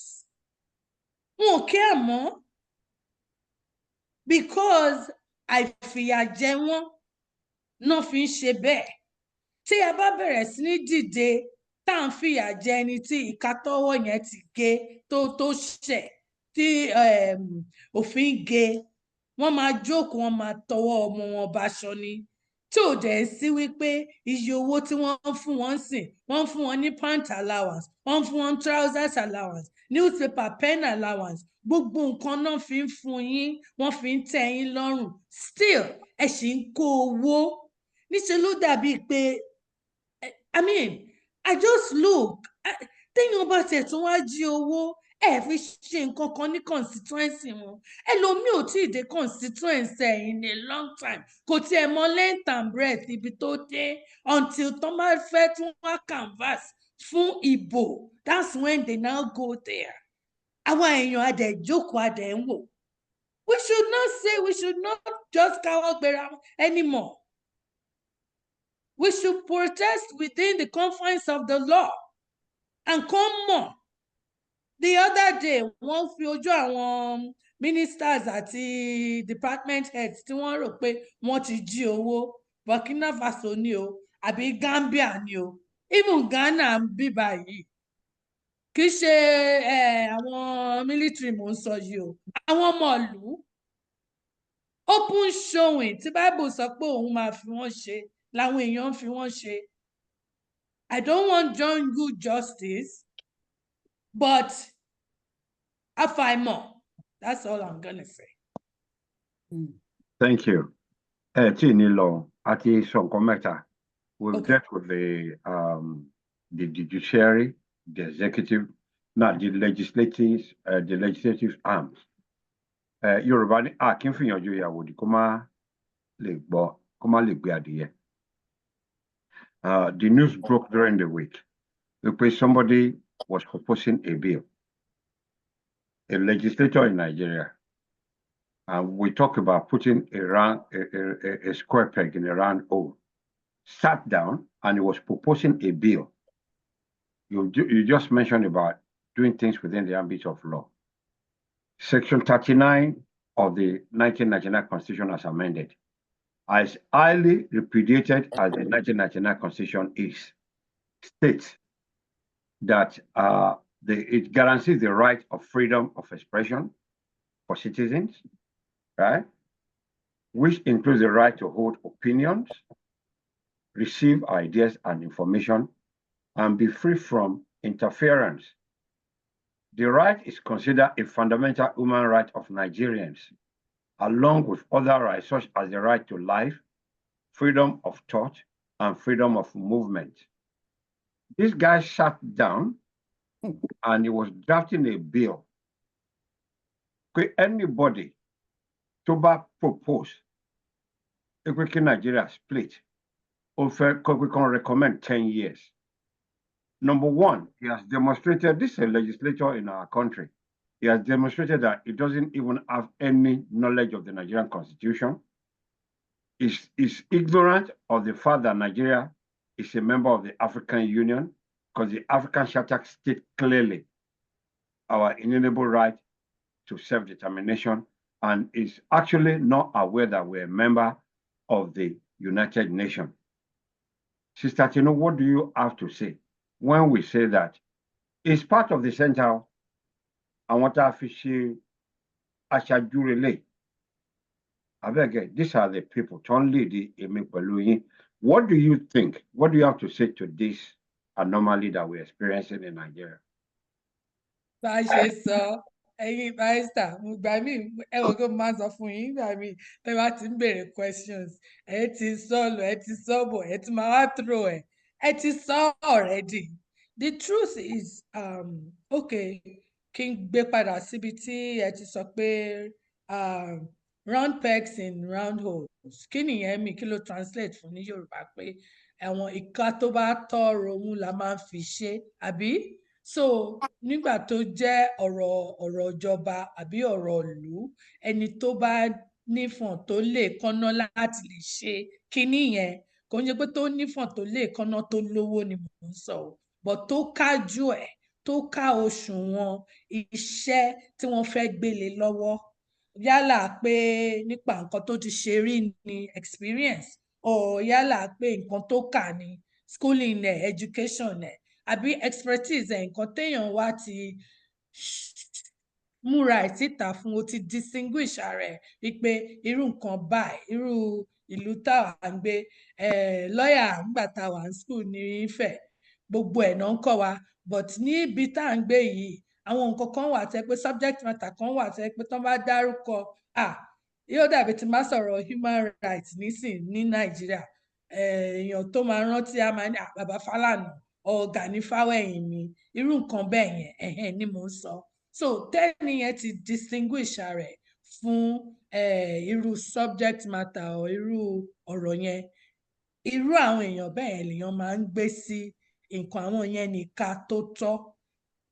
wọn ò care mọ́ because àìfìyàjẹ wọn náà fi ń ṣe bẹ́ẹ̀ tí a bá bẹ̀rẹ̀ sí ní dìde tá à ń fìyà jẹ ẹni tí ìka tọ́wọ́ yẹn ti gé tó ṣẹ̀ tí òfin gé wọ́n máa jókòó wọ́n máa tọwọ́ ọmọ wọn báṣọ ni tí ò dẹ̀ sí wípé iye owó tí wọ́n ń fún wọn sìn wọ́n ń fún wọn ní pant allowance wọ́n ń fún wọn trousers allowance newspaper pen allowance gbogbo nǹkan náà fi ń fún yín wọ́n fi ń tẹ́ yín lọ́rùn still ẹ ṣì ń kó owó níṣẹ́ ló dàbíi pé I mean I just look téèyàn bá tiẹ̀ tún wá jí owó ẹ fi ṣe nǹkan kan ní constituency wọn ẹlòmíì ò tí ì dé constituency in a long time kò tiẹ̀ mọ length and breadth ibi tó dé until tó máa fẹ́ tún wá canvas fún ìbò that's when they now go there àwọn èèyàn adẹ̀ jókòó adẹ̀ ń wò we should not just káwọ́ gbéra anymore. We should protest within the confines of the law and come more. The other day, wọ́n fi ojú àwọn ministers àti department heads tí wọ́n rò pé wọ́n ti jí owó Burkina Faso ni o àbí Gambia ni o even Ghana ń bí báyìí kì í ṣe àwọn military mò ń sọ yìí o àwọn ọmọ ìlú open showing tí Bible sọ pé òun máa fi wọ́n ṣe làwọn èèyàn fi wọ́n ṣe I don't want John good justice but àfàìmọ̀ that's all I'm gonna say. Thank you. Tí ní lọ àti sọ nǹkan mẹ́ta we'll get with the judiciary, the executive, now the legislative arms. Yorùbá ní kí n fìyànjú ìyàwó di kó má lè gbé adìyẹ. The news broke during the week because somebody was proposing a bill, a legislator in Nigeria, and we talk about putting a square peg in a round hole, sat down and he was proposing a bill. You just mentioned about doing things within the ambit of law. Section 39 of the 1999 Constitution as amended, as highly repudiated as the 1999 Constitution is, states that it guarantees the right of freedom of expression for citizens, right? Which includes the right to hold opinions, receive ideas and information, and be free from interference. The right is considered a fundamental human right of Nigerians, along with other rights such as the right to life, freedom of thought, and freedom of movement. This guy sat down and he was drafting a bill. Could anybody to propose if we can Nigeria split, we can recommend 10 years. Number one, he has demonstrated, this is a legislator in our country. He has demonstrated that he doesn't even have any knowledge of the Nigerian constitution. Is ignorant of the fact that Nigeria is a member of the African Union, because the African Charter states clearly our inalienable right to self-determination, and is actually not aware that we're a member of the United Nations. Sister Tino, what do you have to say when we say that it's part of the center? I want to officially relate. These are the people. What do you think? What do you have to say to this anomaly that we're experiencing in Nigeria? Ẹ̀yin barrister, mo gbà mí ẹ wò kó máa sọ fún yín gbà mí tẹ́ bá ti ń béèrè questions ẹ ti sọ lọ ẹ ti sọ bọ̀ ẹ ti máa wá throw ẹ ti sọ already. The truth is okay, kí n gbé padà síbi tí ẹ ti sọ pé round pegs in round holes. Kí nìyẹn mi kí ló translate fún ní Yorùbá pé àwọn ìka tó bá tọ́ romú la máa ń fi ṣe àbí? So nígbà tó jẹ́ ọ̀rọ̀ ìjọba àbí ọ̀rọ̀ ìlú, ẹni tó bá nífọ̀n tó lè kánná láti lè ṣe kinní yẹn, kò ń ṣe pé tó nífọ̀n tó lè kánná tó lówó ni mò ń sọ o, but tó kájú ẹ̀, tó ká òṣùwọ̀n iṣẹ́ tí wọ́n fẹ́ gbélé lọ́wọ́, yálà pé nípa nǹkan tó ti ṣe rí ni experience, or yálà pé nǹkan tó kà ní schooling ẹ̀, education ẹ̀, àbí expertise ẹ̀, nǹkan téèyàn wá ti múra ẹ̀ síta fún, ó ti distinguish ara ẹ̀ wípé irú nǹkan báyìí, irú ìlú táwa ń gbé, lọ́yà nígbà táwa ń school ní Ifẹ̀, gbogbo ẹ̀ náà ń kọ́ wa, but níbi tá à ń gbé yìí, àwọn nǹkan kan wà tẹ́ pé subject matter kan wà tẹ́ pé tán bá dárúkọ, yóò dàbí tí má sọ̀rọ̀ human rights nísìn ní Nàìjíríà, èèyàn tó máa rántí á máa ní Bàbá Fálànà, Gani Fáwẹ́hìnmí, irú nǹkan bẹ́ẹ̀ yẹn ni mò ń sọ. So tẹ́ni yẹn ti distinguish ara ẹ̀ fún irú subject matter or irú ọ̀rọ̀ yẹn, irú àwọn èèyàn bẹ́ẹ̀ lèèyàn máa ń gbé sí nǹkan àwọn yẹn nìka tó tọ́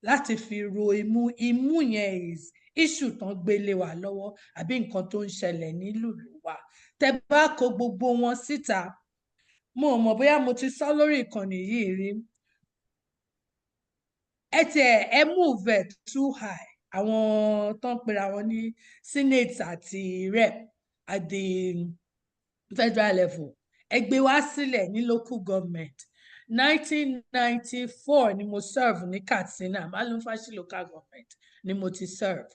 láti fi ro imú yẹn is issue tán gbélé wa lọ́wọ́ àbí nǹkan tó ń ṣẹlẹ̀ nílùú wa. Tẹ́ bá kó gbogbo wọn síta, mo mọ̀ bóyá mo ti sọ lórí ìkànnì yìí rí, ẹ move it too high, àwọn tó ń pera wọn ní senate àti rep at the federal level, ẹ gbé wá sílẹ̀ ní local government. 1994 ni mo serve ní Katsina, Malumfashi local government ni mo ti serve.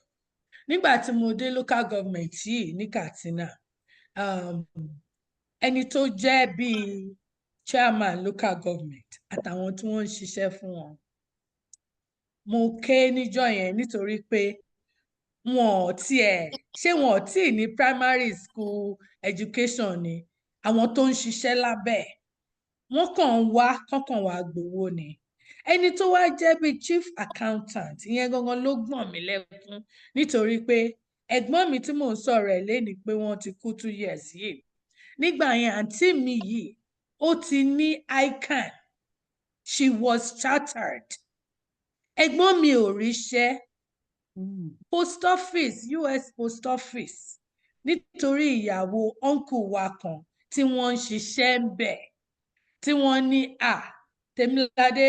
Nígbà tí mo dé local government yìí ní Katsina, ẹni tó jẹ́ bíi chairman local government àtàwọn tí wọ́n ń ṣiṣẹ́ fún wọn, mo ké níjọ́ yẹn nítorí pé wọn ò tíì ní primary school education ni, àwọn tó ń ṣiṣẹ́ lábẹ́ wọ́n kàn wá gbowó ni. Ẹni tó wá jẹ́ bíi chief accountant, ìyẹn gangan ló gbọ̀n mí lẹ́kún nítorí pé ẹ̀gbọ́n mi tí mò ń sọ̀rọ̀ ẹ̀ lénìí pé wọ́n ti kú 2 years yìí. Nígbà yẹn àǹtí mi yìí, ó ti ní ICAN, she was chartered. Ẹ̀gbọ́n mi ò ríṣẹ́, post office, US post office, nítorí ìyàwó uncle wa kan tí wọ́n ń ṣiṣẹ́ ń bẹ̀, tí wọ́n ní Tèmiládé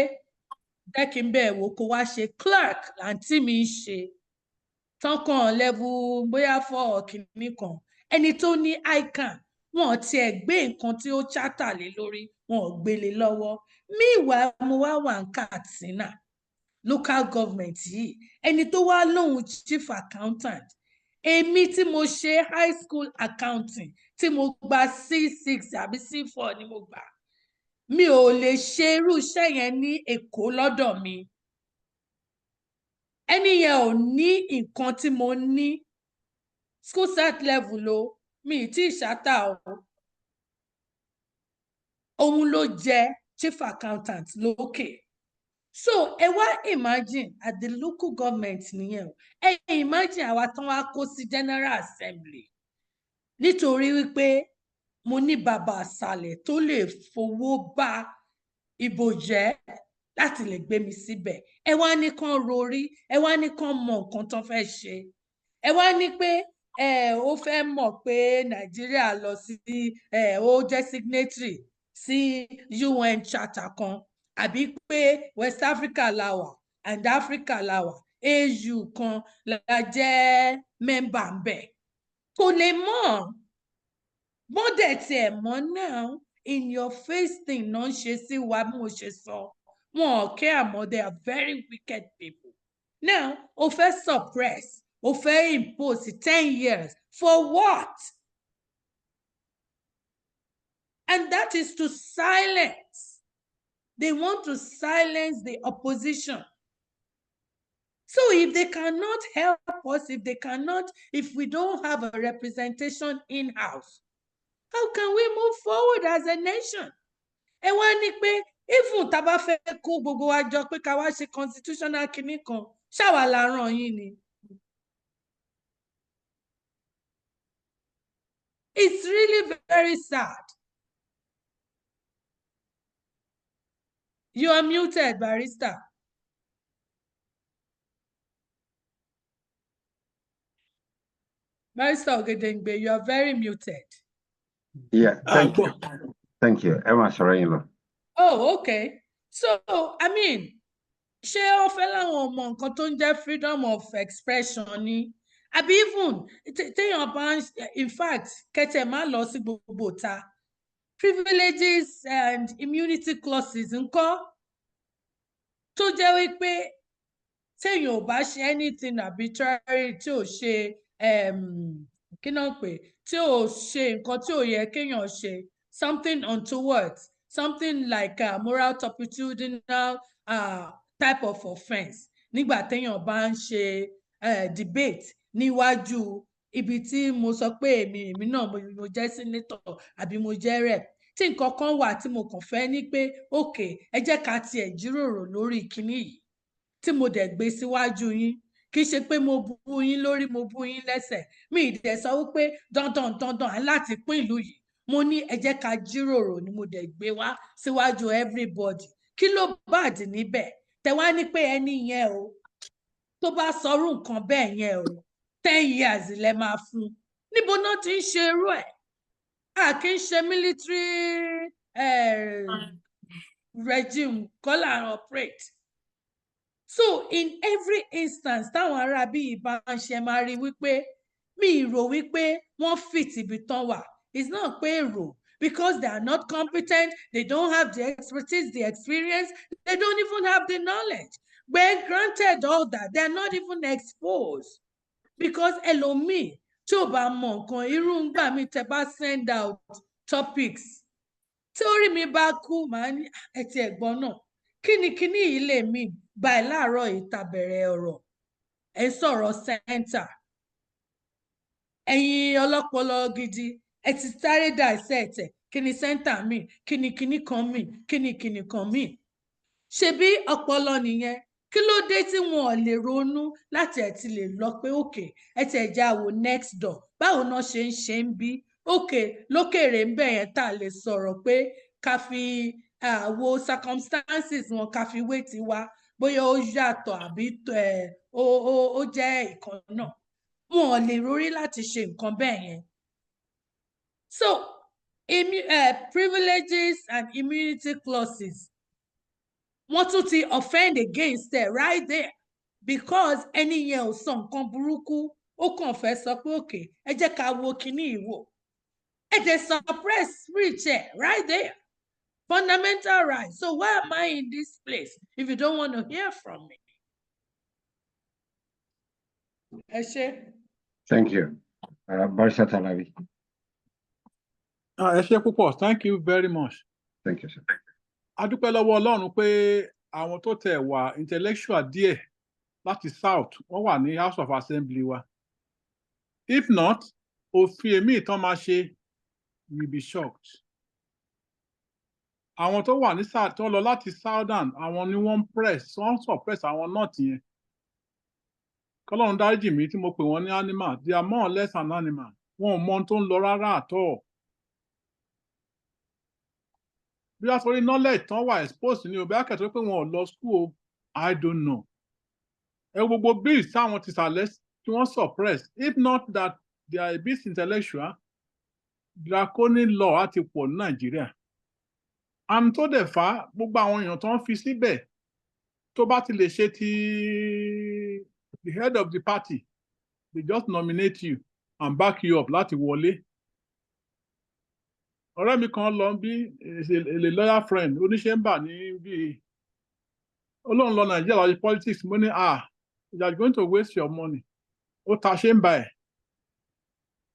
jẹ́ kí n bẹ̀ wò kó wá ṣe clerk àǹtí mi ń ṣe, tán kan level bóyá 4 kìíní kan. Ẹni tó ní ICAN, wọn ò tiẹ̀ gbé nǹkan tí ó charter lé lórí, wọn ò gbélé lọ́wọ́. Meanwhile, mo wá wà ní Katsina local government yìí, ẹni tó wá lóhun chief accountant, èmi tí mo ṣe high school accounting tí mo gba C6 àbí C4 ni mo gbà, mi ò lè ṣe irú iṣẹ́ yẹn ní Èkó lọ́dọ̀ mi. Ẹni yẹn ò ní nǹkan tí mo ní, school start level o, mi ì tí ì ṣátà o. Òun ló jẹ́ chief accountant lókè. So ẹ wá imagine at the local government nìyẹn o, ẹ imagine àwa tán wá kó sí general assembly nítorí wípé mo ní bàbá àsàlẹ̀ tó lè fowó bá ìbò jẹ́ láti lè gbé mi síbẹ̀. Ẹ wá ní kán rorí, ẹ wá ní kán mọ nǹkan tán fẹ́ ṣe. Ẹ wá ní pé ó fẹ́ mọ̀ pé Nàìjíríà lọ sí ó jẹ́ signatory sí UN charter kan, àbí pé West Africa la wà and Africa la wà, AU kan la jẹ́ member ń bẹ̀. Kò lè mọ̀. Bọ́dẹ̀ tí ẹ̀ mọ́ náà, in your face thing náà ṣe sí wa bí mo ṣe sọ. Wọn ò care àmọ́, they are very wicked people. Now, o fẹ́ suppress, o fẹ́ impose 10 years for what? And that is to silence. They want to silence the opposition. So if they cannot help us, if we don't have a representation in-house, how can we move forward as a nation? Ẹ wá ní pé even tá bá fẹ́ kó gbogbo wa jọ pé ká wá ṣe constitutional kinní kan, ṣáwa la rán yín ni. It's really very sad. You are muted, Barrister. Barrister Ogedengbe, you are very muted. Yeah, thank you. Thank you. Emma Sorayinlo. Oh, okay. So, I mean, ṣé ó fẹ́ láwọn ọmọ nǹkan tó ń jẹ́ freedom of expression ni? Àbí even téèyàn bá in fact, kẹ́tẹ̀ má lọ sí gbogbo ta. Privileges and immunity clauses ńkọ́? Tó jẹ́ wípé téèyàn ò bá ṣe anything arbitrary, tí ò ṣe kí náà pè, tí ò ṣe nǹkan tí ò yẹ kéèyàn ṣe, something untoward, something like moral turpitudinal type of offence, nígbà téèyàn bá ń ṣe debate níwájú ibi tí mo sọ pé èmi náà mo jẹ́ senator àbí mo jẹ́ rep, tí nǹkan kan wà tí mo kàn fẹ́ ní pé okay, ẹ jẹ́ ká tiẹ̀ jíròrò lórí kinní yìí, tí mo dẹ̀ gbé síwájú yín. Kì í ṣe pé mo bú yín lórí, mo bú yín lẹ́sẹ̀. Mi ì dẹ̀ sọ wípé dandan láti pín ìlú yìí. Mo ní ẹ jẹ́ ká jíròrò ni mo dẹ̀ gbé wá síwájú everybody. Kí ló bad níbẹ̀? Tẹ wá ní pé ẹni yẹn o, tó bá sọrú nǹkan bẹ́ẹ̀ yẹn o, 10 years lẹ máa fún. Níbo náà ti ń ṣe irú ẹ̀? A kì í ṣe military regime kọ́ là ń operate. So in every instance táwọn ará bí ìbá ń ṣe máa rí wípé mi rò wípé wọ́n fit ibi tán wà. It's not pé èrò, because they are not competent, they don't have the expertise, the experience, they don't even have the knowledge. But granted all that, they're not even exposed. Because ẹlòmíì tí ò bá mọ nǹkan, irú ńgbà mi tẹ bá send out topics, tí orí mi bá kú, màá ní ẹtì ẹ̀gbọ́n náà. Kíni yìí lè mí báyìí láàárọ̀ ìtàbẹ̀rẹ̀ ọ̀rọ̀ ẹ sọ̀rọ̀ center, ẹ̀yin ọlọ́pọlọ gidi ẹ ti sáré dissect ẹ̀, kíni center mi, kíni kan mi, kíni kan mi. Ṣebí ọpọlọ nìyẹn? Kí ló dé tí wọn ò lè ronú láti ẹ̀ ti lè lọ pé okay, ẹ ti ẹ̀ já wo next door, báwo náà ṣe ń bí okay, lókèrè ń bẹ̀ yẹn tá a lè sọ̀rọ̀ pé ká fi wo circumstances wọn ká fi wé tiwa, bóyá ó yàtọ̀ àbí ó jẹ́ ìkan náà. Wọn ò lè rórí láti ṣe nǹkan bẹ́ẹ̀ yẹn. So privileges and immunity clauses, wọ́n tún ti offend against it right there, because ẹni yẹn ò sọ nǹkan burúkú, ó kàn fẹ́ sọ pé okay, ẹ jẹ́ ká wo kíní ìwò. Ẹ dẹ̀ suppress speech right there. Fundamental rights. So why am I in this place if you don't want to hear from me? Ẹ Thank you. Barrister Talabi. Ẹ ṣé púpọ̀. Thank you very much. Thank you, sir. A dúpẹ́ lọ́wọ́ Ọlọ́run pé àwọn tó tẹ̀ wá intellectual díẹ̀ láti South wọ́n wà ní House of Assembly wa. If not, òfin èmi ìtàn máa ṣe, you'll be shocked. Àwọn tó wà ní South tó lọ láti Southern, àwọn ni wọ́n suppress àwọn North yẹn. Kọ́lọ́run dáríjì mí tí mo pè wọ́n ní animal, they are more or less an animal. Wọn ò mọ ohun tó ń lọ rárá àtọ̀. bí wọ́n torí knowledge tán wà exposed ní o bí akẹ́tọ́ pé wọn ò lọ school o I don't know. ẹ gbogbo bills táwọn ti sàlẹ̀ tí wọ́n suppress if not that they are a bit intellectual draconian law á ti pọ̀ ní Nàìjíríà. Àmì tó dẹ̀ fà gbogbo àwọn èèyàn tó ń fi síbẹ̀ tó bá ti lè ṣe ti the head of the party they just nominate you and back you up láti wọlé. Ọ̀rẹ́ mi kan lọ bí a lawyer friend oníṣẹ́ ń bà ní bí olóhùn lọ Nàìjíríà lọ sí politics mo ní you are going to waste your money. Ó ta ṣe ń bà ẹ̀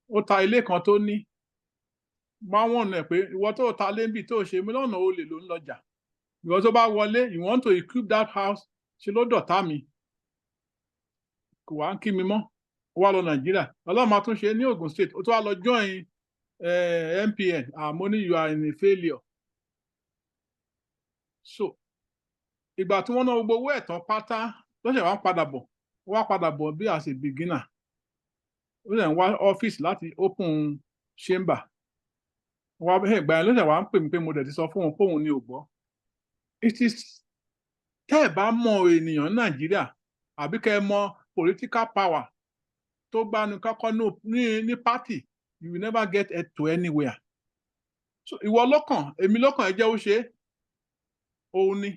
ó ta ilé kan tó ní máa wọ̀n náà pé ìwọ tó ta lé níbi tó ṣe mí lọ́nà olè ló ń lọ́jà ìwọ tó bá wọlé you want to equip that house ṣe ló dọ̀tá mi kò wá ń kí mi mọ́ ó wá lọ Nàìjíríà ọlọ́run máa tún ṣe ní Ogun State ó tún wá lọ join MPN mo ní you are in a failure. So ìgbà tí wọ́n ná gbogbo owó ẹ̀tàn pátá lọ́sẹ̀ wá padà bọ̀ bí as a beginner ó lè wá ọ́fíìsì láti open chamber wá bẹ́ẹ̀ gbà yẹn lọ́sẹ̀ wá ń pè mí pé mo dẹ̀ ti sọ fún òun póun ní ògbọ́. It is tẹ́ ẹ̀ bá mọ ènìyàn ní Nàìjíríà àbí kẹ́ ẹ mọ political power tó gbanu kọ́kọ́ ní party you will never get to anywhere. So ìwọ lọ́kàn èmi lọ́kàn ẹ jẹ́ ó ṣe é òun ni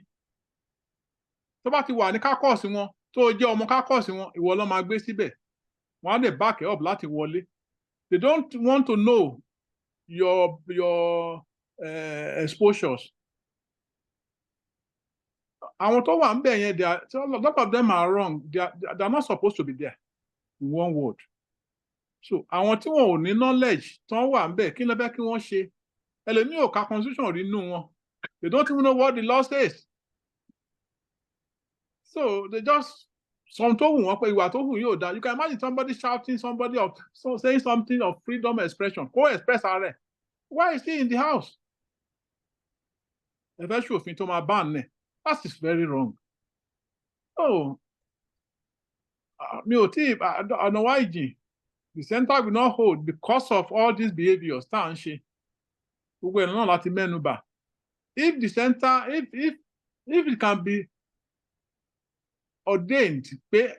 tó bá ti wà ní kákọ́ọ̀sì wọn tó jẹ́ ọmọ kákọ́ọ̀sì wọn ìwọ ló máa gbé síbẹ̀ wọ́n á lè back up láti wọlé. They don't want to know your exposures. Àwọn tó wà ń bẹ̀ yẹn a lot of them are wrong. They are not supposed to be there in one word. So àwọn tí wọn ò ní knowledge tó wà ń bẹ̀ kí ló fẹ́ kí wọ́n ṣe ẹlòmíì ò ka constitution rí nínú wọn. They don't even know what the law says. So they just some tó wù wọ́n pé ìwà tó wù yóò dá. You can imagine somebody shouting saying something of freedom of expression. Go express ààrẹ. Why is he in the house? Ẹ fẹ́ ṣòfin tó máa ban nẹ̀. That is very wrong. Oh, mi ò tí ọ̀nà wá ìjìn. The center will not hold because of all these behaviours tá à ń ṣe. Gbogbo ẹ̀ náà láti mẹ́nu bà. If the center if it can be ordained pé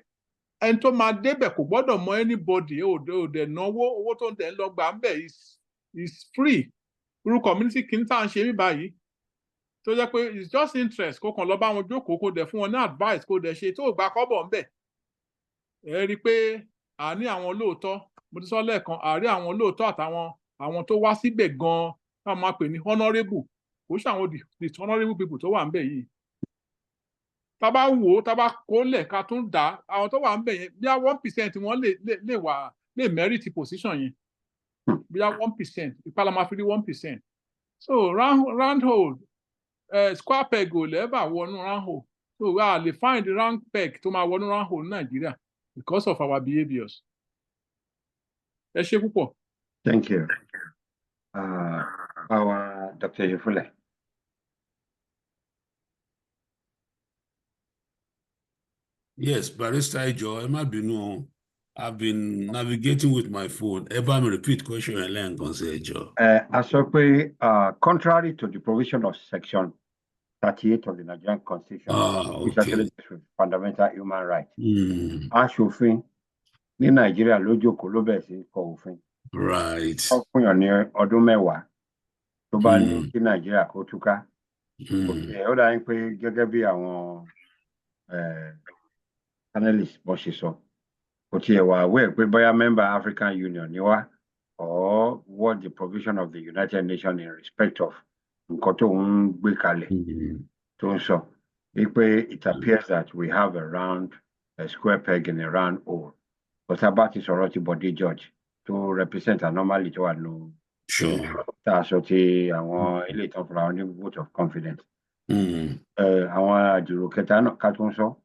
ẹni tó máa débẹ̀ kò gbọ́dọ̀ mọ anybody òde náwó owó tó ń tẹ̀ ń lọ gbà ń bẹ̀ is free. Irú community kìíní tá à ń ṣe mí báyìí tó jẹ́ pé it's just interest kó kàn lọ bá wọn jókòó kó dẹ̀ fún wọn ní advice kó dẹ̀ ṣe tó gba kọ́bọ̀ ń bẹ̀. Ẹ rí i pé àní àwọn olóòótọ́ mo ti sọ lẹ́ẹ̀kan àárí àwọn olóòótọ́ àtàwọn tó wá síbẹ̀ gan-an táwọn máa pè ní honourable kò ṣe àwọn dishonourable people tó wà ń bẹ̀ yìí. Tá bá wò ó tá bá kó lẹ̀ ká tún dá àwọn tó wà ń bẹ̀ yẹn bí i 1% wọ́n lè merit position yẹn bí i 1% ìpalà máa fi rí 1%. So round hole square peg ò lẹ́bà wọnú round hole so we are lè find the round peg tó máa wọnú round hole ní Nàìjíríà because of our behaviours. Ẹ ṣé púpọ̀. Thank you. Our Dr. Yefule. Yes, Barrister Ijo, ẹ má bínú. I've been navigating with my phone. Ẹ bá mi repeat question ẹ lẹ́ẹ̀kan sí ẹjọ́. A sọ pé contrary to the provision of Section 38 of the Nigerian Constitution, which actually deals with fundamental human rights, aṣòfin ní Nàìjíríà ló jókòó ló bẹ̀rẹ̀ sí kọ òfin. Right. Wọ́n fún yàn ní ọdún mẹ́wàá tó bá ní kí Nàìjíríà kó túká. Ó dà yín pé gẹ́gẹ́ bí àwọn panelists bó ṣe sọ kò tiẹ̀ wà aware pé bóyá member African Union ni wá or what the provision of the United Nations in respect of nǹkan tó ń gbé kalẹ̀ tó ń sọ wípé it appears that we have a square peg in a round hole. But about ti sọ̀rọ̀ ti Bọ̀dé George to represent anomaly tó wà nù. Tá a sọ ti àwọn ilé ìtàn fúnra wọn ní vote of confidence. Àwọn àjùrò kẹta náà ká tó ń sọ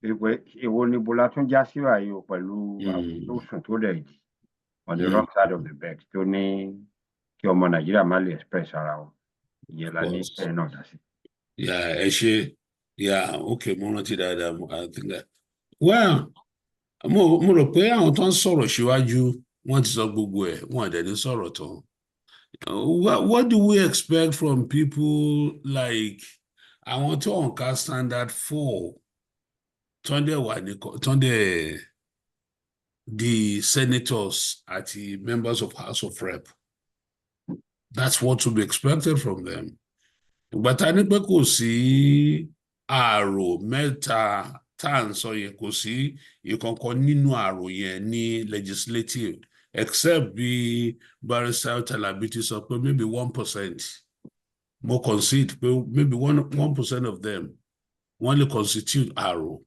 wípé èwo ni Bọ́lá tún já sí wàyí o pẹ̀lú àwọn tó sùn tó dẹ̀ jì on the wrong side of the bed tó ní kí ọmọ Nàìjíríà má lè express ara wọn. Ìyẹn la ní ẹ̀ náà dá sí. Ẹ ṣe okay mo rántí dáadáa I think that well. Mo rò pé àwọn tó ń sọ̀rọ̀ síwájú wọ́n ti sọ gbogbo ẹ̀ wọ́n àdẹ̀ ní sọ̀rọ̀ tán What do we expect from people like àwọn tó ń ka standard 4 the senators àti members of House of Rep? That's what to be expected from them. But I ní pé kò sí àrò mẹ́ta tá à ń sọ yẹn, kò sí ìkankan nínú àrò yẹn ní legislative, except bí Barrister Talabiti sọ pé maybe 1%. More concede pé maybe 1% of them wọ́n lè constitute àrò.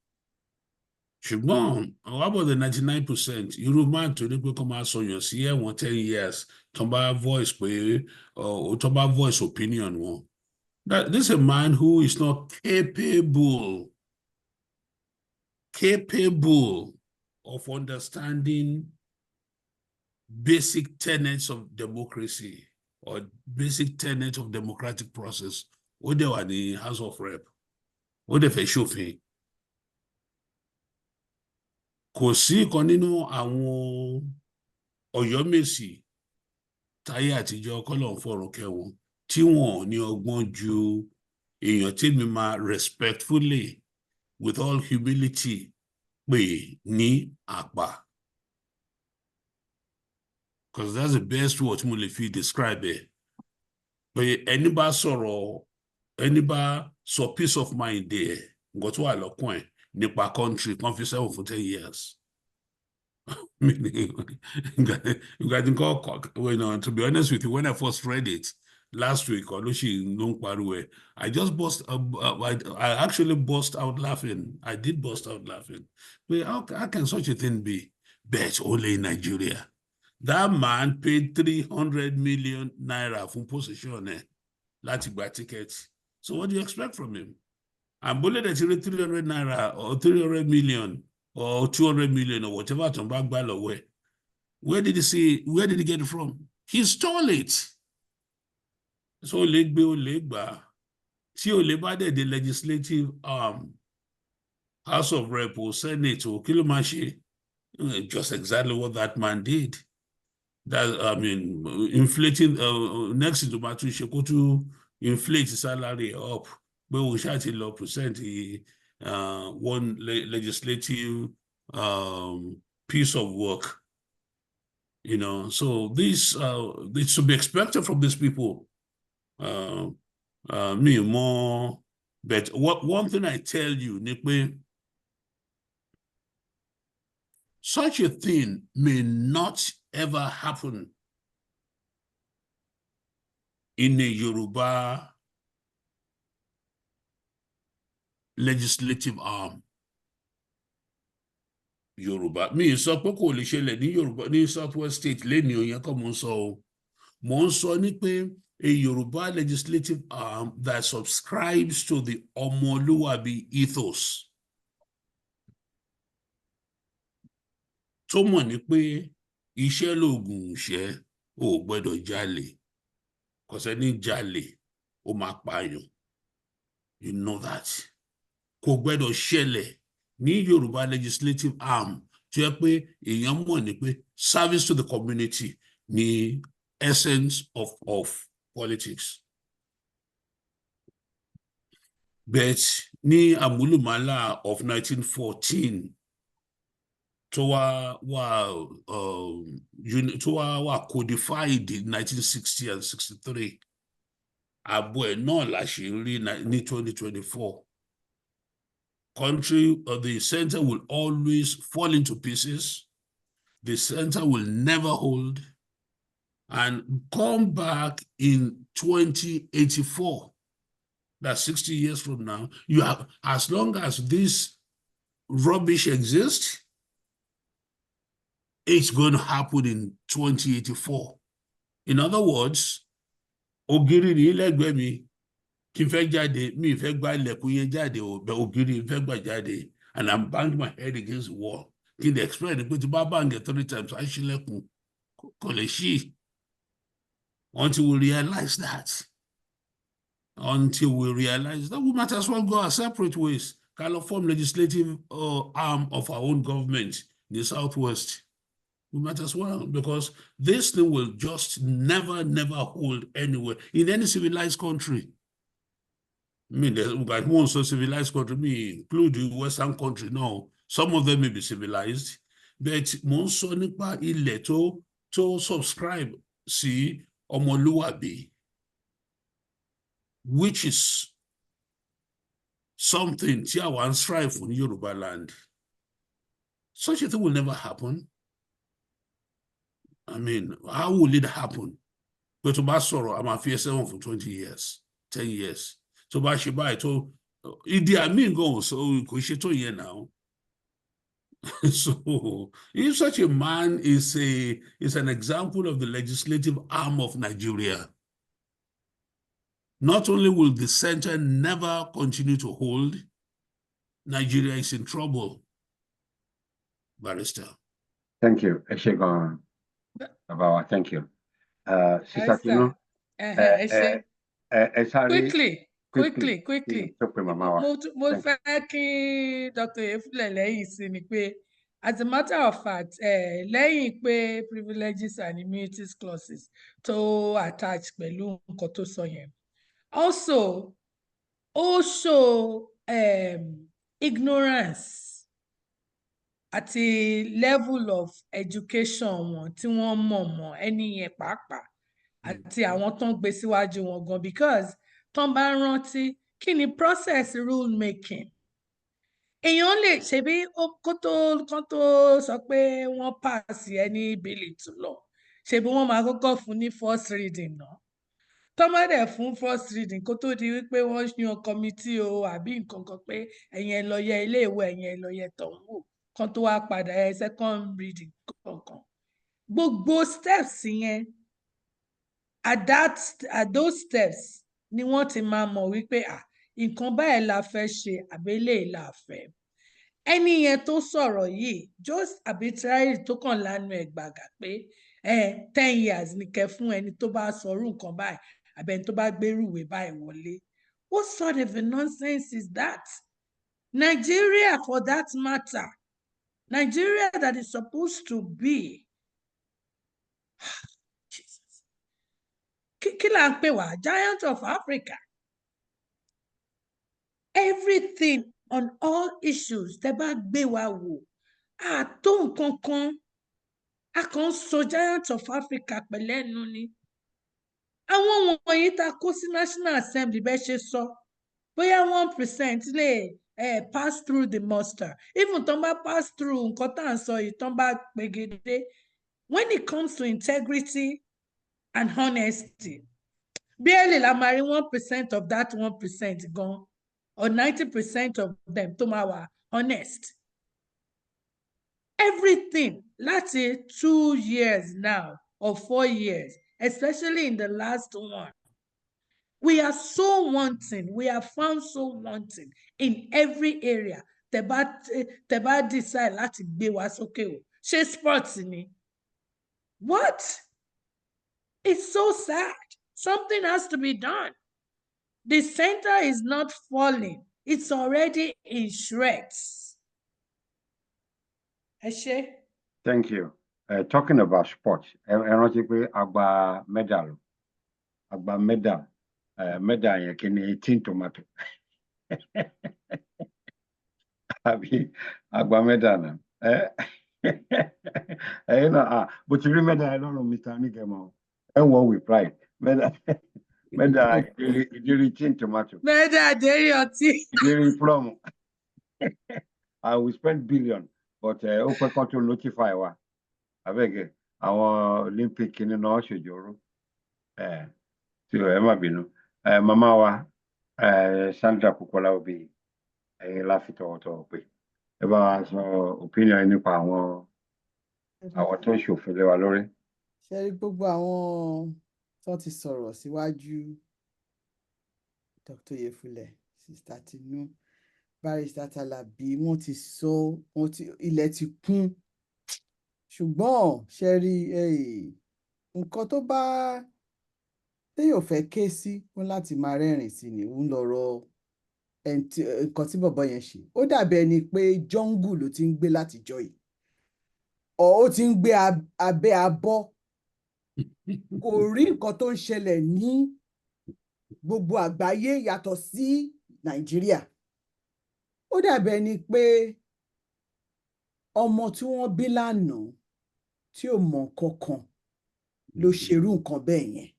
Ṣùgbọ́n how about the 99%? Irú máa tó ní pé kó máa sọyàn sí ẹ̀wọ̀n 10 years tó bá voice pé tó bá voice opinion wọn. This is a man who is not capable of understanding basic tenets of democracy or basic tenets of democratic process. Ó dẹ̀ wà ní House of Rep. Ó dẹ̀ fẹ́ ṣòfin. Kò sí ìkan nínú àwọn Ọ̀yọ́mèsì táyé àtijọ́ kọ́lọ̀ ń fọ̀rọ̀ kẹwọn tí wọn ní ọgbọ́n ju èèyàn tí mi máa respectfully with all humility pè ní àpà. Because that's the best word mo lè fi describe it. Pé ẹni bá sọ̀rọ̀, ẹni bá sọ peace of mind there, nǹkan tó wà lọ́kàn ẹ̀ nípa country kan fi sẹ́wọ̀n for 10 years. To be honest with you, when I first read it last week, I actually burst out laughing. I did burst out laughing. But how can such a thing be? Bet only in Nigeria. That man paid 300 million naira for position láti gba ticket. So what do you expect from him? I'm bullied that he read 300 naira or 300 million or 200 million or whatever to back by away. Where did he get it from? He stole it. So legbe o legba. Tí o le bá dé the legislative House of Rep or Senate or kí ló máa ṣe? Just exactly what that man did. That, I mean, inflating next to Matu Shekotu inflate salary up, but we shall till percent one legislative piece of work, you know. So this to be expected from these people. Me more, but one thing I tell you, Nikwe, such a thing may not ever happen in a Yoruba legislative arm. Yoruba. Mi sọ pé kò lè ṣẹlẹ̀ ní Yoruba ní Southwest State lẹ́ni òyìn kọ́ mo ń sọ o. Mo ń sọ ní pé a Yoruba legislative arm that subscribes to the Ọmọlúwàbí ethos. Tó mọ̀ ní pé iṣẹ́ lóògùn ìṣẹ́ ò gbọ́dọ̀ jalè. Kò sẹ́ni jalè ó máa pààyàn. You know that. Kò gbọ́dọ̀ ṣẹlẹ̀ ní Yorùbá legislative arm tó yẹ pé èèyàn mọ̀ ní pé service to the community ní essence of politics. But ní àmúlùmálà of 1914 tó wà codified in 1960 and 63. Àbọ̀ ẹ̀ náà la ṣe ń rí ní 2024. Country or the center will always fall into pieces. The center will never hold and come back in 2084. That's 60 years from now. You have, as long as this rubbish exists, it's going to happen in 2084. In other words, ògiri ni lẹ́gbẹ̀ẹ́ mi kí n fẹ́ jáde mi fẹ́ gba ilẹ̀kùn yẹn jáde ògiri fẹ́ gbà jáde and I'm banging my head against the wall. Kí ni explain ni pé tí bá bang it 3 times á ṣílẹ̀kùn kò lè ṣí. Until we realize that. Until we realize that, we might as well go our separate ways. Kind of form legislative arm of our own government in the Southwest. We might as well, because this thing will just never hold anywhere in any civilized country. I mean, like most civilized country, me include the Western country now. Some of them may be civilized, but most nípa ilẹ̀ tó subscribe sí ọmọlúwàbí, which is something tí àwa ń strive for ní Yorùbá land. Such a thing will never happen. I mean, how will it happen? But to bá sọ̀rọ̀, a máa fi ẹsẹ̀ wọn for 20 years, 10 years. So bá ṣe báyìí tó Idi Amin gan so kò ṣe tó yẹn now. So if such a man is an example of the legislative arm of Nigeria, not only will the center never continue to hold, Nigeria is in trouble. Barrister. Thank you. Eshegon Abawa, thank you. Sister Tinu, quickly. Mo fẹ́ kí Dr. Efule lẹ́yìn sí ni pé, as a matter of fact, lẹ́yìn pé privileges and immunities clauses tó attach pẹ̀lú nǹkan tó sọ yẹn. Also ignorance àti level of education wọn tí wọ́n mọ̀ ẹni yẹn pàápàá àti àwọn tó ń gbé síwájú wọn gan, because tó ń bá rántí kí ni process rule making. Èèyàn lè ṣebí kán tó sọ pé wọ́n pass ẹni bill into law, ṣebí wọ́n máa kọ́kọ́ fún ní first reading náà. Tó má dẹ̀ fún first reading kó tó di wípé wọ́n yan committee o àbí nǹkan kan pé ẹ̀yin ẹ lọ yẹ ilé ìwé, ẹ̀yin ẹ lọ yẹ tọ̀hún wò, kan tó wá padà second reading kankan. Gbogbo steps yẹn, at those steps ni wọ́n ti máa mọ̀ wípé nǹkan báyìí la fẹ́ ṣe àbí eléyìí la fẹ́. Ẹni yẹn tó sọ̀rọ̀ yìí just arbitrary tó kàn lánàá ẹ̀ gbàgà pé 10 years ni kẹ́ fún ẹni tó bá sọrú nǹkan báyìí àbí ẹni tó bá gbérù ìwé báyìí wọlé. What sort of a nonsense is that? Nigeria, for that matter, Nigeria that is supposed to be Jesus. Kí là ń pè wá? Giant of Africa. Everything on all issues tẹ́ bá gbé wa wò, àtó nǹkan kan, a kàn sọ Giant of Africa pẹ̀lẹ́nu ni. Àwọn wọ̀nyí ta kó sí National Assembly bẹ́ẹ̀ ṣe sọ, bóyá 1% lè pass through the muster. Even tó bá pass through nǹkan tá à ń sọ yìí, tó bá pegedé. When it comes to integrity and honesty, barely la máa rí 1% of that 1% gan, or 90% of them tó máa wà honest. Everything láti 2 years now or 4 years, especially in the last one, we are so wanting, we are found so wanting in every area. Tẹ́ bá decide láti gbé wa sókè o, ṣé sports ni? What? It's so sad. Something has to be done. The center is not falling. It's already in shreds. Ẹ ṣé. Thank you. Talking about sports, ẹ rántí pé àgbà medal yẹn kí ni 18 tomato. Àbí àgbà medal náà. Bó ti rí medal lọ́rùn Mr. Nigemo, wọ́n with pride. Medal ìdírí 18 tomato. Medal àdéhìí ọtí. Ìdírí plum. I will spend billion, but ó pẹ́ kan tó notify wa. Abeg, àwọn Olympic kìíní náà ṣèjọ́rò. Tí ẹ má bínú. Màmá wa, Sandra Kukola Obi, ẹ̀yin láfi tọ̀wọ̀tọ̀wọ̀ pé ẹ bá wa sọ opinion nípa àwọn tó ń ṣòfin lé wa lórí. Ṣé rí gbogbo àwọn tó ti sọ̀rọ̀ síwájú, Dr. Efule, Sister Tinu, Barrister Talabi, wọ́n ti sọ, ilẹ̀ ti kún. Ṣùgbọ́n ṣé rí nǹkan tó bá téèyàn fẹ́ ké sí fún láti máa rẹ́rìn sí ni ń lọ́rọ̀ nǹkan tí bàbá yẹn ṣe. Ó dàbí ẹni pé jungle ló ti ń gbé látijọ́ yìí. ó ti ń gbé abẹ́ abọ́ kò rí nǹkan tó ń ṣẹlẹ̀ ní gbogbo àgbáyé yàtọ̀ sí Nàìjíríà. Ó dàbẹ̀ ni pé ọmọ tí wọ́n bí lánàá tí ò mọ̀ nǹkan kan ló ṣerú nǹkan bẹ́ẹ̀ yẹn.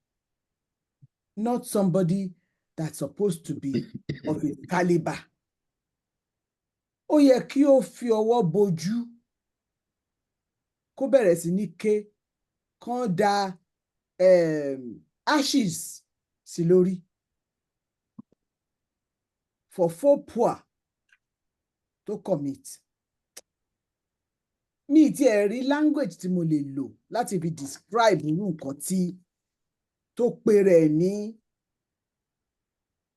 Not somebody that's supposed to be of his caliber. Ó yẹ kí ó fi ọwọ́ bojú kó bẹ̀rẹ̀ sí ní ké kán da ashes sí lórí for faux pas to commit. Mi ti ẹ̀ rí language tí mo lè lò láti fi describe irú nǹkan tí tó pè rẹ̀ ní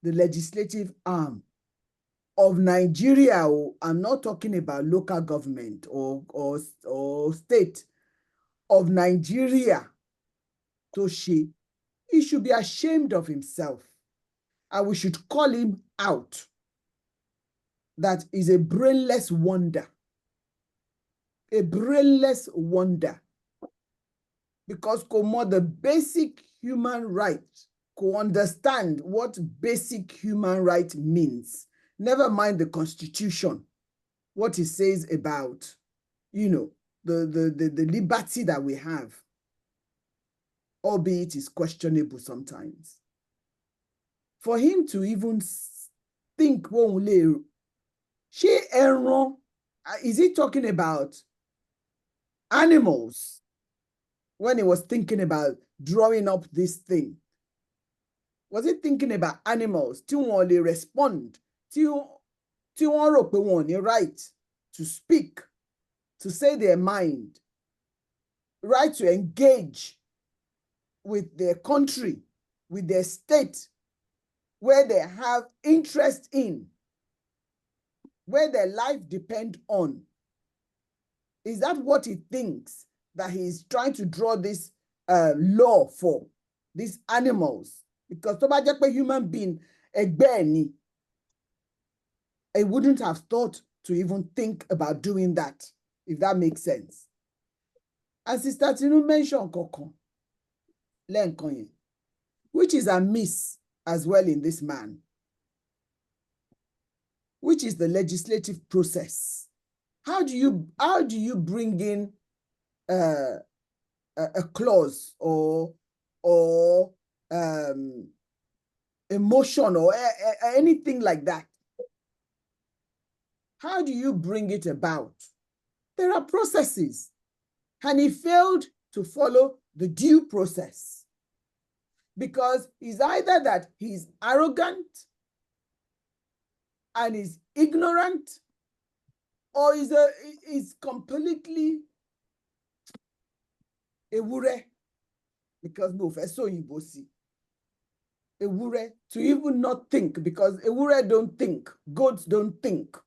the legislative arm of Nigeria. I'm not talking about local government or state of Nigeria. To ṣe, he should be ashamed of himself, and we should call him out. That is a brainless wonder. A brainless wonder. Because kò mọ the basic human right, kò understand what basic human right means. Never mind the Constitution, what it says about, you know, the liberty that we have, albeit is questionable sometimes. For him to even think, is he talking about animals when he was thinking about drawing up this thing? Was he thinking about animals? Tí wọ́n lè respond, tí wọ́n rò pé wọ́n ní right to speak, to say their mind, right to engage with their country, with their state, where they have interest in, where their life depends on. Is that what he thinks that he's trying to draw this law for, these animals? Because tó bá jẹ́ pé human being ẹgbẹ́ ni, I wouldn't have thought to even think about doing that, if that makes sense. And Sister Tinu mentioned kankan lẹ́ǹkan yẹn, which is amiss as well in this man, which is the legislative process. How do you bring in a clause or emotion or anything like that? How do you bring it about? There are processes, and he failed to follow the due process, because it's either that he's arrogant and is ignorant, or is completely ewúrẹ́, because no feso yibosi. Ewúrẹ́, to even not think, because ewúrẹ́ don't think, goats don't think.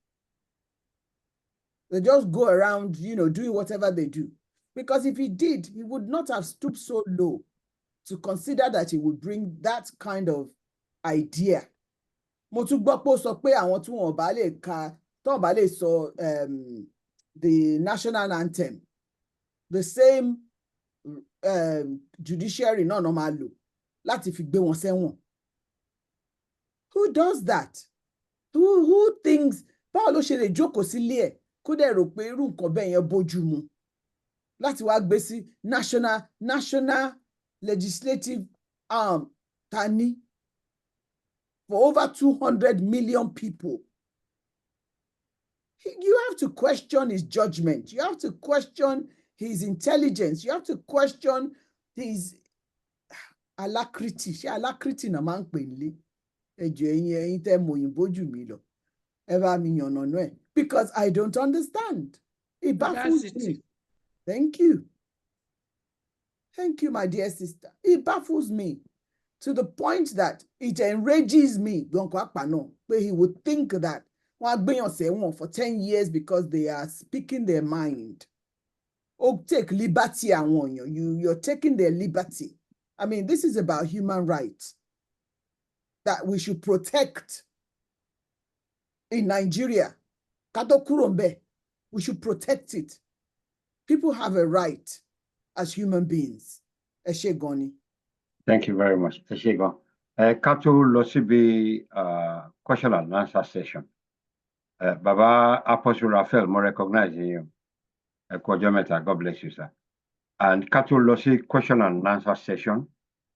They just go around, you know, doing whatever they do. Because if he did, he would not have stooped so low to consider that he would bring that kind of idea. Mo tún gbọ́ pé ó sọ pé àwọn tí wọn bá lè ka, tó bá lè sọ the national anthem, the same judiciary náà ló máa lò láti fi gbé wọn sẹ́wọ̀n. Who does that? Who thinks, báwo ló ṣe lè jókòó sílé ẹ̀ kó dẹ̀ rò pé irú nǹkan bẹ́ẹ̀ yẹn bójú mu láti wá gbé sí national legislative arm tani for over 200 million people? You have to question his judgment. You have to question his intelligence. You have to question his alacrity. Ṣé alacrity na máa ń pè nílé? Ẹjọ́ ẹ̀yin tẹ́ mọ òyìnbó jù mí lọ. Ẹ bá mi yànnàná ẹ̀. Because I don't understand. It baffles me. Thank you. Thank you, my dear sister. It baffles me to the point that it enrages me. But he would think that for 10 years because they are speaking their mind. Oh, take liberty and you're taking their liberty. I mean, this is about human rights that we should protect in Nigeria. We should protect it. People have a right as human beings. Ẹ ṣé gan ni. Thank you very much. Ẹ ṣé gan. Ká tó lọ síbi question and answer session. Baba Apostle Raphael, mo recognize you. Ẹ kú ọjọ́ mẹ́ta, God bless you, sir. And ká tó lọ sí question and answer session,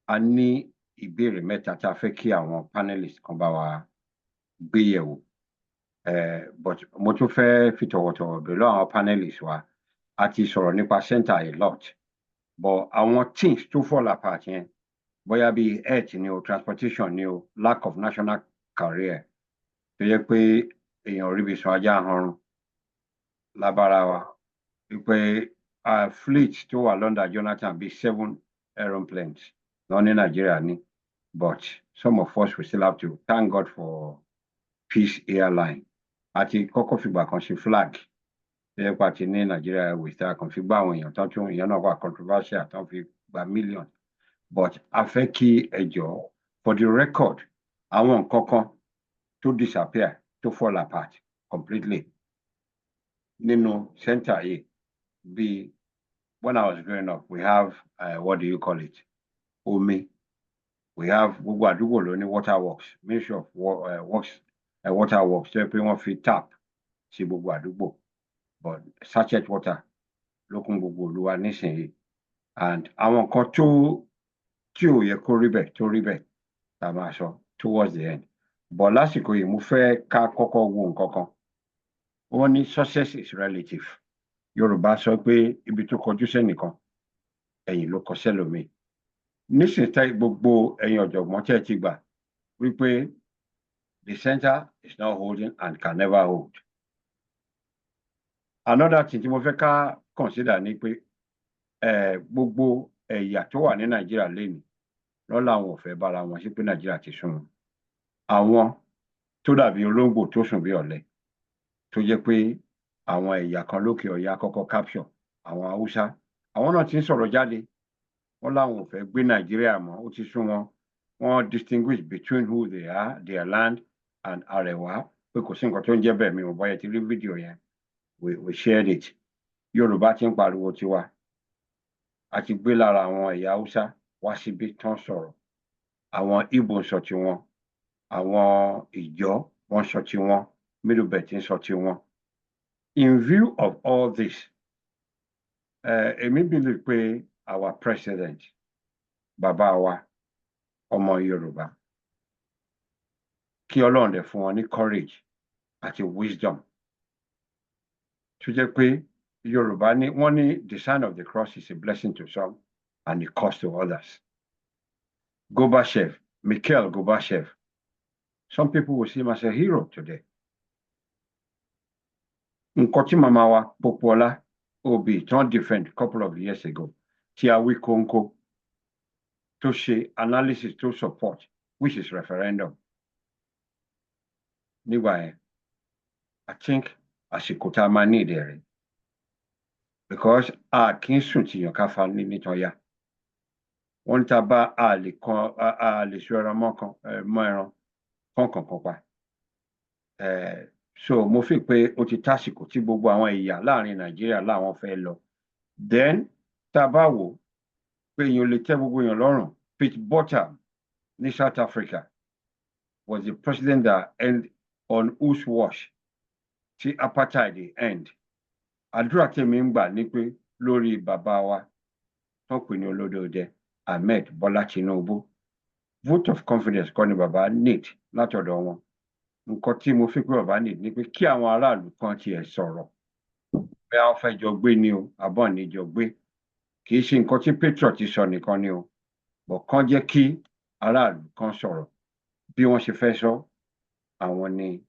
a ní ìbéèrè mẹ́ta tá a fẹ́ kí àwọn panelists kan bá wa gbé yẹ̀wò. But mo tún fẹ́ fi tọ̀wọ̀tọ̀wọ̀ bèèrè lọ́wọ́ àwọn panelists wa. A ti sọ̀rọ̀ nípa center a lot. But àwọn things tó fall apart yẹn, bóyá bí health ni o, transportation ni o, lack of national career, tó yẹ pé èèyàn rí bí sùn ajá àhọrùn lábára wa, wípé fleet tó wà London Jonathan bí 7 aeroplanes náà ní Nigeria ni, but some of us will still have to thank God for Peace Airline. Àti kọ́kọ́ fìgbà kan ṣe flag tó yẹ pé àti ní Nigeria Airways tá a kàn fi gbá àwọn èèyàn tán tún èèyàn náà wà controversial tán fi gba million. But a fẹ́ kí ẹ jọ̀ọ́, for the record, àwọn nǹkan kan tó disappear, tó fall apart completely nínú center yìí. Bí when I was growing up, we have what do you call it? Omi. We have gbogbo àdúgbò ló ní water works, Ministry of water works, tó yẹ pé wọ́n fi tap sí gbogbo àdúgbò, but sachet water ló kún gbogbo ìlú wa nísìnyí. And àwọn nǹkan tó tí ò yẹ kó rí bẹ́ẹ̀ tó rí bẹ́ẹ̀ tá máa sọ towards the end. But lásìkò yìí mo fẹ́ ká kọ́kọ́ wo nǹkan kan. Wọ́n ní success is relative. Yorùbá sọ pé ibi tó kọjú sẹ́nìkan ẹ̀yìn ló kọ sẹ́lòmíì. Nísìnyí gbogbo ẹ̀yin ọ̀jọ̀gbọ́n tẹ́ ti gbà wípé the center is not holding and can never hold. Another thing tí mo fẹ́ ká consider ni pé gbogbo ẹ̀yà tó wà ní Nàìjíríà lénìí lọ́la àwọn ò fẹ́ bára wọn sí pé Nàìjíríà ti sún wọn. Àwọn tó dàbí olóńgbò tó sùn bí ọ̀lẹ, tó jẹ́ pé àwọn ẹ̀yà kan lókè ọ̀yà kọ́kọ́ capture, àwọn Haúsá, àwọn náà ti ń sọ̀rọ̀ jáde. Wọ́n láwọn ò fẹ́ gbé Nàìjíríà mọ́, ó ti sún wọn. Wọ́n distinguish between who they are, their land and Àrẹwà, pé kò sí nǹkan tó ń jẹ́ bẹ́ẹ̀. Mi ò bọ́yẹ ti rí fídíò yẹn. We shared it. Yorùbá ti ń pariwo tiwa. A ti gbé lára àwọn ẹ̀yà Haúsá wá síbi tán sọ̀rọ̀. Àwọn Ìgbò ń sọ tiwọn. Àwọn Ìjọ wọ́n sọ tiwọn. Middle Belt ń sọ tiwọn. In view of all this, èmi believe pé our president, bàbá wa, ọmọ Yorùbá, kí Ọlọ́run dẹ̀ fún wọn ní courage àti wisdom. Tó jẹ́ pé Yorùbá ní wọ́n ní the sign of the cross is a blessing to some and a curse to others. Gorbachev, Mikhail Gorbachev, some people will see him as a hero today. Nǹkan tí màmá wa Popoola Obi tán defend a couple of years ago, tí Awíkóńkó tó ṣe analysis tó support, which is referendum. Nígbà yẹn, I think àsìkò tá a máa ní ìdẹ̀rẹ̀, because a kì í sùn tìyàn ká fa ní nítorí wọ́n ń ta bá a lè sọ ẹran mọ́ ẹran kankan pa. So mo fi pé ó ti tásìkò tí gbogbo àwọn ẹ̀yà láàrin Nàìjíríà láwọn fẹ́ lọ. Then tá a bá wò pé èèyàn lè tẹ́ gbogbo èèyàn lọ́rùn. Pete Bottom ní South Africa was the president that end on whose watch tí apartheid end. Àdúrà tèmi ń gbà ní pé lórí bàbá wa tó pè ní olódòdẹ Ahmed Bọ́lá Tinubu, vote of confidence kọ́ ni bàbá need látọ̀dọ̀ wọn. Nǹkan tí mo fi pé bàbá need ni pé kí àwọn aráàlú kan tiẹ̀ sọ̀rọ̀. Bí àwọn fẹ́ jọ gbé ni o, àbọ̀ ní jọ gbé. Kì í ṣe nǹkan tí Patriot ti sọ nìkan ni o. Bọ̀ kán jẹ́ kí aráàlú kan sọ̀rọ̀. Bí wọ́n ṣe fẹ́ sọ, àwọn ni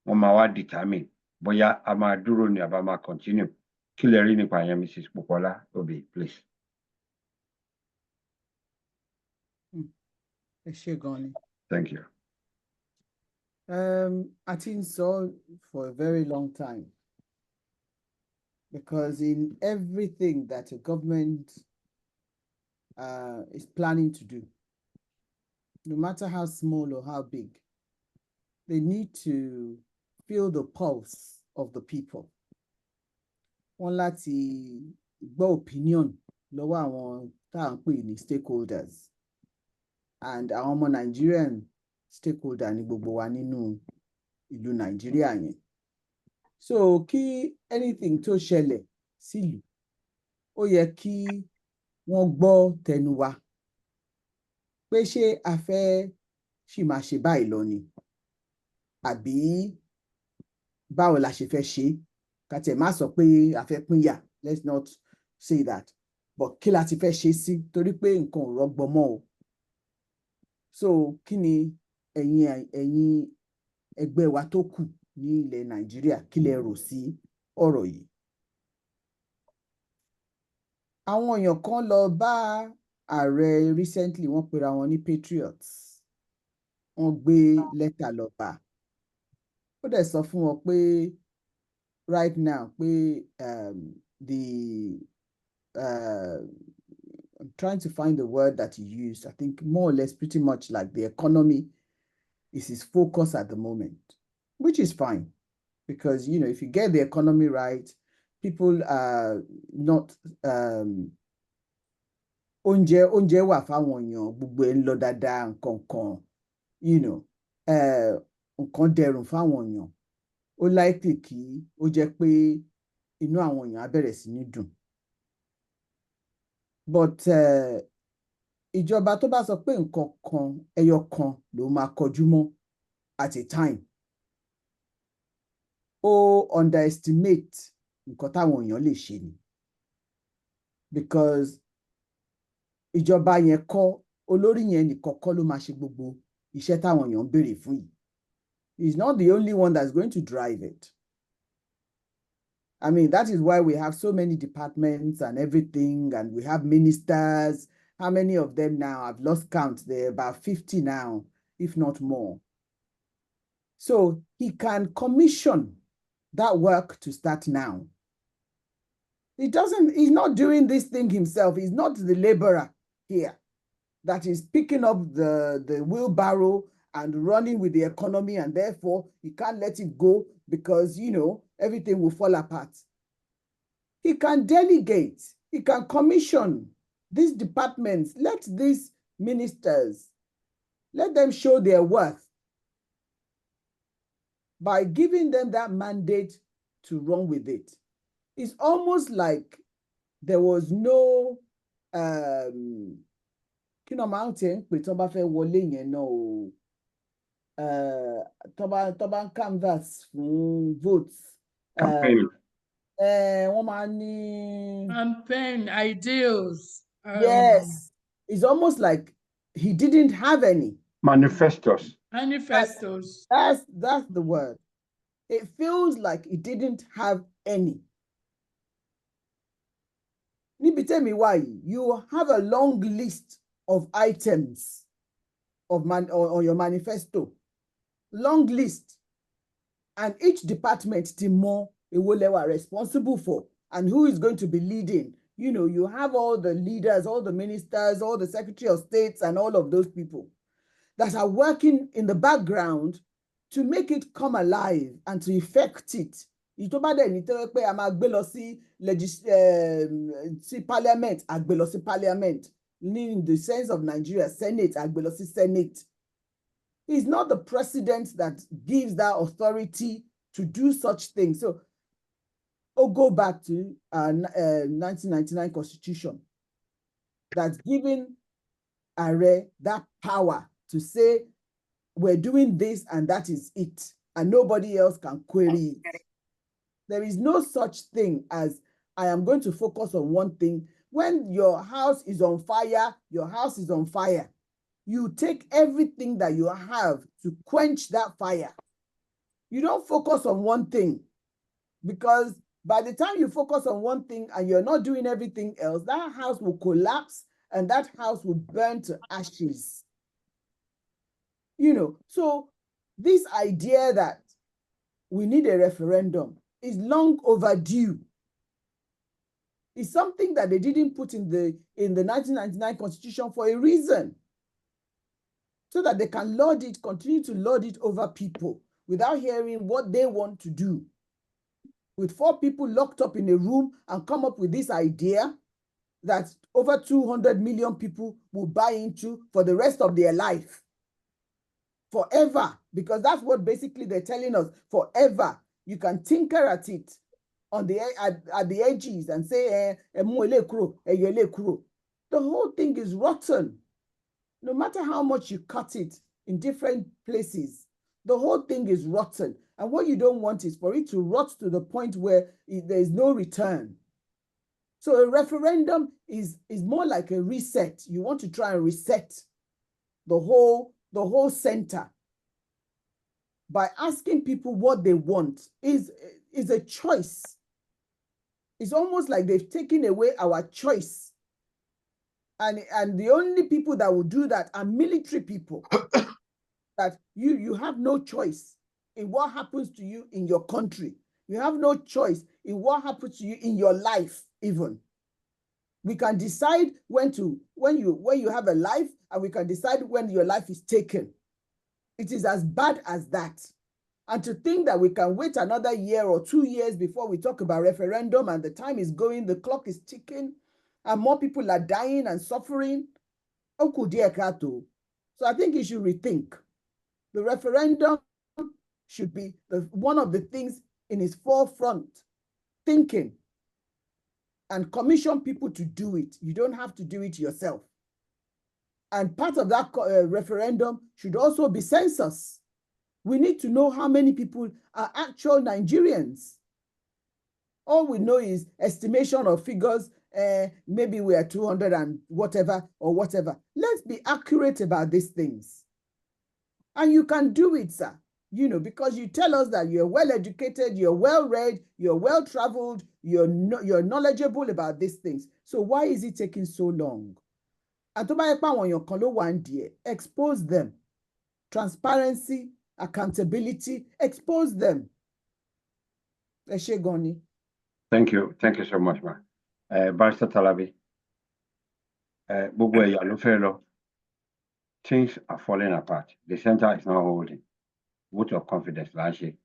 wọ́n máa wá determine bóyá a máa dúró ni àbá máa continue. Kí lẹ rí nípa yẹn, Mrs. Popoola Obi, please. Ẹ ṣé gan ni. Thank you. I think so for a very long time, because in everything that a government is planning to do, no matter how small or how big, they need to feel the pulse of the people. Wọ́n láti gbọ́ opinion lọ́wọ́ àwọn tá à ń pè ní stakeholders, and àwọn ọmọ Nigerian stakeholder ní gbogbo wa nínú ìlú Nàìjíríà yẹn. So kí anything tó ṣẹlẹ̀ sílùú, ó yẹ kí wọ́n gbọ́ tẹnu wa pé ṣé a fẹ́ ṣì máa ṣe báyìí lọ ni, àbí báwo la ṣe fẹ́ ṣe. Ká tiẹ̀ má sọ pé a fẹ́ pínyà, let's not say that, but kí la ti fẹ́ ṣe sí, torí pé nǹkan ò rọgbọ mọ́ o. So kí ni ẹ̀yin ẹgbẹ́ wa tó kù ní ilẹ̀ Nàìjíríà, kí lẹ rò sí ọ̀rọ̀ yìí? Àwọn èèyàn kan lọ bá ààrẹ recently, wọ́n pera wọn ní patriots, wọ́n gbé lẹ́tà lọ bá, ó dẹ̀ sọ fún wọn pé right now pé I'm trying to find the word that he used. I think more or less pretty much like the economy is his focus at the moment, which is fine, because, you know, if you get the economy right, people are not oúnjẹ wà fáwọn èèyàn, gbogbo ẹ̀ ń lọ dáadáa, nǹkan kan, you know, nǹkan dẹrùn fáwọn èèyàn, ó likely kí ó jẹ́ pé inú àwọn èèyàn á bẹ̀rẹ̀ sí ní dùn. But ìjọba tó bá sọ pé nǹkan kan ẹyọ kan ló máa kọjú mọ́ at a time, ó underestimate nǹkan táwọn èèyàn lè ṣe ni, because ìjọba yẹn kọ́, olórí yẹn nìkan kọ́ ló máa ṣe gbogbo iṣẹ́ táwọn èèyàn ń béèrè fún yìí. He's not the only one that's going to drive it. I mean, that is why we have so many departments and everything, and we have ministers. How many of them now? I've lost count. There are about 50 now, if not more. So he can commission that work to start now. He's not doing this thing himself. He's not the laborer here that is picking up the wheelbarrow and running with the economy, and therefore he can't let it go because, you know, everything will fall apart. He can delegate, he can commission these departments, let these ministers, let them show their worth by giving them that mandate to run with it. It's almost like there was no kí ni máa ń tẹ̀ ń pè tí wọ́n bá fẹ́ wọlé yẹn náà o, tó bá ń canvass fún votes. Campaign. Wọ́n máa ní campaign ideals. Yes, it's almost like he didn't have any Manifestos. Manifestos. That's the word. It feels like he didn't have any. Níbi tẹ́mi wá yìí, you have a long list of items on your manifesto, long list, and each department ti mọ èwo lẹ wà responsible for and who is going to be leading. You know, you have all the leaders, all the ministers, all the secretary of states, and all of those people that are working in the background to make it come alive and to effect it. Ìjọba dẹ̀ ní tẹ́wọ́ pé a máa gbé lọ sí parliament, a gbé lọ sí parliament. In the sense of Nigeria, Senate, a gbé lọ sí Senate. He's not the president that gives that authority to do such things. So, go back to 1999 Constitution that's giving Ààrẹ that power to say, we're doing this and that is it, and nobody else can query it. There is no such thing as, I am going to focus on one thing. When your house is on fire, your house is on fire. You take everything that you have to quench that fire. You don't focus on one thing, because by the time you focus on one thing and you're not doing everything else, that house will collapse and that house will burn to ashes. You know, so this idea that we need a referendum is long overdue. It's something that they didn't put in the 1999 Constitution for a reason, so that they can lord it, continue to lord it over people without hearing what they want to do. with 4 people locked up in a room and come up with this idea that over 200 million people will buy into for the rest of their life. Forever, because that's what basically they're telling us, forever. You can tinker at it on the at the edges and say, the whole thing is rotten. No matter how much you cut it in different places, the whole thing is rotten. And what you don't want is for it to rot to the point where there is no return. So a referendum is more like a reset. You want to try and reset the whole center by asking people what they want is a choice. It's almost like they've taken away our choice. And the only people that will do that are military people. That you have no choice in what happens to you in your country. You have no choice in what happens to you in your life even. We can decide when you have a life, and we can decide when your life is taken. It is as bad as that. And to think that we can wait another year or 2 years before we talk about referendum, and the time is going, the clock is ticking, and more people are dying and suffering. So I think you should rethink. The referendum should be one of the things in its forefront, thinking, and commission people to do it. You don't have to do it yourself. And part of that referendum should also be census. We need to know how many people are actual Nigerians. All we know is estimation of figures, maybe we are 200 and whatever or whatever. Let's be accurate about these things. And you can do it, sir, because you tell us that you're well-educated, you're well-read, you're well-traveled, you're knowledgeable about these things. So why is it taking so long? Expose them. Transparency, accountability, expose them. Thank you. Thank you so much, ma. Barrister Talabi. Things are falling apart. The center is not holding. Vote of confidence, Lanshe.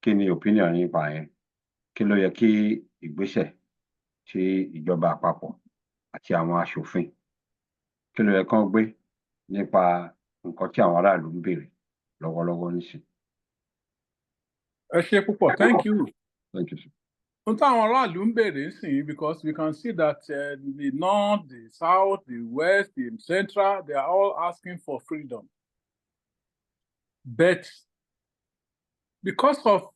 Kí ni opinion yín pa yẹn? Kí ló yẹ kí ìgbésẹ̀ tí ìjọba àpapọ̀ àti àwọn aṣòfin kí ló yẹ kán gbé nípa nǹkan tí àwọn aráàlú ń béèrè lọ́wọ́lọ́wọ́ nísìn? Ẹ ṣé púpọ̀. Thank you. Thank you, sir. Because we can see that the north, the south, the west, the central, they are all asking for freedom. But because of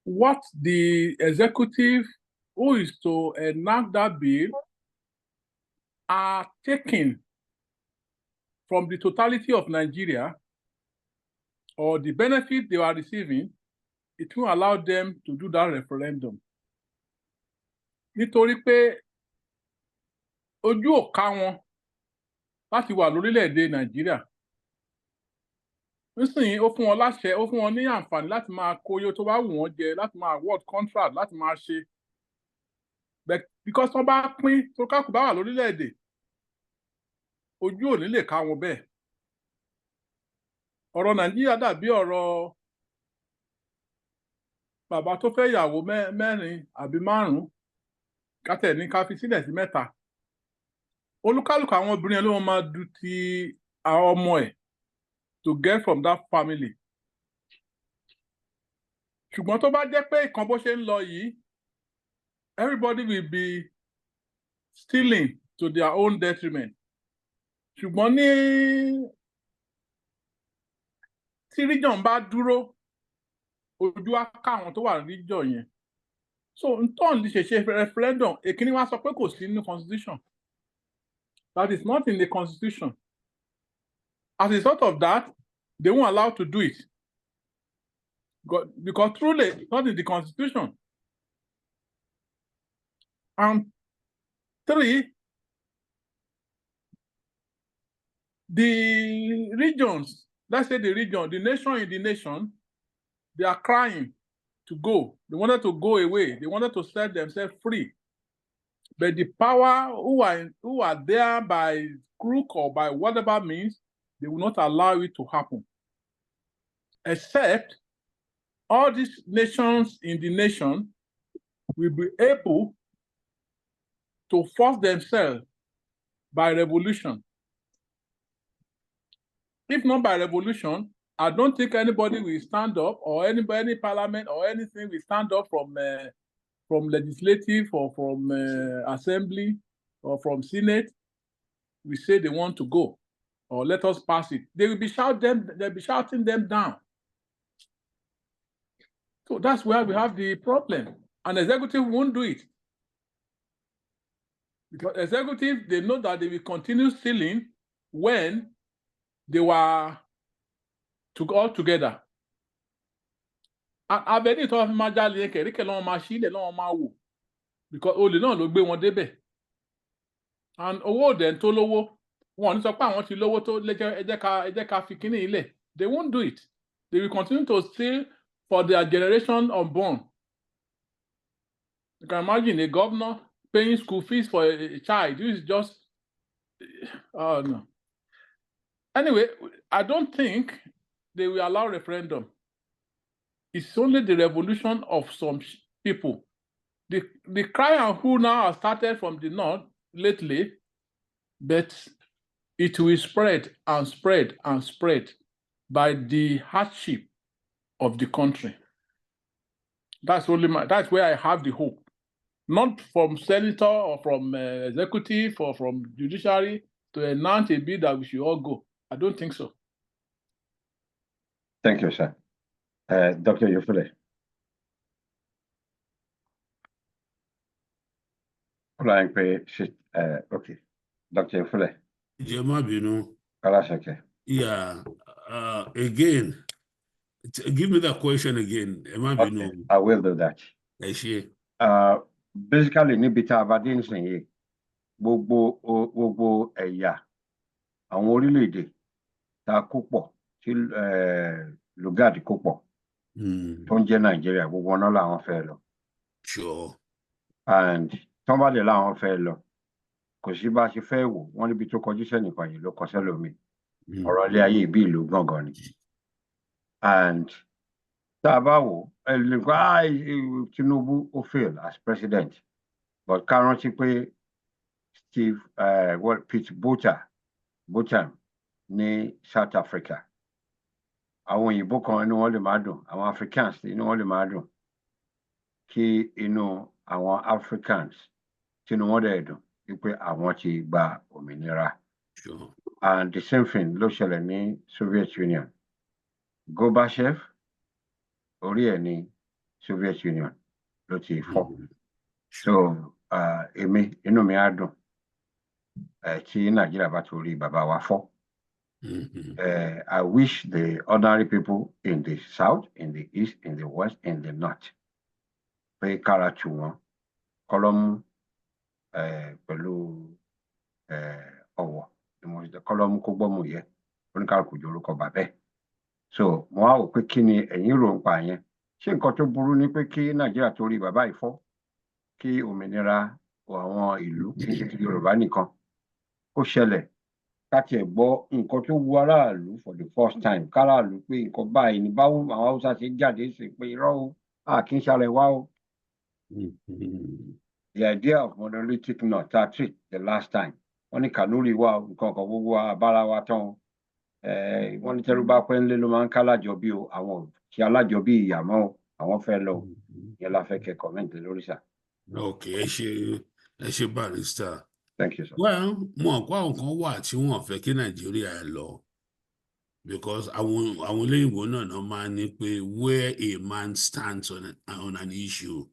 what the executive who is to enact that bill are taking from the totality of Nigeria, or the benefit they are receiving, it will allow them to do that referendum. Nítorí pé ojú ò ká wọn láti wà lórílẹ̀-èdè Nàìjíríà. Nísìnyí ó fún wọn láṣẹ, ó fún wọn ní àǹfààní láti máa kó iye tó bá wù wọ́n jẹ, láti máa award contract, láti máa ṣe. But because wọ́n bá pín tó kákù bá wà lórílẹ̀-èdè, ojú ò ní lè ká wọn bẹ́ẹ̀. Ọ̀rọ̀ Nàìjíríà dàbí ọ̀rọ̀ bàbá tó fẹ́ ìyàwó mẹ́rin àbí márùn-ún, kátẹ̀ ní ká fi sílẹ̀ sí mẹ́ta. Olúkálùkù àwọn obìnrin yẹn ló máa du ti àwọn ọmọ ẹ̀ to get from that family. Ṣùgbọ́n tó bá jẹ́ pé ìkan bó ṣe ń lọ yìí, everybody will be stealing to their own detriment. Ṣùgbọ́n tí region bá dúró, ojú á ká àwọn tó wà ní region yẹn. So ntọ́n lè ṣe referendum, èkíní wá sọ pé kò sí nínú constitution. That is not in the constitution. As a result of that, they won't allow to do it. Because truly, it's not in the constitution. And 3, the regions, let's say the region, the nation in the nation, they are crying to go. They wanted to go away. They wanted to set themselves free. But the power who are there by crook or by whatever means, they will not allow it to happen. Except all these nations in the nation will be able to force themselves by revolution. If not by revolution, I don't think anybody will stand up, or any parliament or anything will stand up from legislative or from assembly or from Senate. We say they want to go, or let us pass it. They will be shouting them down. So that's where we have the problem. And executive won't do it. Because executive, they know that they will continue stealing when they were all together. Abẹ́ni tó fi máa jalè kẹ̀ríkẹ̀ lọ́wọ́ máa ṣílẹ̀ lọ́wọ́ máa wò. Because olè náà ló gbé wọn débẹ̀. And owó òdẹ̀ tó lówó, wọn ò ní sọ pé àwọn ti lówó tó ẹ jẹ́ ká fi kíní ilẹ̀. They won't do it. They will continue to steal for their generation unborn. You can imagine a governor paying school fees for a child. This is just, oh no. Anyway, I don't think they will allow referendum. It's only the revolution of some people. The cry and who now has started from the north lately, but it will spread and spread and spread by the hardship of the country. That's where I have the hope. Not from senator or from executive or from judiciary to enact a bill that we should all go. I don't think so. Thank you, sir. Dr. Yufule. Okay. Dr. Yufule. Yeah. Again, give me that question again. Okay, I will do that. Basically, níbi tá a bá dé nísìnyí, gbogbo ẹ̀yà àwọn orílẹ̀-èdè tá a kó pọ̀ tí lugard kó pọ̀ tó ń jẹ́ Nàìjíríà, gbogbo ọ̀nà làwọn fẹ́ lọ. Sure. And tán bá lè láwọn fẹ́ lọ, kò sí bá a ṣe fẹ́ wò, wọ́n níbi tó kọjú sẹ́nìkan yìí ló kọ sẹ́lòmíì. Ọ̀rọ̀ ilé ayé ìbí ìlú gangan ni. And tá a bá wò, Tinubu ó fail as president, but ká rántí pé Pete Bottom ní South Africa. Àwọn òyìnbó kan inú wọn lè máa dùn, àwọn Africans inú wọn lè máa dùn, kí inú àwọn Africans tínú wọn dẹ̀ dùn wípé àwọn ti gba òmìnira. Sure. And the same thing ló ṣẹlẹ̀ ní Soviet Union. Gorbachev, orí ẹ̀ ní Soviet Union ló ti fọ́. So èmi inú mi á dùn tí Nàìjíríà bá torí bàbá wa fọ́. I wish the ordinary people in the south, in the east, in the west, in the north pé kára tù wọ́n kọ́lọ́mù pẹ̀lú ọ̀wọ̀ kọ́lọ́mù kó gbọ́mù yẹ oníkàlùkù jọ orúkọ bàbẹ́. So mo á wò pé kí ni ẹ̀yin rò ń pa yẹn? Ṣé nǹkan tó burú ni pé kí Nàìjíríà torí bàbá ìfọ́ kí òmìnira àwọn ìlú kì í ṣe ti Yorùbá nìkan kó ṣẹlẹ̀, káti ẹ̀ gbọ́ nǹkan tó wu aráàlú for the first time, káràlú pé nǹkan báyìí ni báwo àwọn Haúsá ṣe jáde sí pé irọ́ o, kì í ṣàlẹ̀ wá o. The idea of monolithic north that treat the last time, wọ́n ní Kanuri wà nǹkan kan gbogbo abára wa tán, wọ́n ní tẹ́rú bá pẹ́ ńlé ló máa ń ká alájọbí o, àwọn ṣe alájọbí ìyàmọ́ o, àwọn fẹ́ lọ yẹn la fẹ́ kẹ́ comment lórí sà. Okay, ẹ ṣe barrister. Thank you, sir. Well, mo àpá nǹkan wà tí wọ́n fẹ́ kí Nàìjíríà lọ, because àwọn olóyìnbó náà máa ní pé where a man stands on an issue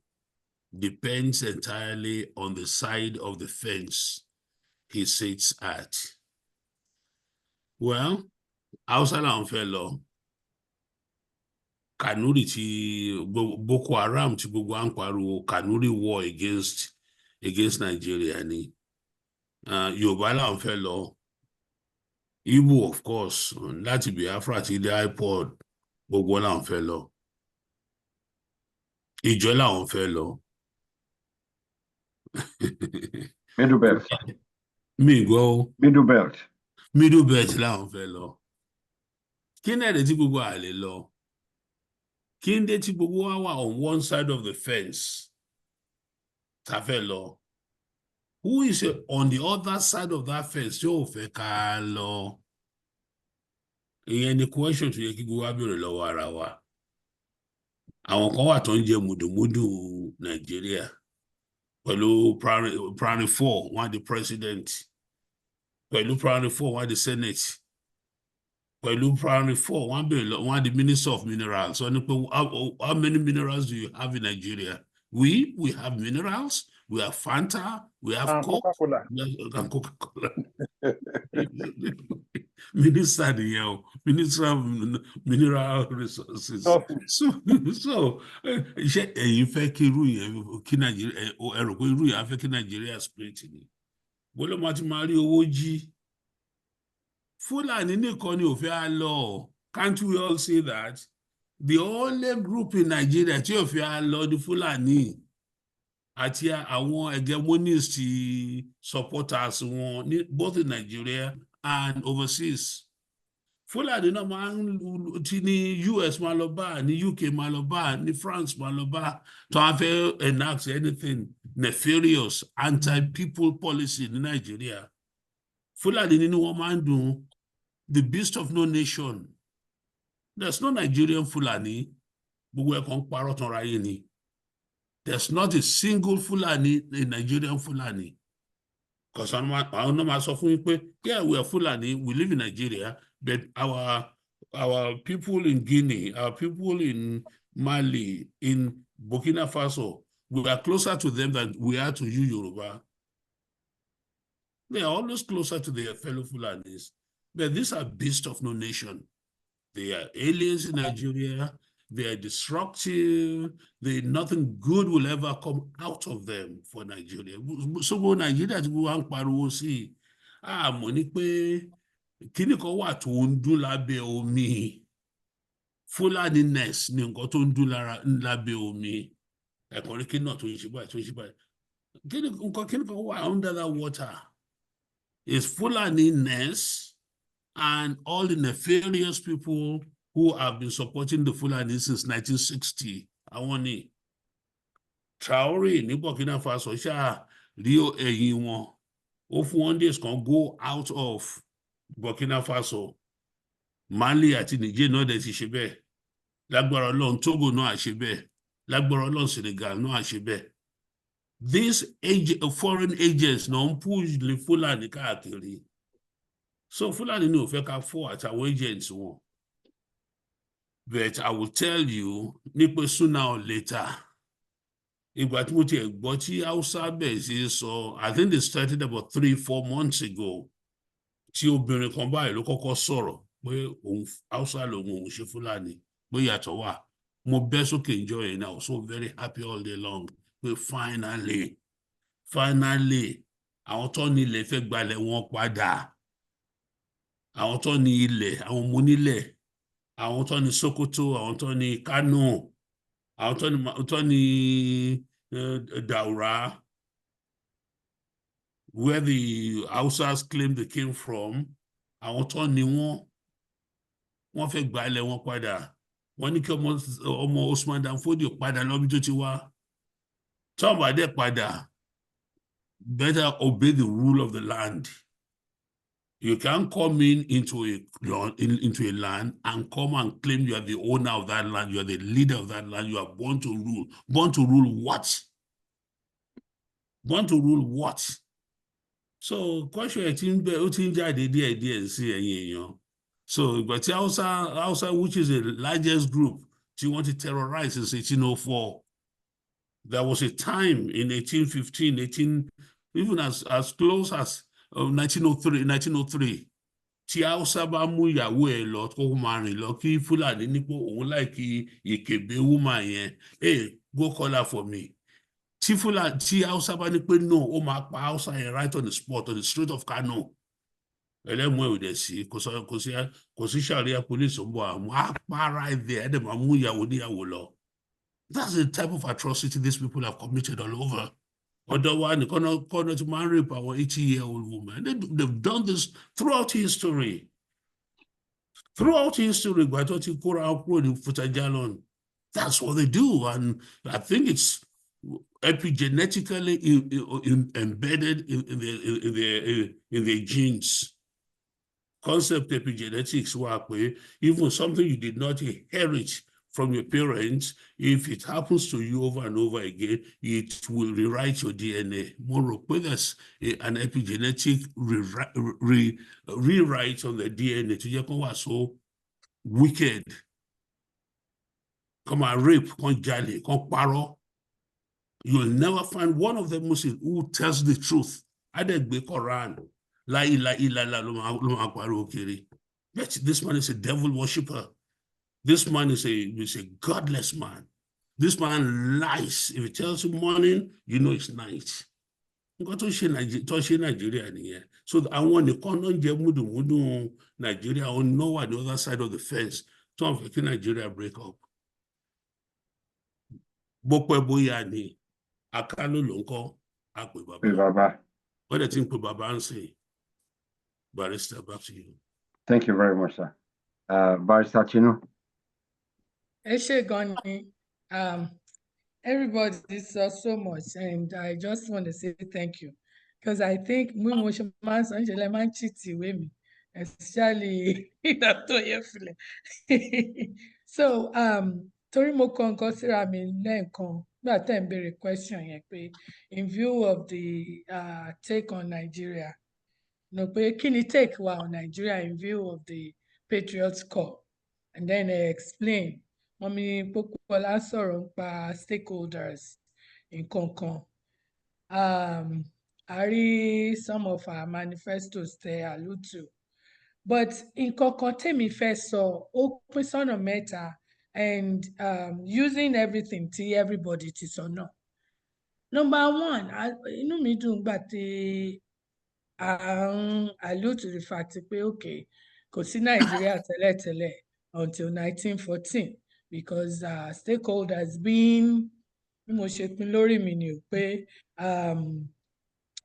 depends entirely on the side of the fence he sits at. Well, Hausa làwọn fẹ́ lọ. Kanuri ti Boko Haram ti gbogbo à ń pariwo Kanuri war against Nigeria ni. Yorùbá làwọn fẹ́ lọ. Igbo of course láti Biafra ti dé iPod gbogbo làwọn fẹ́ lọ. Ìjọ làwọn fẹ́ lọ. Middle belt. Mi gbọ́. Middle belt. Middle belt làwọn fẹ́ lọ. Kí ni ẹ̀rẹ̀ tí gbogbo àlè lọ? kí n dé tí gbogbo wa wà on one side of the fence tá fẹ́ lọ? Who is on the other side of that fence tí ò fẹ́ ká lọ? Ìyẹn ni question tó yẹ kí gbogbo wa béèrè lọ́wọ́ ara wa. Àwọn kan wà tó ń jẹ mùdùmùdù Nàìjíríà pẹ̀lú primary 4 wọ́n di president, pẹ̀lú primary 4 wọ́n di senate, pẹ̀lú primary 4 wọ́n di minister of minerals. So how many minerals do you have in Nigeria? We have minerals, we have Fanta, we have Coke, Coca-Cola. And Coca-Cola. Minister of Mineral Resources. So you fẹ́ kí irú yẹn kí Nàìjíríà ẹ̀rọ pé irú yẹn á fẹ́ kí Nàìjíríà spirit ni. Bọ́lá máa ti máa rí owó jí. Fúlàní nìkan ni ò fẹ́ á lọ. Can't we all say that? The only group in Nigeria tí ò fẹ́ á lọ di Fúlàní àti àwọn hegemonist supporters wọn both in Nigeria and overseas. Fúlàní náà máa ń ti ní US máa lọ bá, ní UK máa lọ bá, ní France máa lọ bá, tó wá fẹ́ enact anything nefarious anti-people policy ní Nigeria. Fúlàní nínú wọn máa ń dùn, the beast of no nation. There's no Nigerian Fulani. Gbogbo ẹ̀kọ́ ń parọ́ tán ra yé ni. There's not a single Fulani, a Nigerian Fulani. Because I know myself, yeah, we are Fulani, we live in Nigeria, but our people in Guinea, our people in Mali, in Burkina Faso, we are closer to them than we are to you, Yoruba. They are always closer to their fellow Fulanis. But these are beasts of no nation. They are aliens in Nigeria. They are destructive. Nothing good will ever come out of them for Nigeria. So when Nigeria ti wá ń pariwo sí, mo ní pé kíní kan wà tó ń dún lábẹ́ omi. Fulani-ness ni nǹkan tó ń dún lábẹ́ omi. Ẹ̀kọ́ rí kí náà tó ń ṣe báyìí, tó ń ṣe báyìí. Kíní kan wà under that water. It's Fulani-ness and all the nefarious people who have been supporting the Fulani since 1960. Àwọn ni Traore ní Burkina Faso ṣáà rí ẹ̀yìn wọn. Ó fún 1 days kan go out of Burkina Faso. Mali àti Niger náà dẹ̀ ti ṣe bẹ́ẹ̀. Lágbára Ọlọ́run Togo náà á ṣe bẹ́ẹ̀. Lágbára Ọlọ́run Senegal náà á ṣe bẹ́ẹ̀. These foreign agents náà ń push the Fulani káàkiri. So Fulani ní ò fẹ́ ká fọ́ àtàwọn agents wọn. But I will tell you, nípa sooner or later, ìgbà tí mo ti gbọ́ tí Hausa bẹ̀ sí sọ, I think they started about 3-4 months ago, tí obìnrin kan báyìí ló kọ́kọ́ sọ̀rọ̀ pé Hausa lòun ṣe Fulani, pé yàtọ̀ wà. Mo bẹ́ sókè enjoy it now, so very happy all day long. Pé finally, àwọn tó ní ilẹ̀ fẹ́ gbalẹ̀ wọn padà. Àwọn tó ní ilẹ̀, àwọn ọmọ onílẹ̀. Àwọn tó ní Sokoto, àwọn tó ní Kano, àwọn tó ní Daura, where the Hausas claim they came from, àwọn tó ní wọ́n fẹ́ gba ilẹ̀ wọn padà. Wọ́n ní kí ọmọ Usman Dan Fodio padà lọ́bí tó ti wá. Tó bá dé padà, better obey the rule of the land. You can't come into a land and come and claim you are the owner of that land, you are the leader of that land, you are born to rule. Born to rule what? Born to rule what? So, question so, but Hausa, which is the largest group, you want to terrorize since 1804. There was a time in 1815, even as close as 1903 tí Hausa bá mú ìyàwó ẹ̀ lọ kó máa rìn lọ kí Fúlàní nípò òun láìkí Ìkèbé woman yẹn, hey, go call her for me. Tí Hausa bá ní pé no, ó máa pa Hausa yẹn right on the spot, on the street of Kano. Ẹlẹ́mú ẹ̀ ò dẹ̀ sí, kò sí Sharia police ń bọ̀ àwọn apá right there, ẹ̀dẹ̀ máa mú ìyàwó níyàwó lọ. That's the type of atrocity these people have committed all over. Otherwise, corner to man rape our 80-year-old woman. They've done this throughout history. Throughout history, that's That's what they do. And I think it's epigenetically embedded in their genes. Concept epigenetics where even something you did not inherit from your parents, if it happens to you over and over again, it will rewrite your DNA. More, there's an epigenetic rewrite on the DNA to get so wicked. Come and rape, come jolly, come paro. You'll never find one of the Muslims who tells the truth. I did the Quran. La ilaha illallah. But this man is a devil worshipper. This man is a godless man. This man lies. If he tells you morning, you know it's night. Nigeria. So I want the condom Nigeria on nowhere the other side of the fence. So I'm thinking Nigeria break up. Bokwe boyani. Akalo lonko. Akwe baba. What do you think Baba and say? Barrister, back to you. Thank you very much, sir. Barrister Chino. Everybody saw so much, and I just want to say thank you, because I think especially so torí mo kọ nǹkan síra mi lẹ́ẹ̀kan nígbà tẹ́ ń béèrè question yẹn pé in view of the take on Nigeria, pé kí ni take wa on Nigeria in view of the Patriots Corps, and then I explain. Mọ́mí Pópóọlá sọ̀rọ̀ nípa stakeholders nǹkan kan. I read some of our manifestos they allude to. But nǹkan kan tèmi fẹ́ sọ, ó pín sọ́nà mẹ́ta, and using everything tí everybody ti sọ náà. Number one, inú mi dùn gbà tí allude to the fact pé okay, kò sí Nàìjíríà tẹ́lẹ̀tẹ́lẹ̀ until 1914. Because stakeholders being mo ṣe pín lórí mi ni pé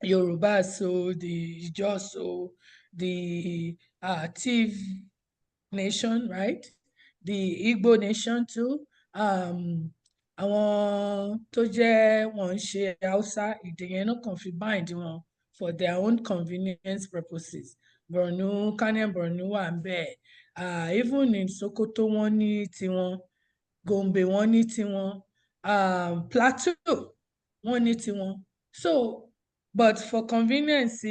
Yorùbá so, the Ìjọ so, the Tiv nation, right? The Igbo nation too. Àwọn tó jẹ́ wọ́n ń ṣe Hausa, èdè yẹn náà kàn fi bind wọn for their own convenience purposes. Borno, Kano Borno wà ń bẹ̀. Even in Sokoto wọ́n ní tiwọn. Gombe wọ́n ní tiwọn, Plateau wọ́n ní tiwọn. So, but for convenience,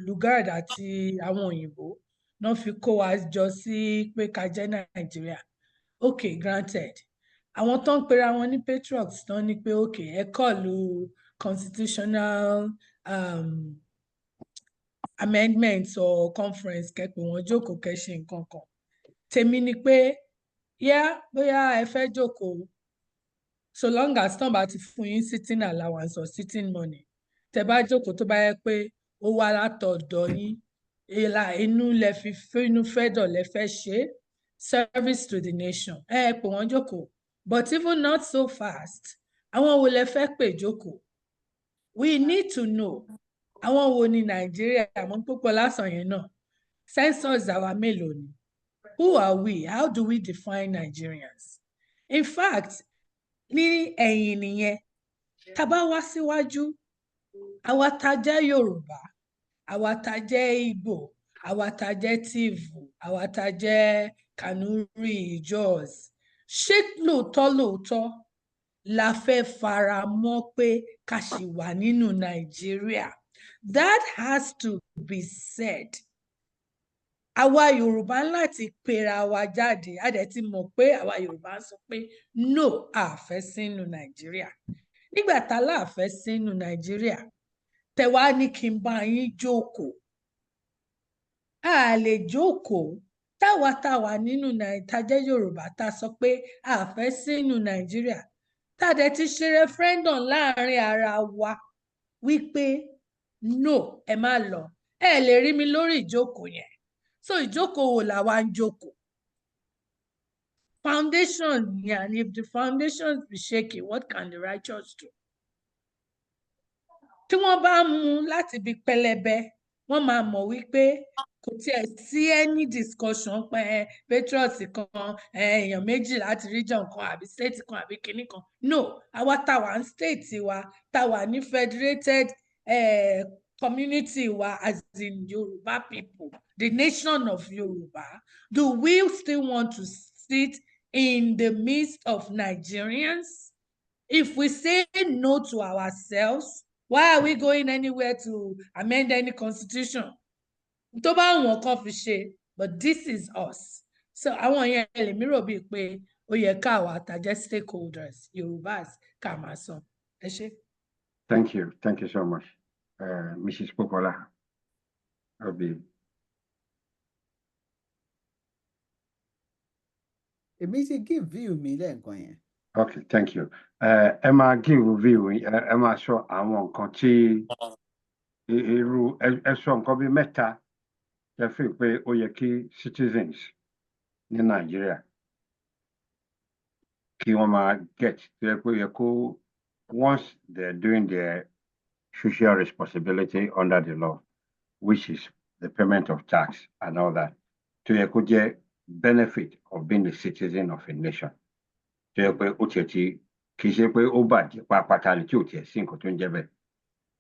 Lugard àti àwọn òyìnbó náà fi kó wa jọ sí pé ká jẹ́ Nàìjíríà. Okay, granted. Àwọn tó ń pera wọn ní patriots tán ní pé okay, ẹ kọlu constitutional amendments or conference kẹ́pẹ́ wọn jókòó kẹ́ ṣe nǹkan kan. Tèmi ni pé bóyá ẹ fẹ́ jókòó, so long as tán bá ti fún yín sitting allowance or sitting money, tẹ bá jókòó tó bá yẹ pé ó wá látọ̀dọ̀ yín, inú lẹ fi inú fẹ́dọ̀ lẹ fẹ́ ṣe service to the nation, pè wọ́n jókòó. But even not so fast, àwọn wo lẹ fẹ́ pè jókòó? We need to know àwọn wo ni Nàìjíríà, àwọn púpọ̀ lásán yẹn náà. Census àwa mélòó ni? Who are we? How do we define Nigerians? In fact, ní ẹ̀yìn nìyẹn, tá bá wá síwájú, àwa tá jẹ́ Yorùbá, àwa tá jẹ́ Igbo, àwa tá jẹ́ Tivu, àwa tá jẹ́ Kanuri, Jos. Ṣé lóòótọ́ la fẹ́ fara mọ́ pé ká ṣì wà nínú Nàìjíríà? That has to be said. Àwa Yorùbá láti pera wa jáde, a dẹ̀ ti mọ̀ pé àwa Yorùbá sọ pé no, a fẹ́ sínú Nàìjíríà. Nígbà tá la fẹ́ sínú Nàìjíríà, tẹ wá ní kí n bá yín jókòó. A lè jókòó táwa nínú Nàìjíríà jẹ́ Yorùbá tá sọ pé a fẹ́ sínú Nàìjíríà. Tá dẹ̀ ti ṣe referendum láàrin ara wa wípé no, ẹ má lọ. Ẹ lè rí mi lórí ìjókòó yẹn. So ìjókòó wo la wá ń jókòó? Foundation, and if the foundations be shaky, what can the righteous do? Tí wọ́n bá mú láti bí pẹlẹbẹ, wọ́n máa mọ̀ wípé kò tiẹ̀ sí any discussion pé patriots kan èèyàn méjì láti region kan àbí state kan àbí kinní kan no àwa tá wà ní state wa tá wà ní federated community wa as in Yoruba people the nation of Yoruba do we still want to sit in the midst of Nigerians? If we say no to ourselves, why are we going anywhere to amend any constitution? Tó bá wọn kan fi ṣe, but this is us. So àwọn yẹn lèmi rò bíi pé ó yẹ káwa àtàjẹ́ stakeholders Yorùbás ká máa sọ. Ẹ ṣé. Thank you so much, Mrs. Popola. Èmi ti give view mi lẹ́ẹ̀kan yẹn. Okay, thank you. Ẹ máa give view ẹ máa sọ àwọn nǹkan tí irú ẹ sọ nǹkan bíi mẹ́ta ẹ fi pé ó yẹ kí citizens ní Nàìjíríà kí wọ́n máa get tó yẹ pé ó yẹ kó once they're doing their social responsibility under the law, which is the payment of tax and all that, tó yẹ kó jẹ́ benefit of being a citizen of a nation. Tó yẹ pé ó tiẹ̀ ti kì í ṣe pé ó bàjẹ́ pátápátá ni tí ò tiẹ̀ sí nǹkan tó ń jẹ́ bẹ́ẹ̀.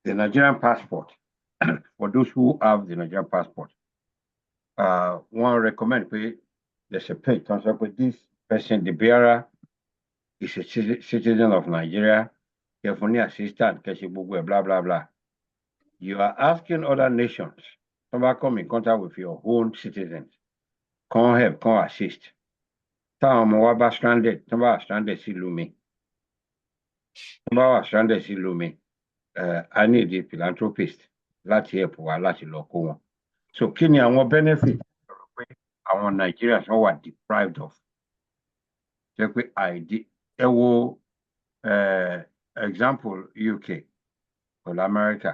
The Nigerian passport, for those who have the Nigerian passport, one recommend pé there's a page tó ń sọ pé this person, the bearer, is a citizen of Nigeria, kẹfún ní assistant, kẹsì gbogbo ẹ̀ blah blah blah. You are asking other nations to come in contact with your own citizens, come help, come assist. Táwọn ọmọ wa bá stranded, tó bá stranded sí ìlú mi, tó bá wà stranded sí ìlú mi, I need a philanthropist láti help wa láti lọ kó wọn. So kí ni àwọn benefit pé àwọn Nigerians wọ́n wà deprived of? Ṣé pé ẹ wo example UK pẹ̀lú America,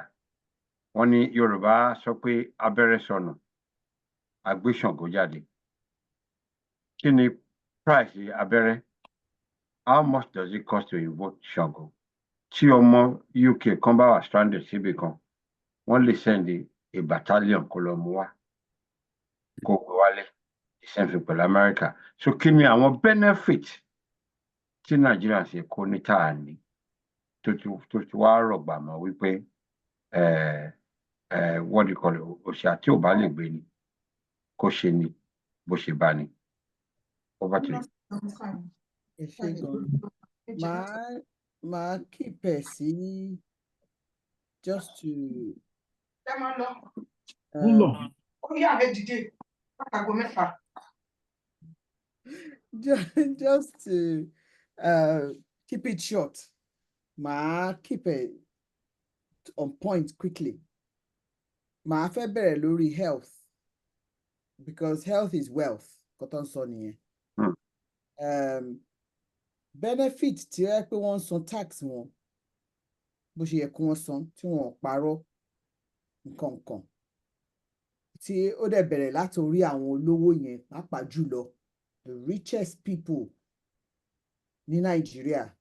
wọ́n ní Yorùbá sọ pé abẹ́rẹ́ sọnù àgbé Ṣàngó jáde. Kí ni price abẹ́rẹ́? How much does it cost to invoke Ṣàngó? Tí ọmọ UK kan bá wà stranded síbi kan, wọ́n lè send a battalion kó lọ mú wá kó gbé wálé. The same thing pẹ̀lú America. So kí ni àwọn benefit tí Nigeria ṣe kó ní tàà ní tó ti wá rọ̀gbà mọ́ wípé what do you call it, òṣà tí ò bá lè gbé ni kó ṣe ni bó ṣe bá ni. Over to you. Ẹ ṣé gan. Màá keep ẹ̀ sí just to just to keep it short. Màá keep it on point quickly. Màá fẹ́ bẹ̀rẹ̀ lórí health because health is wealth. Kọ́tọ́ ń sọ nìyẹn. Benefit tí ẹ pé wọ́n san tax wọn bó ṣe yẹ kí wọ́n san tí wọ́n parọ́ nǹkan tí ó dẹ̀ bẹ̀rẹ̀ láti orí àwọn olówó yẹn pàápàá jùlọ the richest people ní Nigeria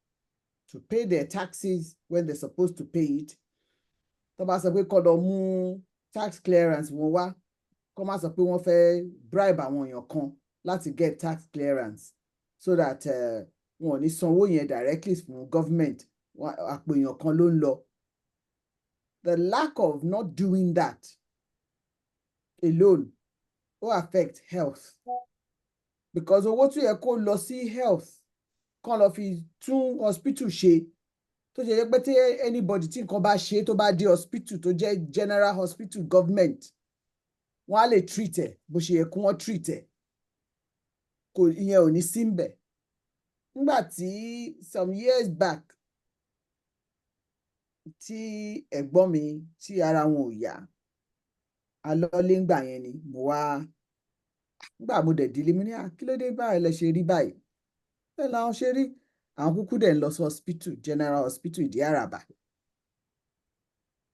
to pay their taxes when they're supposed to pay it. Tó bá sọ pé kó lọ mú tax clearance wọn wá, kó má sọ pé wọ́n fẹ́ bribe àwọn èèyàn kan láti get tax clearance so that wọn ò ní sanwó yẹn directly from government, àpò èèyàn kan ló ń lọ. The lack of not doing that alone will affect health because owó tó yẹ kó lọ sí health kán lọ fi tún hospital ṣe tó ṣe yẹ pé tí anybody tí nǹkan bá ṣe tó bá dé hospital tó jẹ́ general hospital government wọ́n á lè treat ẹ̀ bó ṣe yẹ kó wọ́n treat ẹ̀ kò ìyẹn ò ní sí ń bẹ̀. Nígbà tí some years back tí ẹ̀gbọ́n mi tí ara wọn ò yá alọ́lé ńgbà yẹn ni mo wá nígbà mo dẹ̀ dílé mi ní kí ló dé báyìí lẹ ṣe rí báyìí bẹ́ẹ̀ làwọn ṣe rí àwọn kúkú dẹ̀ ń lọ sí hospital general hospital Ìdí Àràbà.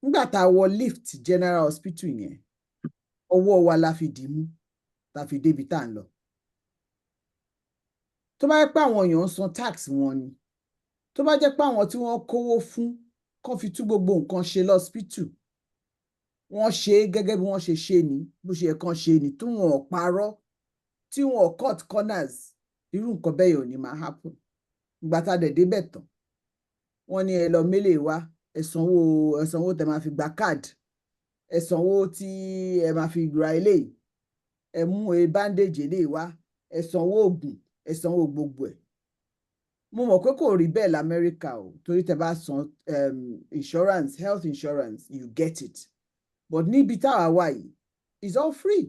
Nígbà tá a wọ lift general hospital yẹn ọwọ́ wa la fi dì mú la fi débi tá à ń lọ. Tó bá jẹ́ pé àwọn èèyàn ń san tax wọn ni tó bá jẹ́ pé àwọn tí wọ́n kówó fún kán fi tú gbogbo nǹkan ṣe lọ́spítù wọ́n ṣe gẹ́gẹ́ bí wọ́n ṣe ṣe ni bó ṣe yẹ kán ṣe ni tí wọn ò parọ́ tí wọn ò cut corners irú nǹkan bẹ́ẹ̀ ò ní máa happen ìgbà tá a dẹ̀ débẹ̀ tán wọ́n ní ẹ lọ mélè wá ẹ sanwó tẹ máa fi gba card ẹ sanwó tí ẹ máa fi ra eléyìí ẹ mú bandage eléyìí wá ẹ sanwó oògùn ẹ sanwó gbogbo ẹ̀ mo mọ̀ pé kò rí bẹ́ẹ̀ l'Amẹ́ríkà o torí tẹ bá san insurance health insurance you get it but níbi táwa wà yìí it's all free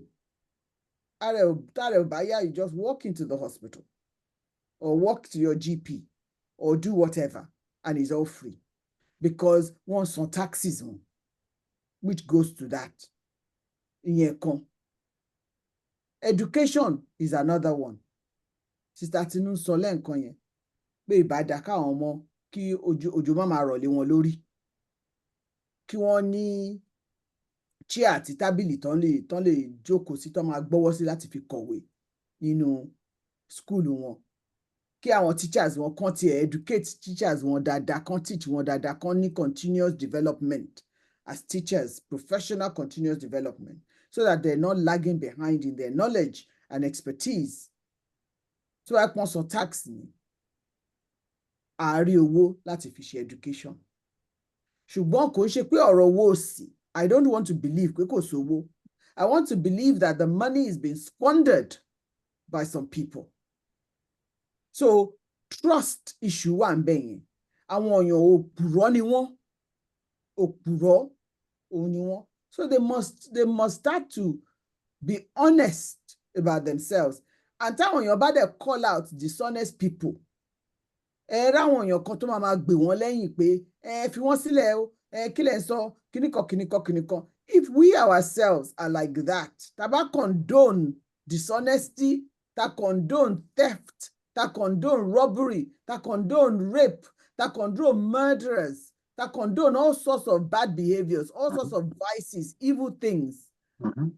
tààrẹ ò bá yá you just walk into the hospital or walk to your GP or do whatever and it's all free because wọ́n san taxes wọn which goes to that ìyẹn kan education is another one Sister Tinu sọ lẹ́ǹkan yẹn pé ìbàdà káwọn ọmọ kí òjò má máa rọ̀ lé wọn lórí kí wọ́n ní chair àti tábìlì tán lè jókòó sí tán máa gbọ́wọ́ sí láti fi kọ̀wé nínú skúlù wọn kí àwọn teachers wọn kàn tiẹ̀ educate teachers wọn dáadáa kàn teach wọn dáadáa kàn ní continuous development as teachers professional continuous development so that they're not lagging behind in their knowledge and expertise so wá pọ́n san tax ni àárí owó láti fi ṣe education ṣùgbọ́n kò ń ṣe pé ọ̀rọ̀ owó òsì I don't want to believe pé kò sówó I want to believe that the money is being squandered by some people so trust issue wà ń bẹ̀ yẹn àwọn èèyàn òpùrọ́ ni wọ́n òpùrọ́ òun ni wọ́n so they must start to be honest about themselves and táwọn èèyàn bá dẹ̀ call out dishonest people ráwọn èèyàn kan tó máa gbè wọ́n lẹ́yìn pé fi wọ́n sílẹ̀ o kí lẹ̀ ń sọ kíníkan if we ourselves are like that tá bá condone dishonesty tá condone theft tá condone robbery tá condone rape tá condone murderers tá condone all sorts of bad behaviors all sorts of vices evil things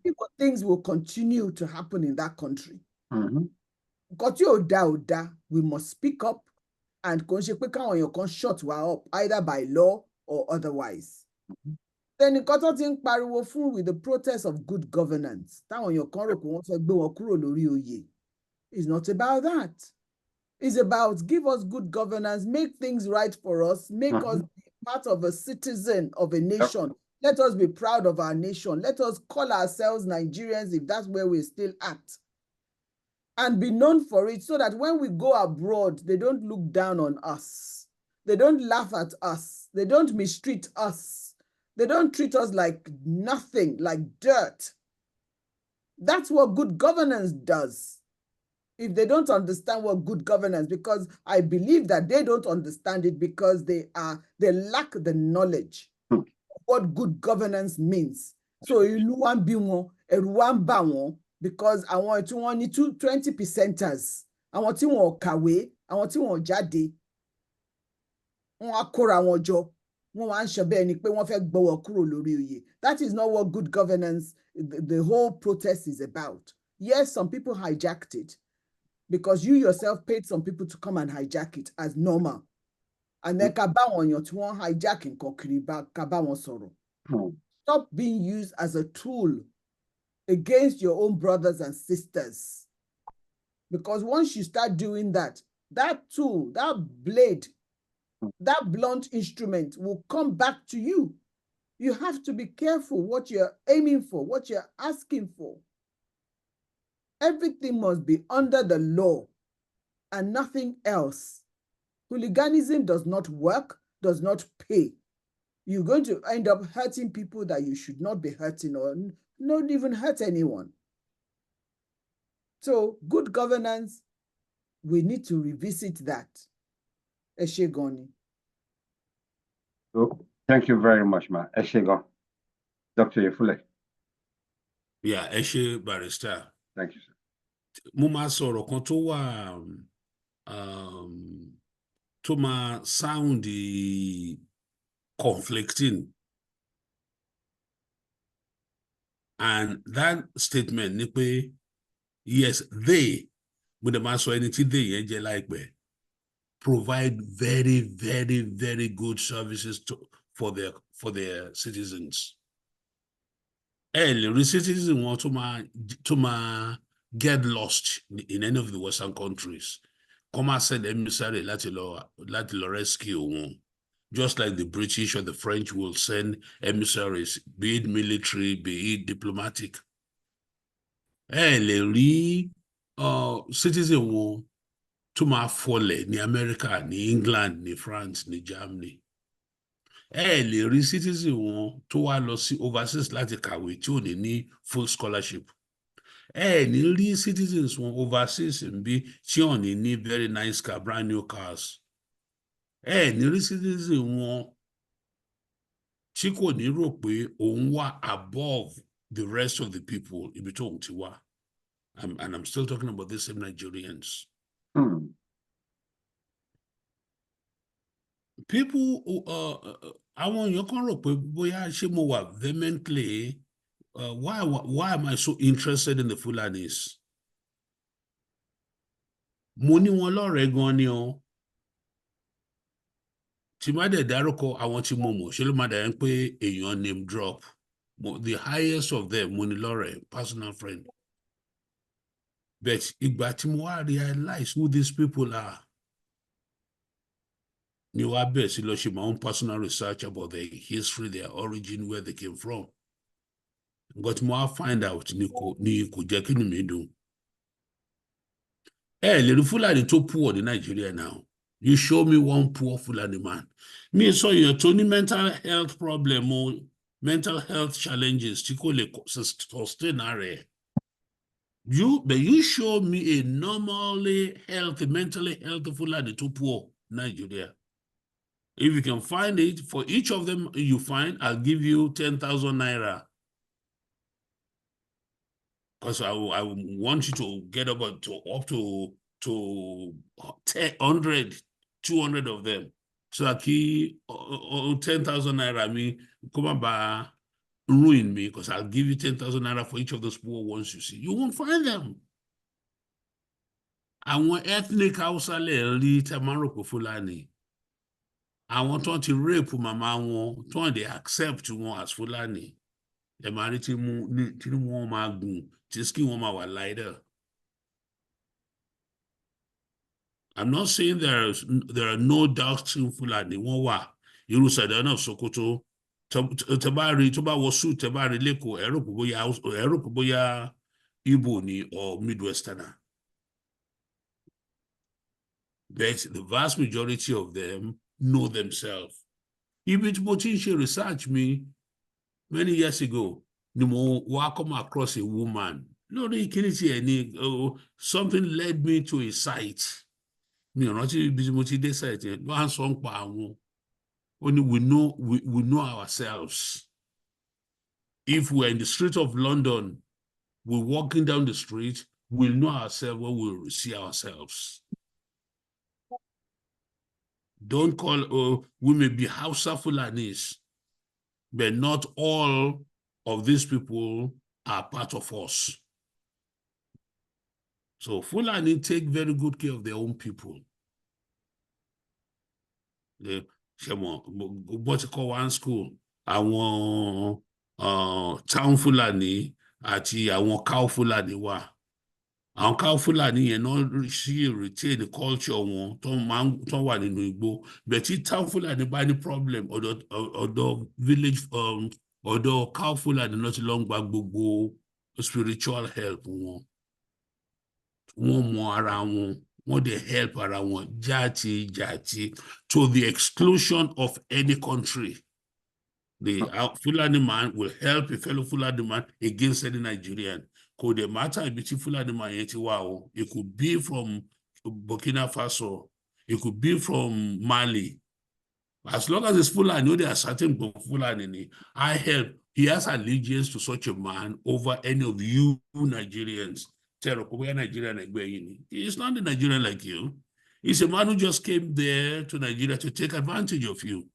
evil things will continue to happen in that country nǹkan tí ò dá we must speak up and kò ń ṣe pé káwọn èèyàn kan shut wa up either by law or otherwise. Then nǹkan tó ti ń pariwo fún with the protest of good governance táwọn èèyàn kan rò pé wọ́n fẹ́ gbé wọn kúrò lórí oyè. It's not about that. It's about give us good governance, make things right for us, make us be part of a citizen of a nation. Let us be proud of our nation. Let us call ourselves Nigerians if that's where we're still at. And be known for it so that when we go abroad, they don't look down on us. They don't laugh at us. They don't mistreat us. They don't treat us like nothing, like dirt. That's what good governance does. If they don't understand what good governance, because I believe that they don't understand it because they lack the knowledge of what good governance means. So ìlú wa ń bí wọn, ẹ̀rù wa ń bà wọ́n, because àwọn tí wọ́n ní 20%ers, àwọn tí wọ́n ò kàwé, àwọn tí wọ́n ò jáde, wọ́n á kóra wọn jọ, wọ́n wá ń ṣe bẹ́ẹ̀ ni pé wọ́n fẹ́ gbọ́wọ́ kúrò lórí oyè. That is not what good governance, the whole protest is about. Yes, some people hijacked it because you yourself paid some people to come and hijack it as normal. And then ká bá wọn èèyàn tí wọ́n hijack nǹkan kiri ká bá wọn sọ̀rọ̀. Stop being used as a tool against your own brothers and sisters. Because once you start doing that, that tool, that blade, that blunt instrument will come back to you. You have to be careful what you're aiming for, what you're asking for. Everything must be under the law and nothing else. Hooliganism does not work, does not pay. You're going to end up hurting people that you should not be hurting or not even hurt anyone. So good governance, we need to revisit that. Ẹ gan ni. So, thank you very much, ma. Ẹ gan. Dr. Yefule. Yeah, ẹ ṣé, Barrister. Thank you, sir. Mo máa sọ̀rọ̀ kan tó wà tó máa sound conflicting. And that statement ni pé, yes, they, mo dẹ̀ máa sọ ẹni tí they yẹn jẹ́ láìpẹ́, provide very, very, very good services for their citizens. The citizens want to get lost in any of the Western countries. Come and send emissary láti rescue one. Just like the British or the French will send emissaries, be it military, be it diplomatic. Lè rí citizen wọn tó máa fọlẹ̀ ní America, ní England, ní France, ní Germany. Lè rí citizen wọn tó wá lọ sí overseas láti kàwé tí ò ní full scholarship. Ní rí citizens wọn overseas bí tí ò ní very nice car, brand new cars. Ní rí citizen wọn tí kò ní rò pé òun wà above the rest of the people ibi tó òun ti wá. And I'm still talking about the same Nigerians. People àwọn èèyàn kan rò pé bóyá ṣé mo wà vehemently why am I so interested in the Fulanis? Mo ní wọn lọ́rẹ̀ẹ́ gan ni o. Tí má dẹ̀ dárúkọ àwọn tí mo mọ̀ ṣe ló má dà ń pé èèyàn name drop. The highest of them mo ní lọ́rẹ̀ẹ́, personal friend. But ìgbà tí mo wá realize who these people are, ni wá bẹ̀rẹ̀ sí lọ ṣe my own personal research about their history, their origin, where they came from. But mo wá find out ni kò jẹ́ kí ni mi dùn. Lè rí Fulani tó poor ní Nigeria now. You show me one poor Fulani man. Me sọ èèyàn tó ní mental health problem or mental health challenges tí kò lè sustain rẹ̀. But you show me a normally healthy, mentally healthy Fulani too poor Nigeria. If you can find it, for each of them you find, I'll give you 10,000 naira. Because I want you to get up to 100, 200 of them. So I keep 10,000 naira. I mean, come on, ruin me, because I'll give you 10,000 naira for each of those poor ones you see. You won't find them. Àwọn ethnic Hausa lè rí Tamaroko Fulani. Àwọn tó ti rape mama wọn, tó they accept wọn as Fulani. Ẹ máa rí tí wọ́n máa gùn, tí skin wọn máa wà lighter. I'm not saying there are no dark skin Fulani. Wọ́n wà. Irú Sàdánà Sokoto. Tabari wọ suit, tabari leko, ẹ̀rọ kò bóyá Igbo ni or Midwesterner. But the vast majority of them know themselves. Ibi tí mo ti ń ṣe research mi many years ago, ni mo wá come across a woman. Lórí kíní tí ẹ ní, something led me to a site. Mi ò rántí ibi tí mo ti dé site yẹn, wọ́n á sọ ń pa àwọn. Only we know ourselves. If we're in the street of London, we're walking down the street, we'll know ourselves when we see ourselves. Don't call, we may be Hausa Fulanis, but not all of these people are part of us. So Fulani take very good care of their own people. What you call one school, àwọn town Fulani àti àwọn cow Fulani wà. Àwọn cow Fulani yẹn náà sì retain the culture wọn tó wà nínú igbó. But tí town Fulani bá ní problem, ọ̀dọ̀ village, ọ̀dọ̀ cow Fulani náà ti lọ ń gba gbogbo spiritual help wọn. Wọ́n mọ ara wọn. What they help around jati to the exclusion of any country. The Fulani man will help a fellow Fulani man against any Nigerian. Could the matter be Fulani man yeti wow? It could be from Burkina Faso. It could be from Mali. As long as it's Fulani, there are certain Fulani. I help. He has allegiance to such a man over any of you Nigerians. He's not a Nigerian like you. He's a man who just came there to Nigeria to take advantage of you.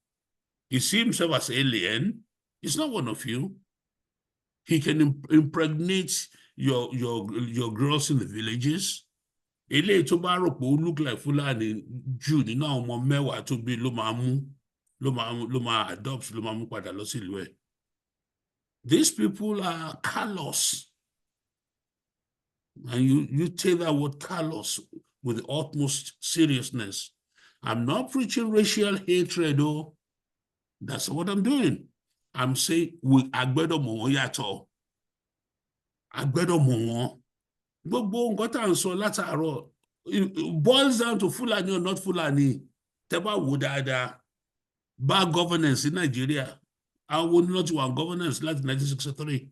He sees himself as alien. He's not one of you. He can impregnate your girls in the villages. Ele to baroko look like Fulani Jew ni na ọmọ mẹ́wàá tó bí ló máa adopt ló máa mú padà lọ sí ìlú ẹ̀. These people are callous. And you take that word callous with the utmost seriousness. I'm not preaching racial hatred, though. That's what I'm doing. I'm saying we agbedo mo yato. Agbedo mo. Gbogbo nǹkan tá à ń sọ látàárọ̀, it boils down to Fulani or not Fulani. Tẹ́ bá wò dáadáa, bad governance in Nigeria. Àwọn wo ni wọ́n ti wà governance láti 1963?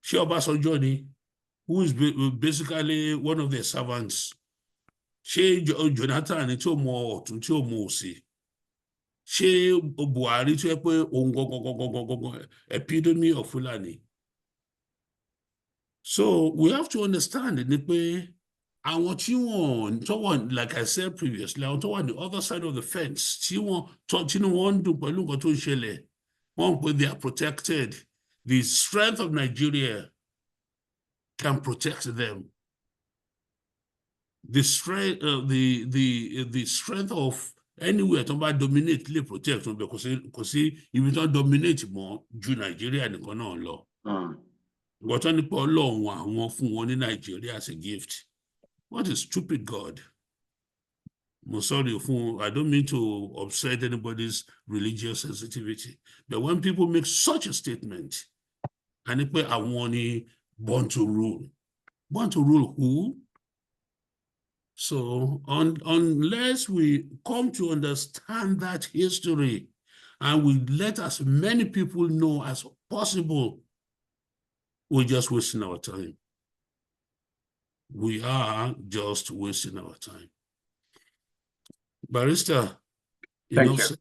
Ṣé Ọbásanjọ́ ni? Who is basically one of their servants? Ṣé Jonathan tí ó mọ ọ̀tún tí ó mọ òsì? Ṣé Buhari tí ó yẹ pé òun gangan epitome of Fulani? So we have to understand ni pé àwọn tí wọ́n like I said previously, àwọn tó wà on the other side of the fence, tí wọ́n ń dùn pẹ̀lú nǹkan tó ń ṣẹlẹ̀, wọ́n pé they are protected. The strength of Nigeria can protect them. The strength the strength of anywhere tó bá dominate lè protect wọn bẹ́ẹ̀ kò sí ibi tó dominate mọ́ ju Nigeria nìkan náà lọ. Nǹkan tó ní pé Ọlọ́run àwọn fún wọn ní Nigeria as a gift. What a stupid God. I'm sorry, I don't mean to upset anybody's religious sensitivity, but when people make such a statement, and they I want born to rule who? So unless we come to understand that history and we let as many people know as possible, we're just wasting our time. We are just wasting our time. Barrister, thank you.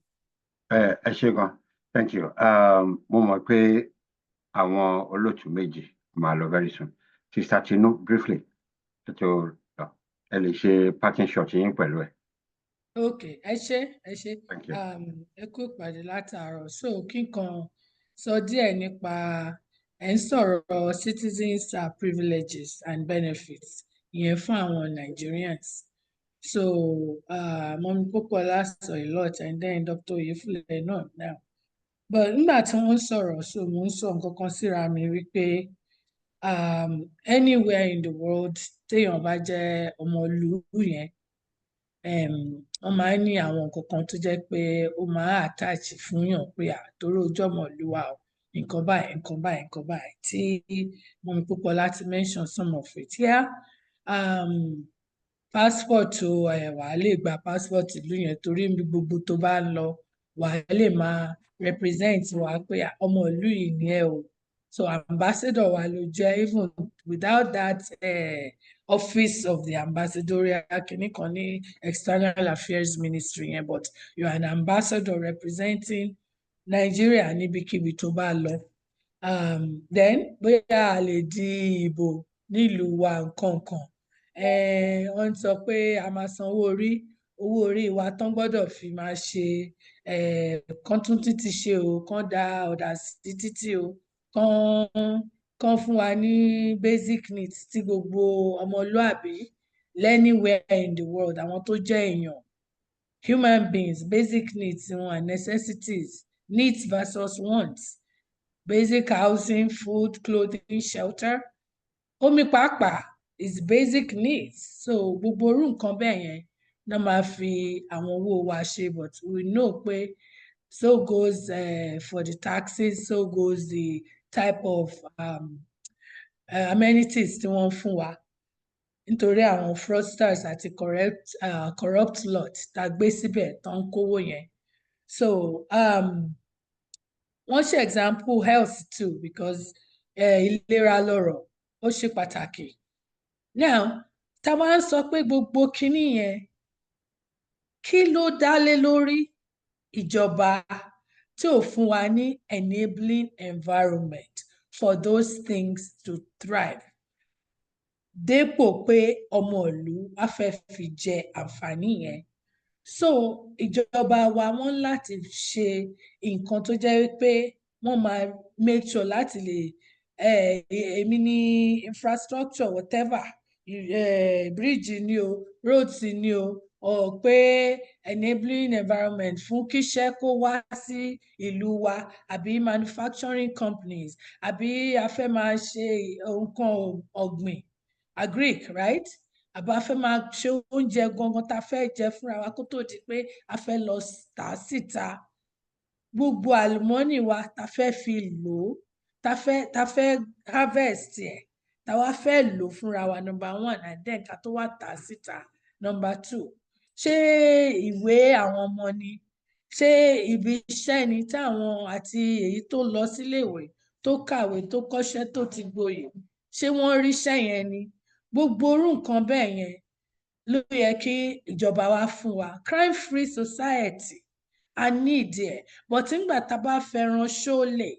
Eshegon, thank you. Mo mọ̀ pé àwọn olóòtú méjì máa lọ very soon. Sister Tinu, briefly, to ẹ lè ṣe parting shot yín pẹ̀lú ẹ. Okay, ẹ ṣé. Ẹ kú ìpàdé látàárọ̀. So kíkan sọ díẹ̀ nípa ẹ̀ ń sọ̀rọ̀ citizens privileges and benefits ìyẹn fún àwọn Nigerians. So Mọ́mí Pópóọlá sọ a lot and then Dr. Oyefule náà now. But nígbà tí wọ́n sọ̀rọ̀, so mo ń sọ nǹkan kan síra mi wípé anywhere in the world téèyàn bá jẹ́ ọmọ ìlú yẹn, wọ́n máa ń ní àwọn nǹkan kan tó jẹ́ pé ó máa attach fún yàn pé àtòrò ojú ọmọ ìlú wa o, nǹkan báyìí tí Mọ́mí Pópóọlá ti mention some of it. Yeah. Passport wàá lè gba passport ìlú yẹn torí níbi gbogbo tó bá ń lọ wàá lè máa represent wa pé ọmọ ìlú yìí ni ẹ o. So ambassador wa ló jẹ́, even without that office of the ambassadorial kìíní kan ní external affairs ministry yẹn, but you are an ambassador representing Nigeria níbikíbi tó bá lọ. Then bóyá a lè di ìbò nílùú wa nǹkan kan. Wọ́n sọ pé a máa san owó orí wa tán gbọ́dọ̀ fi máa ṣe kán tún títì ṣe o, kán da ọ̀dà sí títì o, kán fún wa ní basic needs tí gbogbo ọmọlúàbí anywhere in the world, àwọn tó jẹ́ èèyàn, human beings, basic needs wọn and necessities, needs versus wants, basic housing, food, clothing, shelter, omi pàápàá is basic needs. So gbogbo orú nǹkan bẹ́ẹ̀ yẹn náà máa fi àwọn owó wa ṣe, but we know pé so goes for the taxes, so goes the type of amenities tí wọ́n fún wa nítorí àwọn fraudsters àti corrupt lot tá a gbé síbẹ̀ tó ń kówó yẹn. So wọ́n ṣe example health too, because ìlera lọ́rọ̀ ó ṣe pàtàkì. Now tá a máa ń sọ pé gbogbo kinní yẹn kí ló dá lé lórí? Ìjọba tí ò fún wa ní enabling environment for those things to thrive. Dépò pé ọmọ ìlú á fẹ́ fi jẹ àǹfààní yẹn. So ìjọba wa wọ́n láti ṣe nǹkan tó jẹ́ pé wọ́n máa make sure láti lè èmi ní infrastructure whatever, bridge ni o, roads ni o, or pé enabling environment fún kíṣẹ́ kó wá sí ìlú wa àbí manufacturing companies àbí a fẹ́ máa ṣe nǹkan ọ̀gbìn agric, right? Àbí a fẹ́ máa ṣe oúnjẹ gangan tá a fẹ́ jẹ fúnra wa kó tó di pé a fẹ́ lọ tà á síta. Gbogbo àlùmọ́nì wa tá a fẹ́ fi lò ó, tá a fẹ́ harvest ẹ̀, tá a wá fẹ́ lò ó fúnra wa, number one, and then ká tó wá tà á síta, number two. Ṣé ìwé àwọn ọmọ ni? Ṣé ibi iṣẹ́ ni táwọn àti èyí tó lọ síléèwé, tó kàwé, tó kọ́ṣẹ́, tó ti gboyè, ṣé wọ́n ríṣẹ́ yẹn ni? Gbogbo irú nǹkan bẹ́ẹ̀ yẹn ló yẹ kí ìjọba wa fún wa. Crime free society, a need ẹ̀. But nígbà tá a bá fẹ́ràn ṣólè,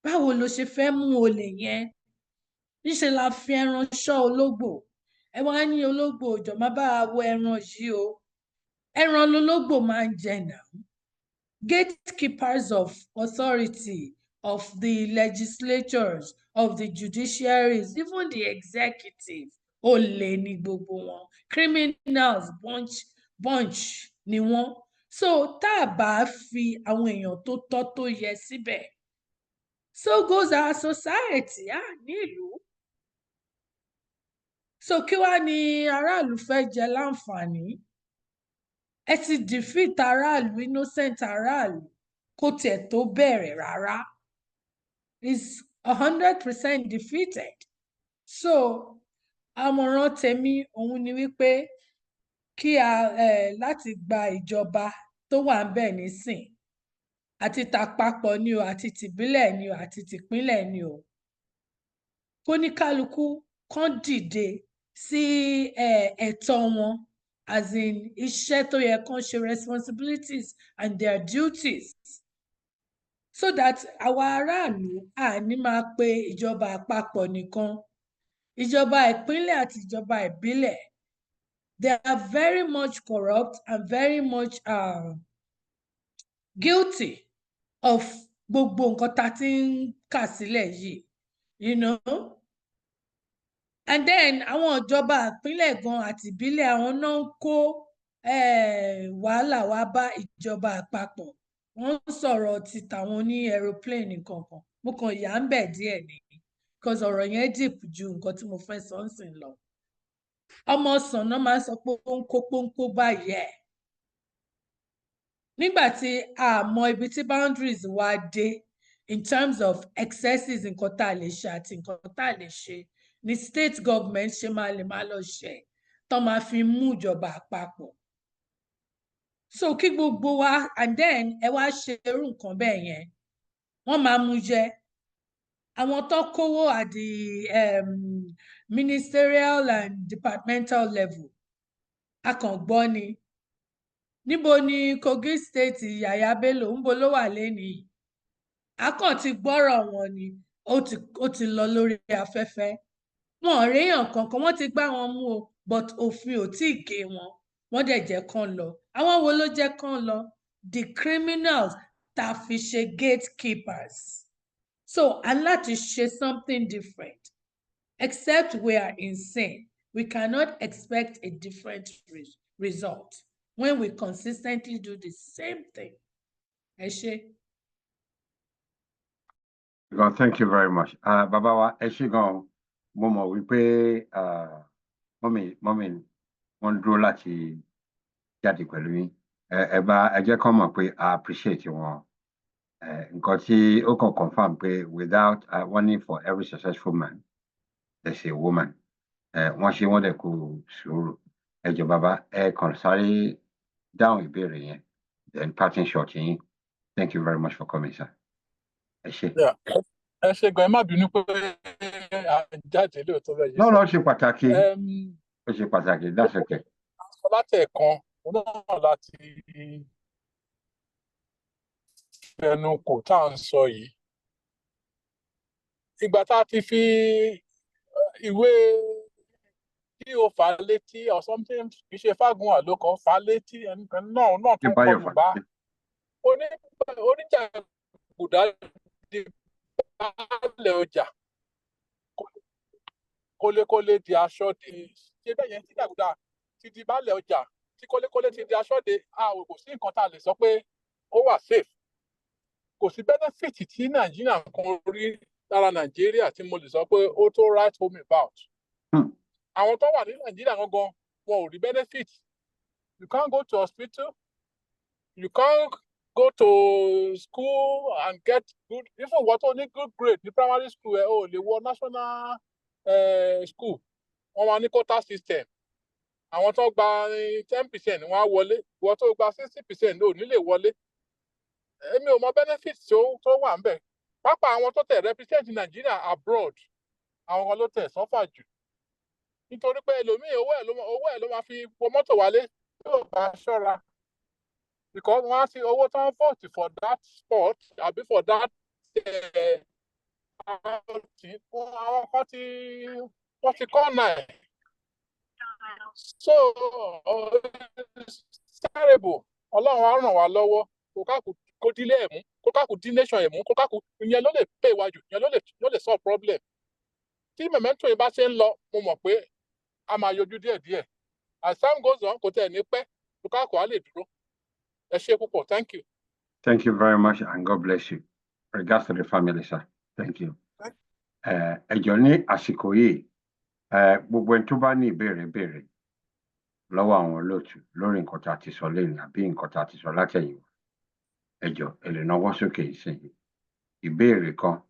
báwo ló ṣe fẹ́ mú olè yẹn? Níṣẹ́ la fi ẹran ṣọ́ ológbò. Ẹ wá ní ológbò òjò má bá wa wo ẹran yìí o. Ẹran lológbò máa ń jẹ náà. Gatekeepers of authority, of the legislatures, of the judiciaries, even the executive, olè ni gbogbo wọn. Criminals bunch ni wọ́n. So tá a bá fi àwọn èèyàn tó tọ́ tó yẹ síbẹ̀, so goes our society, nílùú. So kí wá ni aráàlú fẹ́ jẹ láǹfààní? Ẹ ti defeat aráàlú, innocent aráàlú, kó tiẹ̀ tó bẹ̀rẹ̀ rárá. Is 100% defeated. So àmọ̀ràn tèmi òun ni wípé kí láti gba ìjọba tó wà ńbẹ̀ nísìn, àti tàpapọ̀ ni o, àti tìbílẹ̀ ni o, àti tìpínlẹ̀ ni o, kóníkálukú kán dìde sí ẹ̀tọ́ wọn, as in iṣẹ́ tó yẹ kán ṣe, responsibilities and their duties, so that àwa aráàlú ní máa pe ìjọba àpapọ̀ nìkan. Ìjọba ìpínlẹ̀ àti ìjọba ìbílẹ̀, they are very much corrupt and very much guilty of gbogbo nǹkan tá a ti ń kà sílẹ̀ yìí, you know. And then àwọn ìjọba ìpínlẹ̀ gan àti ìbílẹ̀, àwọn náà ń kó wàhálà wá bá ìjọba àpapọ̀. Wọ́n ń sọ̀rọ̀ ti tàwọn ní aeroplane nǹkan kan. Mo kàn yà ń bẹ̀ díẹ̀ ni, because ọ̀rọ̀ yẹn deep ju nǹkan tí mo fẹ́ sọ ń sìn lọ. Ọmọ ọsàn náà máa ń sọ pé ó ń kó pónpó báyìí ẹ̀. Nígbà tí a mọ ibi tí boundaries wa dé in terms of excesses, nǹkan tá a lè ṣe àti nǹkan tá a lè ṣe, ni state government ṣe máa lọ ṣe tán máa fi mú ìjọba àpapọ̀. So kí gbogbo wa, and then ẹ wá ṣe irú nǹkan bẹ́ẹ̀ yẹn, wọ́n máa mú jẹ. Àwọn tó kówó at the ministerial and departmental level, a kàn gbọ́ ni. Níbo ni Kogi State Yàyà Bello, ńbo ló wà lénìí? A kàn ti gbọ́rọ̀ wọn ni, ó ti lọ lórí afẹ́fẹ́. Wọn ò réèyàn kankan, wọ́n ti gbá wọn mú o, but òfin ò tíì gé wọn, wọ́n dẹ̀ jẹ́ kán lọ. Àwọn wo ló jẹ́ kán lọ? The criminals tá a fi ṣe gatekeepers. So a láti ṣe something different. Except we are insane, we cannot expect a different result when we consistently do the same thing. Ẹ ṣé. God, thank you very much. Bàbá wa, ẹ ṣé gan-an. Mo mọ̀ wípé mọ́mì wọ́n dúró láti jáde pẹ̀lú yín. Ẹ jẹ́ kán mọ̀ pé I appreciate wọn. Nǹkan tí ó kàn confirm pé without warning, for every successful man, there's a woman. Wọ́n ṣe wọ́n dẹ̀ kú sùúrù. Ẹ jọ̀ọ́ bàbá, ẹ kàn sáré dáhùn ìbéèrè yẹn, then parting shot yín. Thank you very much for coming, sir. Ẹ ṣé. Ẹ ṣé gan, ẹ má bínú pé jáde lóòótọ́ bẹ́ẹ̀ yìí. Lọ́rọ̀ ṣe pàtàkì. Ó ṣe pàtàkì, that's okay. Sọ láti ẹ̀kan, òun náà láti ẹnu kò tá à ń sọ yìí. Ìgbà tá a ti fi ìwé tí o fà á létí or something, kì í ṣe Fágúnwà ló kàn fà á létí, ẹnìkan náà tó kọ Yorùbá. Oníjà gbùdá di baálẹ̀ ọjà, kólékólé di aṣọ di, ṣe bẹ́ẹ̀ yẹn tí dàgbà ti di baálẹ̀ ọjà tí kọ́lékọ́lé ti di aṣọ́de kò sí nǹkan tá a lè sọ pé ó wà safe. Kò sí benefit tí Nàìjíríà kan rí lára Nàìjíríà tí mo lè sọ pé ó tó write home about. Àwọn tó wà ní Nàìjíríà gangan wọn ò rí benefit. You can't go to hospital. You can't go to school and get good. Even what only good grade ní primary school lè wọ national school. Wọ́n wá ní quota system. Àwọn tó gba 10% wọ́n á wọlé. Ìwọ tó gba 60% ò ní lè wọlé. Èmi ò mọ benefit tó wà ńbẹ̀. Pàápàá àwọn tó tẹ̀ represent Nigeria abroad. Àwọn kan ló tẹ̀ suffer jù. Nítorí pé ẹlòmíì owó ẹ̀ ló máa fi wọ mọ́tò wálé tí ò bá ṣọ́ra. Because wọ́n á ti owó tán vote for that sport àbí for that àwọn kan ti kọ́ náà. So it's terrible. Ọlọ́run á ràn wá lọ́wọ́. Kó dílé ẹ̀ mú, kó kákù dín nation ẹ̀ mú, kó kákù ìyẹn ló lè pay wájú, ìyẹn ló lè solve problem. Tí memento yìí bá ṣe ń lọ, mo mọ̀ pé a máa yọjú díẹ̀díẹ̀. As time goes on, kò tẹ̀ ní pẹ́, kó kákù á lè dúró. Ẹ ṣé púpọ̀, thank you. Thank you very much and God bless you. Regards to the family, sir. Thank you. Ẹ jọ̀ọ́ ní àsìkò yìí, gbogbo ẹni tó bá ní ìbéèrè lọ́wọ́ àwọn olóòtú lórí nǹkan tá a ti sọ lẹ́yìn àbí nǹkan tá a ti sọ látẹ̀yìnwá. Ẹ jọ̀ọ́ ẹ lè nawọ́ sókè ìsinyìí. Ìbéèrè kan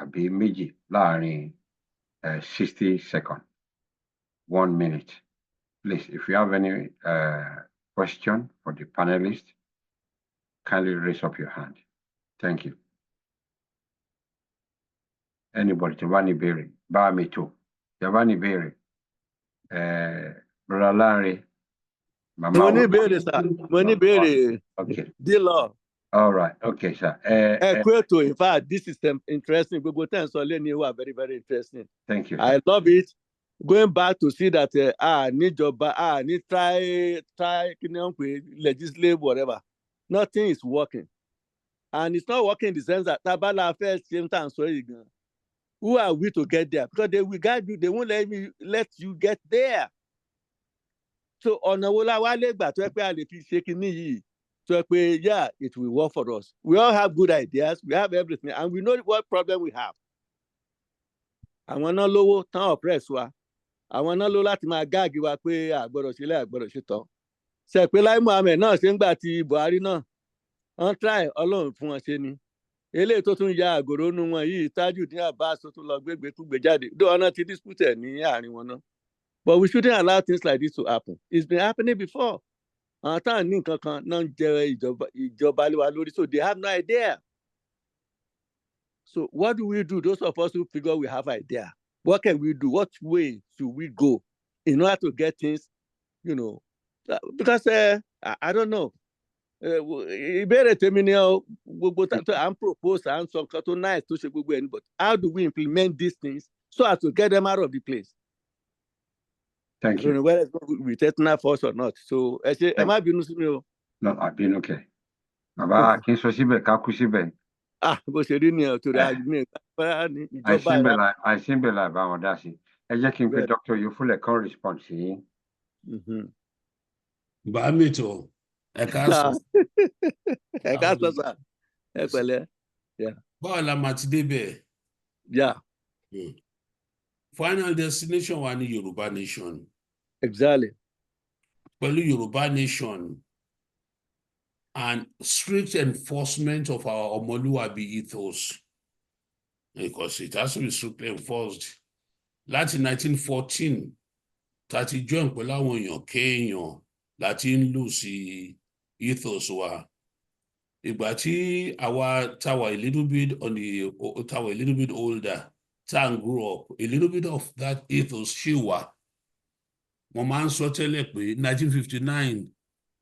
àbí méjì láàárín 60 seconds, 1 minute. Please, if you have any question for the panelists, kindly raise up your hand. Thank you. Anybody tó bá ní ìbéèrè, bá mi tó. Tó bá ní ìbéèrè, Brother Larry, Mama. Mo ní ìbéèrè, sir. Mo ní ìbéèrè. Okay. Dilo. All right. Okay, sir. Equator, in fact, this is interesting. Gbogbo tẹ́ ń sọ lẹ́ni wà very, very interesting. Thank you. I love it. Going back to see that níjọba ní try kí ni wọ́n pè legislate whatever. Nothing is working. And it's not working in the sense that tabala first same time sorry again. Who are we to get there? Because they will guide you, they won't let you get there. So ọ̀nà wo la wá lè gbà tó ẹ pé a lè fi ṣe kinní yìí tó ẹ pé yeah, it will work for us. We all have good ideas, we have everything, and we know what problem we have. Àwọn náà lówó tán oppress wa. Àwọn náà lówó láti máa gáàgì wa pé àgbọ̀dọ̀ sílẹ̀ àgbọ̀dọ̀ ṣetán. Ṣe pé Lai Mohammed náà ṣe ń gbà ti Buhari náà. Wọ́n try Ọlọ́run fún wọn ṣe ni. Eléyìí tó tún ya àgòrò nínú wọn yìí Tajudeen Abbas tó tún lọ gbégbé jáde. Dó ọ̀nà ti dispute ní àárín wọn náà. But we shouldn't allow things like this to happen. It's been happening before. Àwọn táwọn ní nǹkan kan náà ń jẹ ìjọba lé wa lórí, so they have no idea. So what do we do? Those of us who figure we have idea. What can we do? What way should we go in order to get things, because I don't know. Ìbéèrè tèmi ni gbogbo à ń propose à ń sọ nǹkan tó nice tó ṣe gbogbo ẹni, but how do we implement these things so as to get them out of the place? Thank you. I don't know whether it's going to be technical force or not. So ẹ má bínú sí mi o. No, I've been okay. Bàbá kí n sọ síbẹ̀ ká kú síbẹ̀. Bó ṣe rí ni torí àjùmí ìjọba àìsínbẹ̀ là bá wọn dá sí. Ẹ jẹ́ kí n pe Dr. Yufule kan respond sí yín. Bá mi tó ẹ káàsán. Ẹ káàsán sà. Ẹ pẹ̀lẹ́. Báwo la máa ti débẹ̀? Final destination wa ní Yorùbá nation. Exactly. Pẹ̀lú Yorùbá nation and strict enforcement of our Ọmọlúwàbí ethos, because it has to be strictly enforced. Láti 1914, tàti join pẹ̀lú àwọn èèyàn kéèyàn láti ń lù sí ethos wa. Ìgbà tí àwa táwa a little bit older, and grew up, a little bit of that ethos ṣì wà. Mo máa ń sọ tẹ́lẹ̀ pé 1959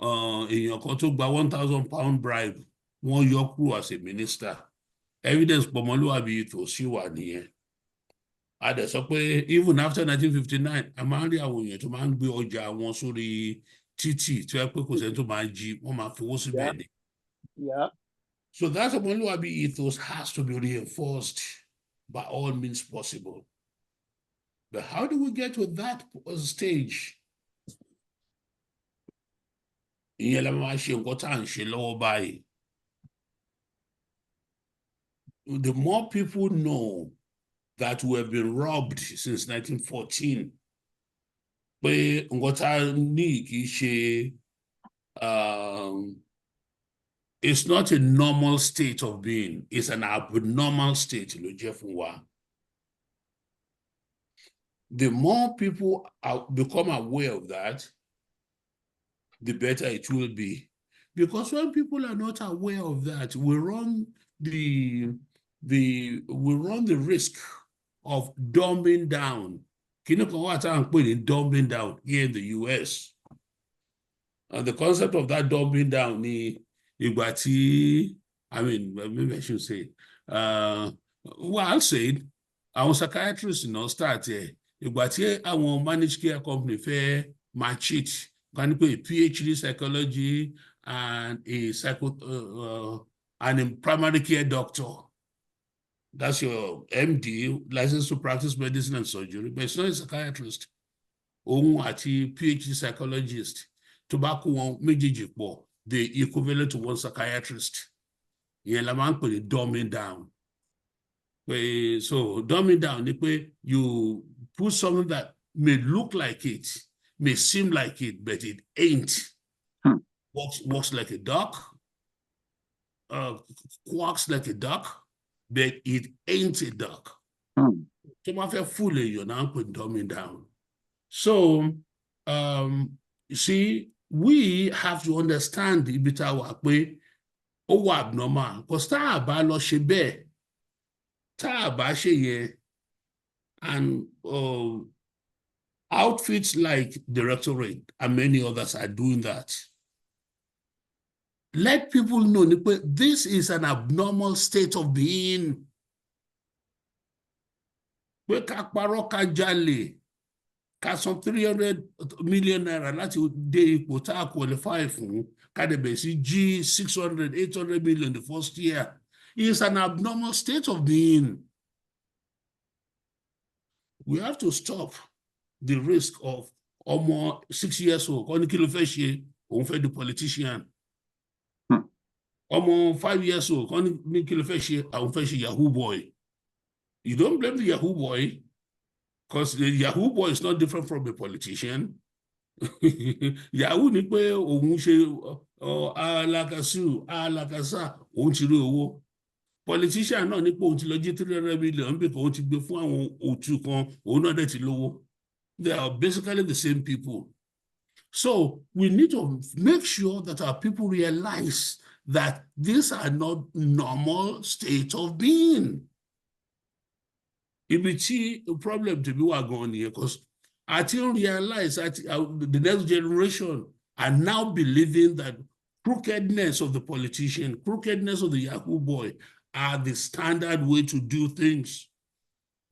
èèyàn kan tó gba £1,000 bribe wọ́n yọ kúrò as a minister. Evidence pọ̀mọ́lúwàbí ethos ṣì wà nìyẹn. A dẹ̀ sọ pé even after 1959 a máa ń rí àwọn èèyàn tó máa ń gbé ọjà wọn sórí títì tí wọ́n pé kò sẹ́ni tó máa jí wọ́n máa fowó síbẹ̀ ni. So that Ọmọlúwàbí ethos has to be reinforced by all means possible. But how do we get to that stage? ìyẹn la máa ṣe nǹkan tá à ń ṣe lọ́wọ́ báyìí. The more people know that we have been robbed since 1914, pé nǹkan tá a ní kì í ṣe it's not a normal state of being, it's an abnormal state ló jẹ́ fún wa. The more people become aware of that, the better it will be. Because when people are not aware of that, we run the risk of dumbing down. Dumbing down here in the US. And the concept of that dumbing down, maybe I should say, well, I'll say it. Our psychiatrists start here. Our managed care company fair match it. Can you put a PhD psychology and a primary care doctor? That's your MD, licensed to practice medicine and surgery, but it's not a psychiatrist. Or a PhD psychologist. Tobacco one méjèèjì pọ̀, the equivalent to one psychiatrist. Yẹn la máa ń pè ní dumbing down. So dumbing down, you put something that may look like it, may seem like it, but it ain't. Walks like a duck, quacks like a duck, but it ain't a duck. So ma fẹ́ fúlẹ̀ yọ̀ náà ń pè dumbing down. So, you see, we have to understand ibi tá a wà pé ó wà abnormal, because tá a bá lọ ṣe bẹ́ẹ̀, tá a bá ṣe yẹn, and outfits like Directorate and many others are doing that. Let people know that this is an abnormal state of being. We ká parọ́ ká jalè, ká san 300 million naira láti dé ipò tá a qualify fún, ká dẹ̀ bẹ̀ sí G 600, 800 million the first year. It's an abnormal state of being. We have to stop the risk of almost 6 years old, on kí ló fẹ́ ṣe, òun fẹ́ di politician. Almost 5 years old, on kí ló fẹ́ ṣe, òun fẹ́ ṣe Yahoo boy. You don't blame the Yahoo boy, because the Yahoo boy is not different from a politician. Yahoo ni pé òun ṣe alakasa, òun ti rí owó. Politician náà ní pé òun ti lọ jí 300 million bí òun ti gbé fún àwọn òtún kan, òun náà dẹ̀ ti lówó. They are basically the same people. So we need to make sure that our people realize that these are not normal states of being. Ibi tí problem to be going here, because I think realize that the next generation are now believing that crookedness of the politician, crookedness of the Yahoo boy are the standard way to do things.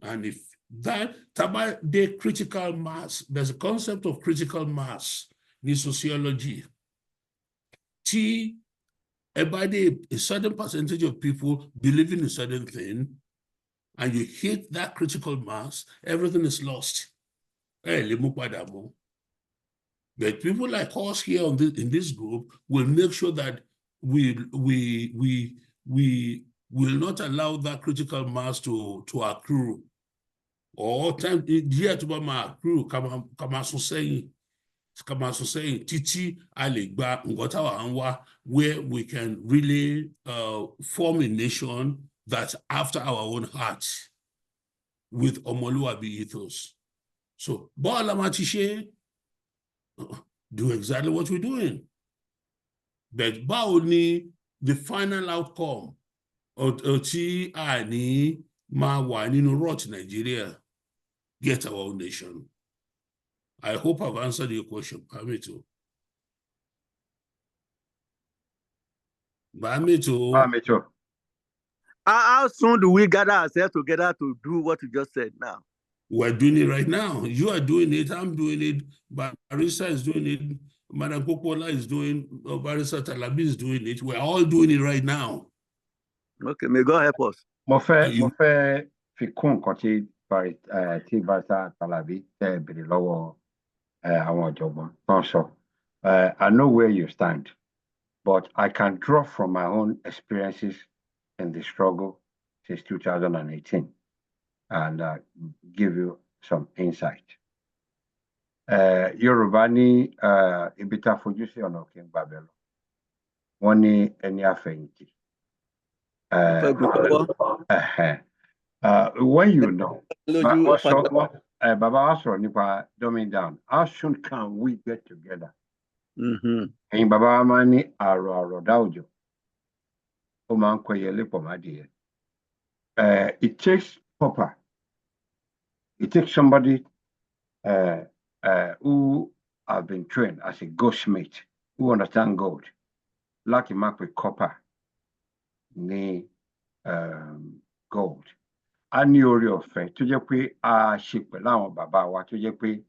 And if that, the critical mass, there's a concept of critical mass in sociology. About a certain percentage of people believe in a certain thing, and you hit that critical mass, everything is lost. But people like us here in this group will make sure that we will not allow that critical mass to accrue. Or time here to accrue, come saying Titi Alegba Ngotawa Anwa, where we can really form a nation that's after our own hearts with Omoluabi ethos. So, Bola Matishe, do exactly what we're doing. But Baoni, the final outcome, Oti Ani Mawa Nino Rot Nigeria, get our own nation. I hope I've answered your question, Bamito. How soon do we gather ourselves together to do what you just said now? We're doing it right now. You are doing it. I'm doing it. Barrister is doing it. Madam Popola is doing it. Barrister Talabi is doing it. We're all doing it right now. Okay, may God help us. Mo fẹ́ fi kún nǹkan tí Barrister Talabi bèrè lọ́wọ́ àwọn ọ̀jọ̀gbọ́n tó ń sọ. I know where you stand, but I can draw from my own experiences in the struggle since 2018 and give you some insight. Yorùbá ní ibi tá fojú sí ọ̀nà kí n gbàbẹ̀ lọ. Wọ́n ní ẹni àfẹ̀yìntì. When you know, Baba wa sọ̀rọ̀ nípa dumbing down, how soon can we get together? Ẹ̀yin bàbá wa máa ní àròdá òjò. Ó máa ń kọ ẹyẹlé pọ̀ mádìyẹ. It takes proper. It takes somebody who have been trained as a goldsmith, who understand gold, láti máa pe copper ní gold. A ní oore ọ̀fẹ́ tó jẹ́ pé a ṣe pẹ̀lú àwọn bàbá wa tó jẹ́ pé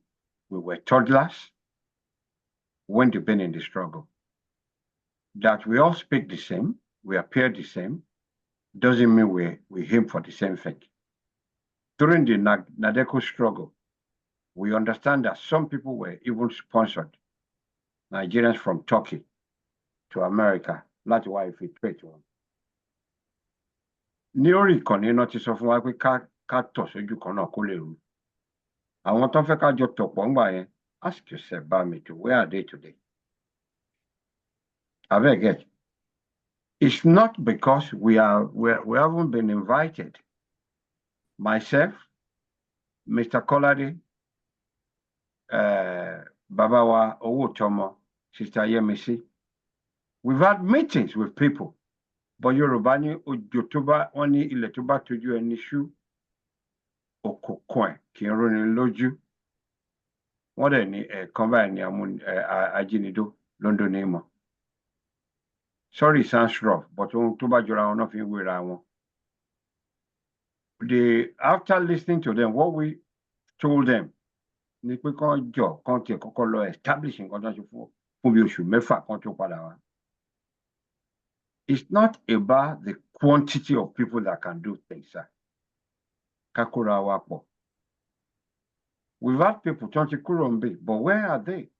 we were toddlers when they've been in the struggle. That we all speak the same, we appear the same, doesn't mean we aim for the same thing. During the Nadeco struggle, we understand that some people were even sponsored, Nigerians from Turkey to America, láti wá infiltrate wọn. Ní orí ìkànnì náà ti sọ fún wa pé ká tọ̀ sójú kan náà kó lè rú. Àwọn tó fẹ́ ká jọ tọ̀pọ̀ ńgbà yẹn, ask yourself, Bamitu, where are they today? Abeg, it's not because we haven't been invited. Myself, Mr. Kolade, Babawa Owotomo, Sister Yemisi, we've had meetings with people. But Yorùbá ní ojo tó bá wọ́n ní ilẹ̀ tó bá tójú ẹni ṣú òkùnkùn ẹ̀ kì í roni lójú. Wọ́n dẹ̀ ní ẹ̀ẹ̀kan báyìí ní ajínigbó London ní ìmọ̀. Sorry, it sounds rough, but ohun tó bá jọra wọn náà fi ń wéra wọn. After listening to them, what we told them ni pé kán jọ kán tiẹ̀ kọ́kọ́ lọ establish nǹkan tó ń ṣe fún bí oṣù mẹ́fà kan tó padà wá. It's not about the quantity of people that can do things, sir. Kakura wapo. We've had people Tonti Kurombe, but where are they?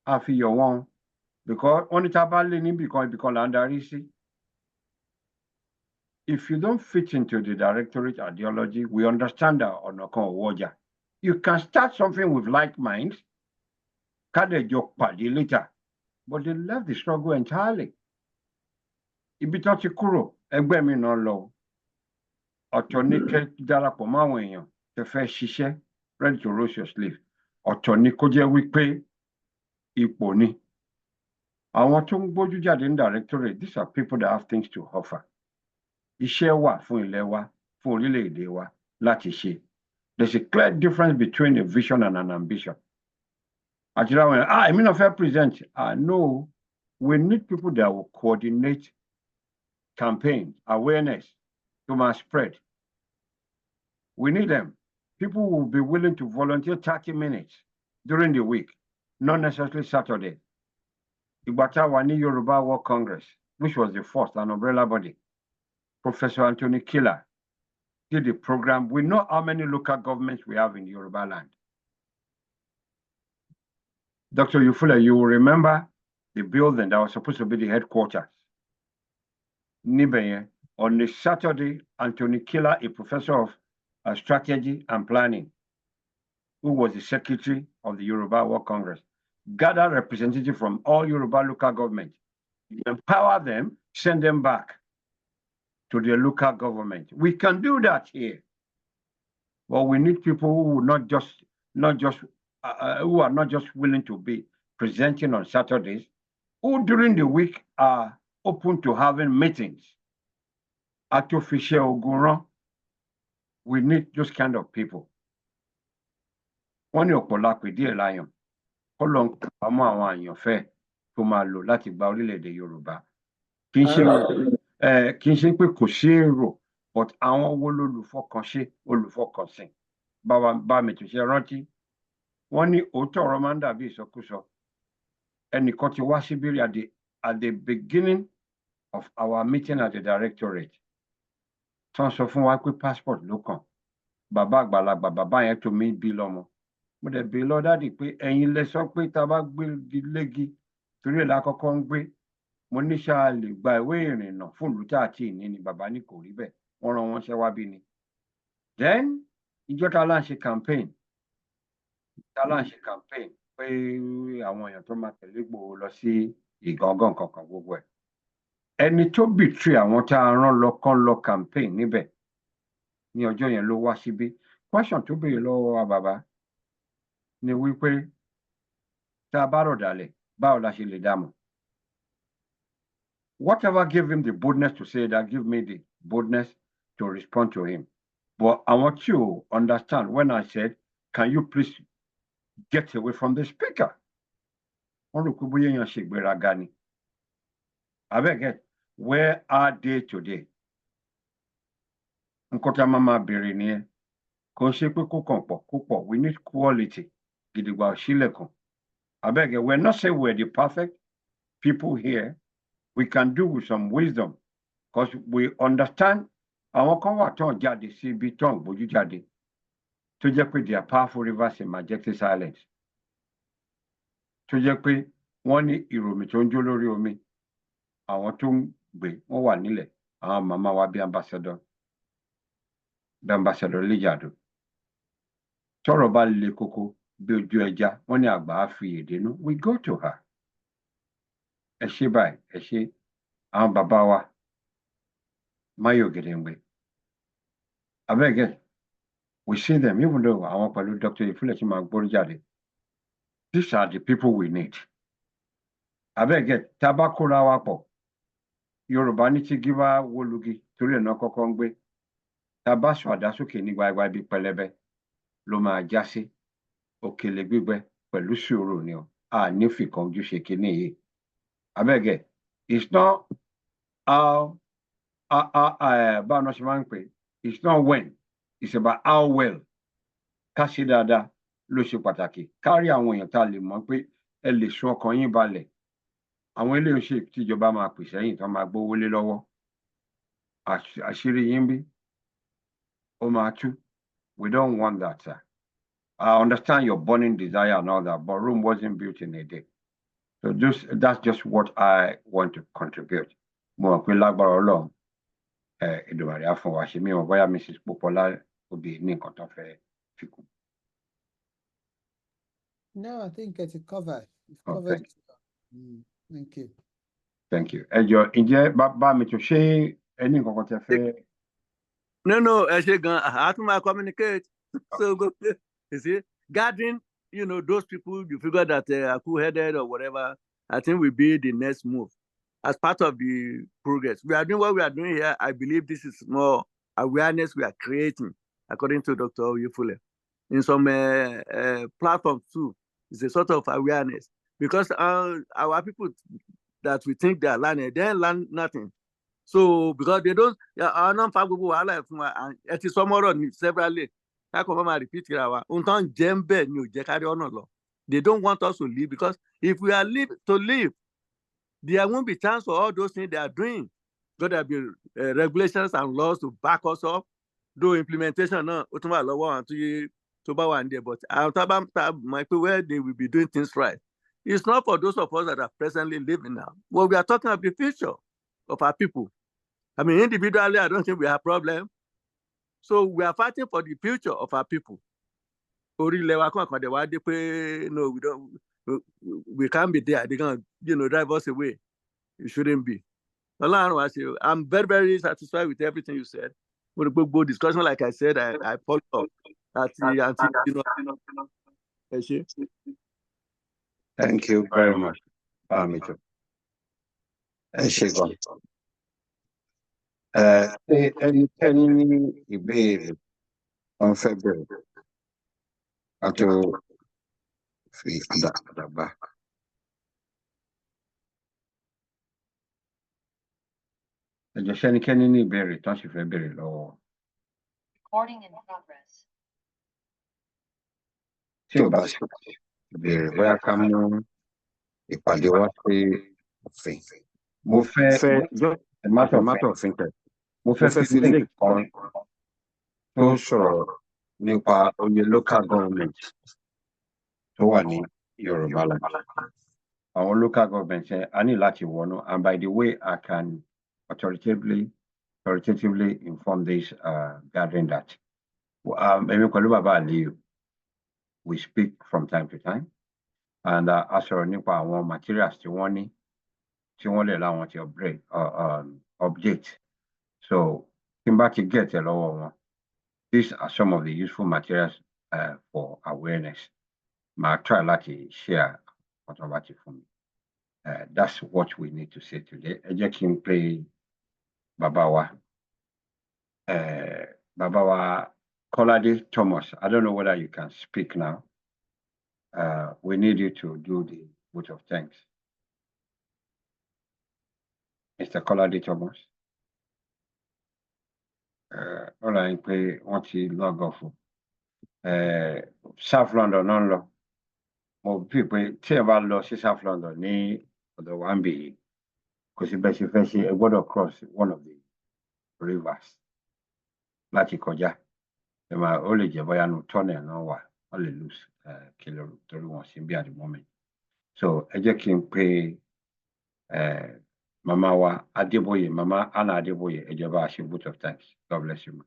Afi your one, because only tabali ni because landarisi. If you don't fit into the directorate ideology, we understand that on a waja. You can start something with like minds, kade joke party later, but they left the struggle entirely. Ibi tó ti kúrò ẹgbẹ́ mi náà lọ ọ̀tọ̀ ní kẹ́ darapọ̀ máwọn èèyàn tẹ́ fẹ́ ṣiṣẹ́ ready to roll your sleeve ọ̀tọ̀ ní kó jẹ́ wípé ipò ni àwọn tó ń gbójú jáde ní directorate, these are people that have things to offer. Iṣẹ́ wà fún ilẹ̀ wa fún orílẹ̀-èdè wa láti ṣe. There's a clear difference between a vision and an ambition. Àtìlá wọn èmi náà fẹ́ present no, we need people that will coordinate campaign, awareness, to mass spread. We need them. People will be willing to volunteer 30 minutes during the week, not necessarily Saturday. Ìgbà Wani Yoruba World Congress, which was the first, an umbrella body, Professor Anthony Killer did the program. We know how many local governments we have in Yoruba land. Dr. Yufula, you will remember the building that was supposed to be the headquarters. Nibeye, on the Saturday, Anthony Killer, a professor of strategy and planning, who was the secretary of the Yoruba World Congress, gathered representatives from all Yoruba local governments, empower them, send them back to their local government. We can do that here, but we need people who are not just willing to be presenting on Saturdays, who during the week are open to having meetings. Artificial Ogunran, we need those kind of people. Wọ́n ní ọ̀pọ̀lọpọ̀ pèdí ẹ̀ láyàn, kó lọ ń pamọ́ àwọn àyàn fẹ́ tó máa lò láti gba orílẹ̀-èdè Yorùbá. Kì í ṣe pé kò sí èrò, but àwọn wo lolùfọkànṣe, olùfọkànsìn. Bá mi tún ṣe rántí. Wọ́n ní òótọ́ ọ̀rọ̀ máa ń dàbí ìsọkúsọ. Ẹnìkan ti wá síbírí at the beginning of our meeting at the directorate. Tán sọ fún wa pé passport ló kàn. Bàbá àgbàlagbà, bàbá yẹn tó mí bí lọ́mọ. mo dẹ̀ béèrè lọ dáàdì pé ẹ̀yin lẹ sọ pé tá a bá gbé légi torí ẹ̀ lákọ́kọ́ ń gbé mo ní ṣáà lè gba ìwé ìrìnnà fún ìlú tá a ti ní ni bàbá ní kò rí bẹ́ẹ̀ wọ́n rán wọn ṣẹ́ wá bí ni. Then ìjọ tá a lá ń ṣe campaign pé àwọn èèyàn tó máa tẹ̀lé Ìgbòho lọ sí Ìgangan kankan gbogbo ẹ̀ ẹni tó betray àwọn tá a rán lọ kán lọ campaign níbẹ̀ ní ọjọ́ yẹn ló wá síbí question tó béèrè lọ́wọ́ wa bàbá ni wípé tá a bá rọ̀ dálẹ̀ báwo la ṣe lè dá mọ̀. Whatever gave him the boldness to say that give me the boldness to respond to him. But I want you to understand when I said, can you please get away from the speaker? Where are they today? We need quality. We're not saying we're the perfect people here. We can do with some wisdom because we understand àwọn kan wà tán jáde sí ibi tán bójú jáde tó jẹ́ pé they are powerful rivers in majestic silence tó jẹ́ pé wọ́n ní ìròmì tó ń jó lórí omi àwọn tó ń gbé wọ́n wà nílẹ̀ àwọn màmá wa bí ambassador Lijado tọ́rọ̀ bá le koko bí ojú ẹja wọ́n ní àgbà á fi èdè nú we go to her. Ẹ ṣé báyìí ẹ ṣé àwọn bàbá wa Mayo Gedengbe. Abeg, we see them even though àwọn pẹ̀lú Dr. Ifuleti máa gbórí jáde. These are the people we need. Abeg, tabakura wa pọ̀. Yorùbá ní tí gíwá wolugi torí ẹ̀nà kọ́kọ́ ń gbé. Tabá sọ àdásókè ní gbagba ibi pẹlẹbẹ ló máa já sí. Òkèlè gbígbẹ pẹ̀lú sùúrù ni o. A ní fìkan ojú ṣe kíní yìí. Abeg, it's not how it's not when, it's about how well. Ká ṣe dáadáa ló ṣe pàtàkì. Kárí àwọn èèyàn tá a lè mọ̀ pé ẹ lè sún ọkàn yín balẹ̀. Àwọn ilé iṣẹ́ tíjọba máa pèsè ẹ̀yìn tán máa gbówó lé lọ́wọ́. Àṣírí yín bí ó máa tú. We don't want that, sir. I understand your burning desire and all that, but Rome wasn't built in a day. So that's just what I want to contribute. Mo mọ̀ pé lágbára Ọlọ́run Èdùmàrè á fún wa ṣe mí wọn bóyá Mrs. Popola obì ní nǹkan tó fẹ́ fi kún. No, I think it's covered. It's covered. Thank you. Thank you. Ẹ jọ̀ọ́ ǹjẹ́ bá mi tó ṣe ẹni nǹkan kan tẹ́ fẹ́. No, ẹ ṣé gan. I have to communicate. So go, you see, gathering, those people you figure that are cool-headed or whatever, I think will be the next move. As part of the progress. We are doing what we are doing here. I believe this is more awareness we are creating, according to Dr. Oyefule. In some platforms too, it's a sort of awareness. Because our people that we think they are learning, they learn nothing. So, because they don't, it is somewhere severally. They don't want us to live because if we are to live, there won't be chance for all those things they are doing. Because there will be regulations and laws to back us up. Though implementation, but where they will be doing things right. It's not for those of us that are presently living now. Well, we are talking about the future of our people. I mean, individually, I don't think we have problem. So we are fighting for the future of our people. No, we don't. We can't be there. They're gonna, drive us away. It shouldn't be. I'm very, very satisfied with everything you said. With a good discussion, like I said, I followed up. Thank you very much, Mitchell. Any ìbéèrè on February àti fi àdàbà. Ẹjọ́ ṣẹ́nikẹ́ni ní ìbéèrè tán sì fẹ́ béèrè lọ́wọ́. Recording in progress. Tí o bá ṣe ìbéèrè bóyá ká mú ìpàdé wá sí òfin. Mo fẹ́ matter of interest. Mo fẹ́ fi link kan tó sọ̀rọ̀ nípa oyè local government tó wà ní Yorùbá land. Our local government say I need láti wọnú, and by the way, I can authoritatively inform this gathering that Èmi pẹ̀lú Baba Aliyu, we speak from time to time, and a sọ̀rọ̀ nípa àwọn materials tí wọ́n ní tí wọ́n lè láwọn ti update. So tí n bá ti get ẹ lọ́wọ́ wọn, these are some of the useful materials for awareness. Màá try láti share ọ̀tọ̀ bá ti fún mi. That's what we need to say today. Ẹ jẹ́ kí n pe Baba wa Kolade Thomas. I don't know whether you can speak now. We need you to do the vote of thanks. Mr. Kolade Thomas. All right, pé wọ́n ti log off. South London náà ń lọ. Mo bí pé tí ẹ bá lọ sí South London ní ọ̀dọ̀ wa ń bì yìí, kò sí bẹ́ẹ̀ ṣe fẹ́ ṣe, ẹ gbọ́dọ̀ cross one of the rivers láti kọjá. Ó lè jẹ́ bóyá nu tunnel náà wà, wọ́n lè lose kìlọ̀ torí wọn sí bí at the moment. So ẹ jẹ́ kí n pe Mama wa Adeboye, Mama Anna Adeboye, ẹ jẹ́ bá a ṣe vote of thanks. God bless you.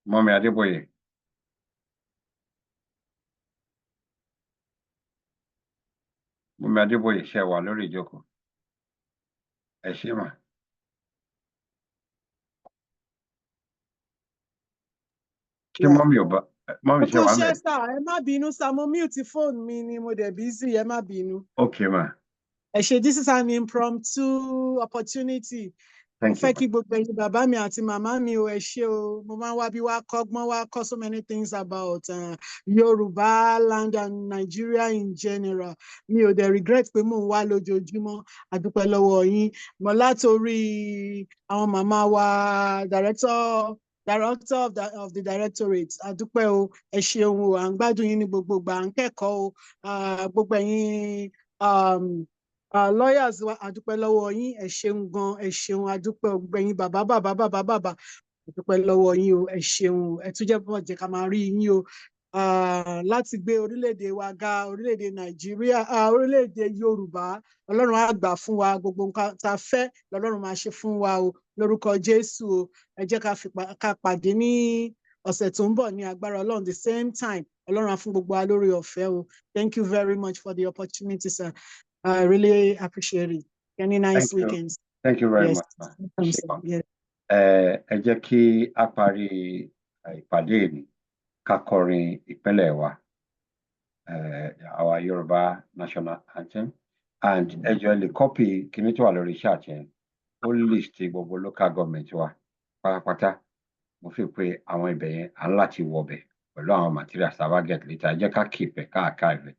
Mommy Adeboye. Mommy Adeboye ṣe wà lórí ìjókòó. Ẹ ṣé mà. Ṣé mọ́mí ò bá mọ́mí ṣe wà mẹ́? Sá, ẹ má bínú sá, mo mute phone mi ni mo dẹ̀ busy, ẹ má bínú. Okay ma. Ẹ ṣé, this is an impromptu opportunity. Mo fẹ́ kí gbogbo ẹ̀yin bàbá mi àti màmá mi o, ẹ ṣé o. Mo máa ń wá bí wá kọ́gbọ́n, wá kọ́ so many things about Yorùbá land and Nigeria in general. Mi ò dẹ̀ regret pé mò ń wá lójoojúmọ́. A dúpẹ́ lọ́wọ́ yín. Mo látorí àwọn màmá wa, director of the directorate. A dúpẹ́ o, ẹ ṣeun o, à ń gbádùn yín ní gbogbo ìgbà, à ń kẹ́kọ̀ọ́ o. Gbogbo ẹ̀yin lawyers wa, a dúpẹ́ lọ́wọ́ yín, ẹ ṣeun gan, ẹ ṣeun, a dúpẹ́ o. Gbogbo ẹ̀yin bàbá, a dúpẹ́ lọ́wọ́ yín o, ẹ ṣeun o. Ẹ tún jẹ́ bọ́ jẹ́ ká máa rí yín o. Láti gbé orílẹ̀-èdè wa ga, orílẹ̀-èdè Nàìjíríà, orílẹ̀-èdè Yorùbá, Ọlọ́run á gbà fún wa, gbogbo nǹkan tá a fẹ́ lọ́lọ́run máa ṣe fún wa o, lórúkọ Jésù o. Ẹ jẹ́ ká pàdé ní ọ̀sẹ̀ tó ń bọ̀ ní agbára Ọlọ́run, the same time. Ọlọ́run á fún gbogbo wa lórí ọ̀fẹ́ o. Thank you very much for the opportunity, sir. I really appreciate it. Any nice weekends. Thank you very much. Yes. Ẹ jẹ́ kí a parí ìpàdé ní ká kọrin ìpínlẹ̀ wa, our Yoruba national anthem, and ẹ jọ̀ọ́ lè copy kíní tó wà lórí chat yẹn, ó list gbogbo local government wa pátápátá. Mo fi pé àwọn ibẹ̀ yẹn à ń láti wọbẹ̀ pẹ̀lú àwọn materials tá a bá get later. Ẹ jẹ́ ká keep ẹ̀ ká archive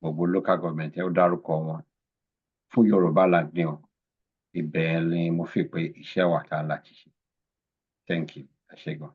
gbogbo local government yẹn, ó dárúkọ wọn fún Yorùbá land ní o. Ibẹ̀ ni mo fi pé iṣẹ́ wà tá a láti ṣe. Thank you. Ẹ ṣé gan.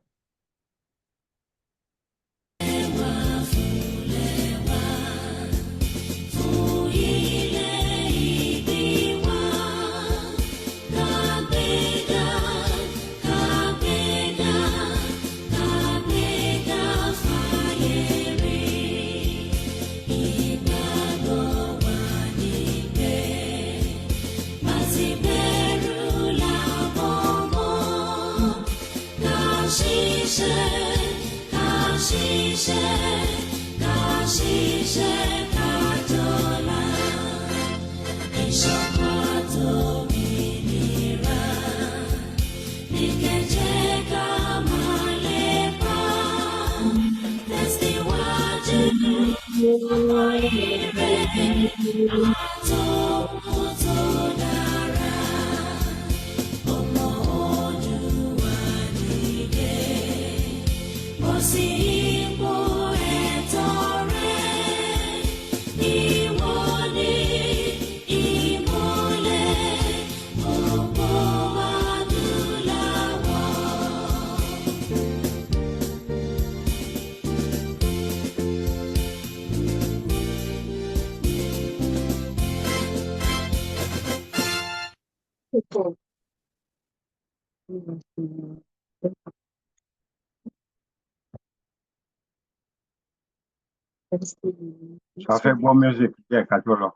Ṣá fẹ́ gbọ́ music díẹ̀ ká tó lọ.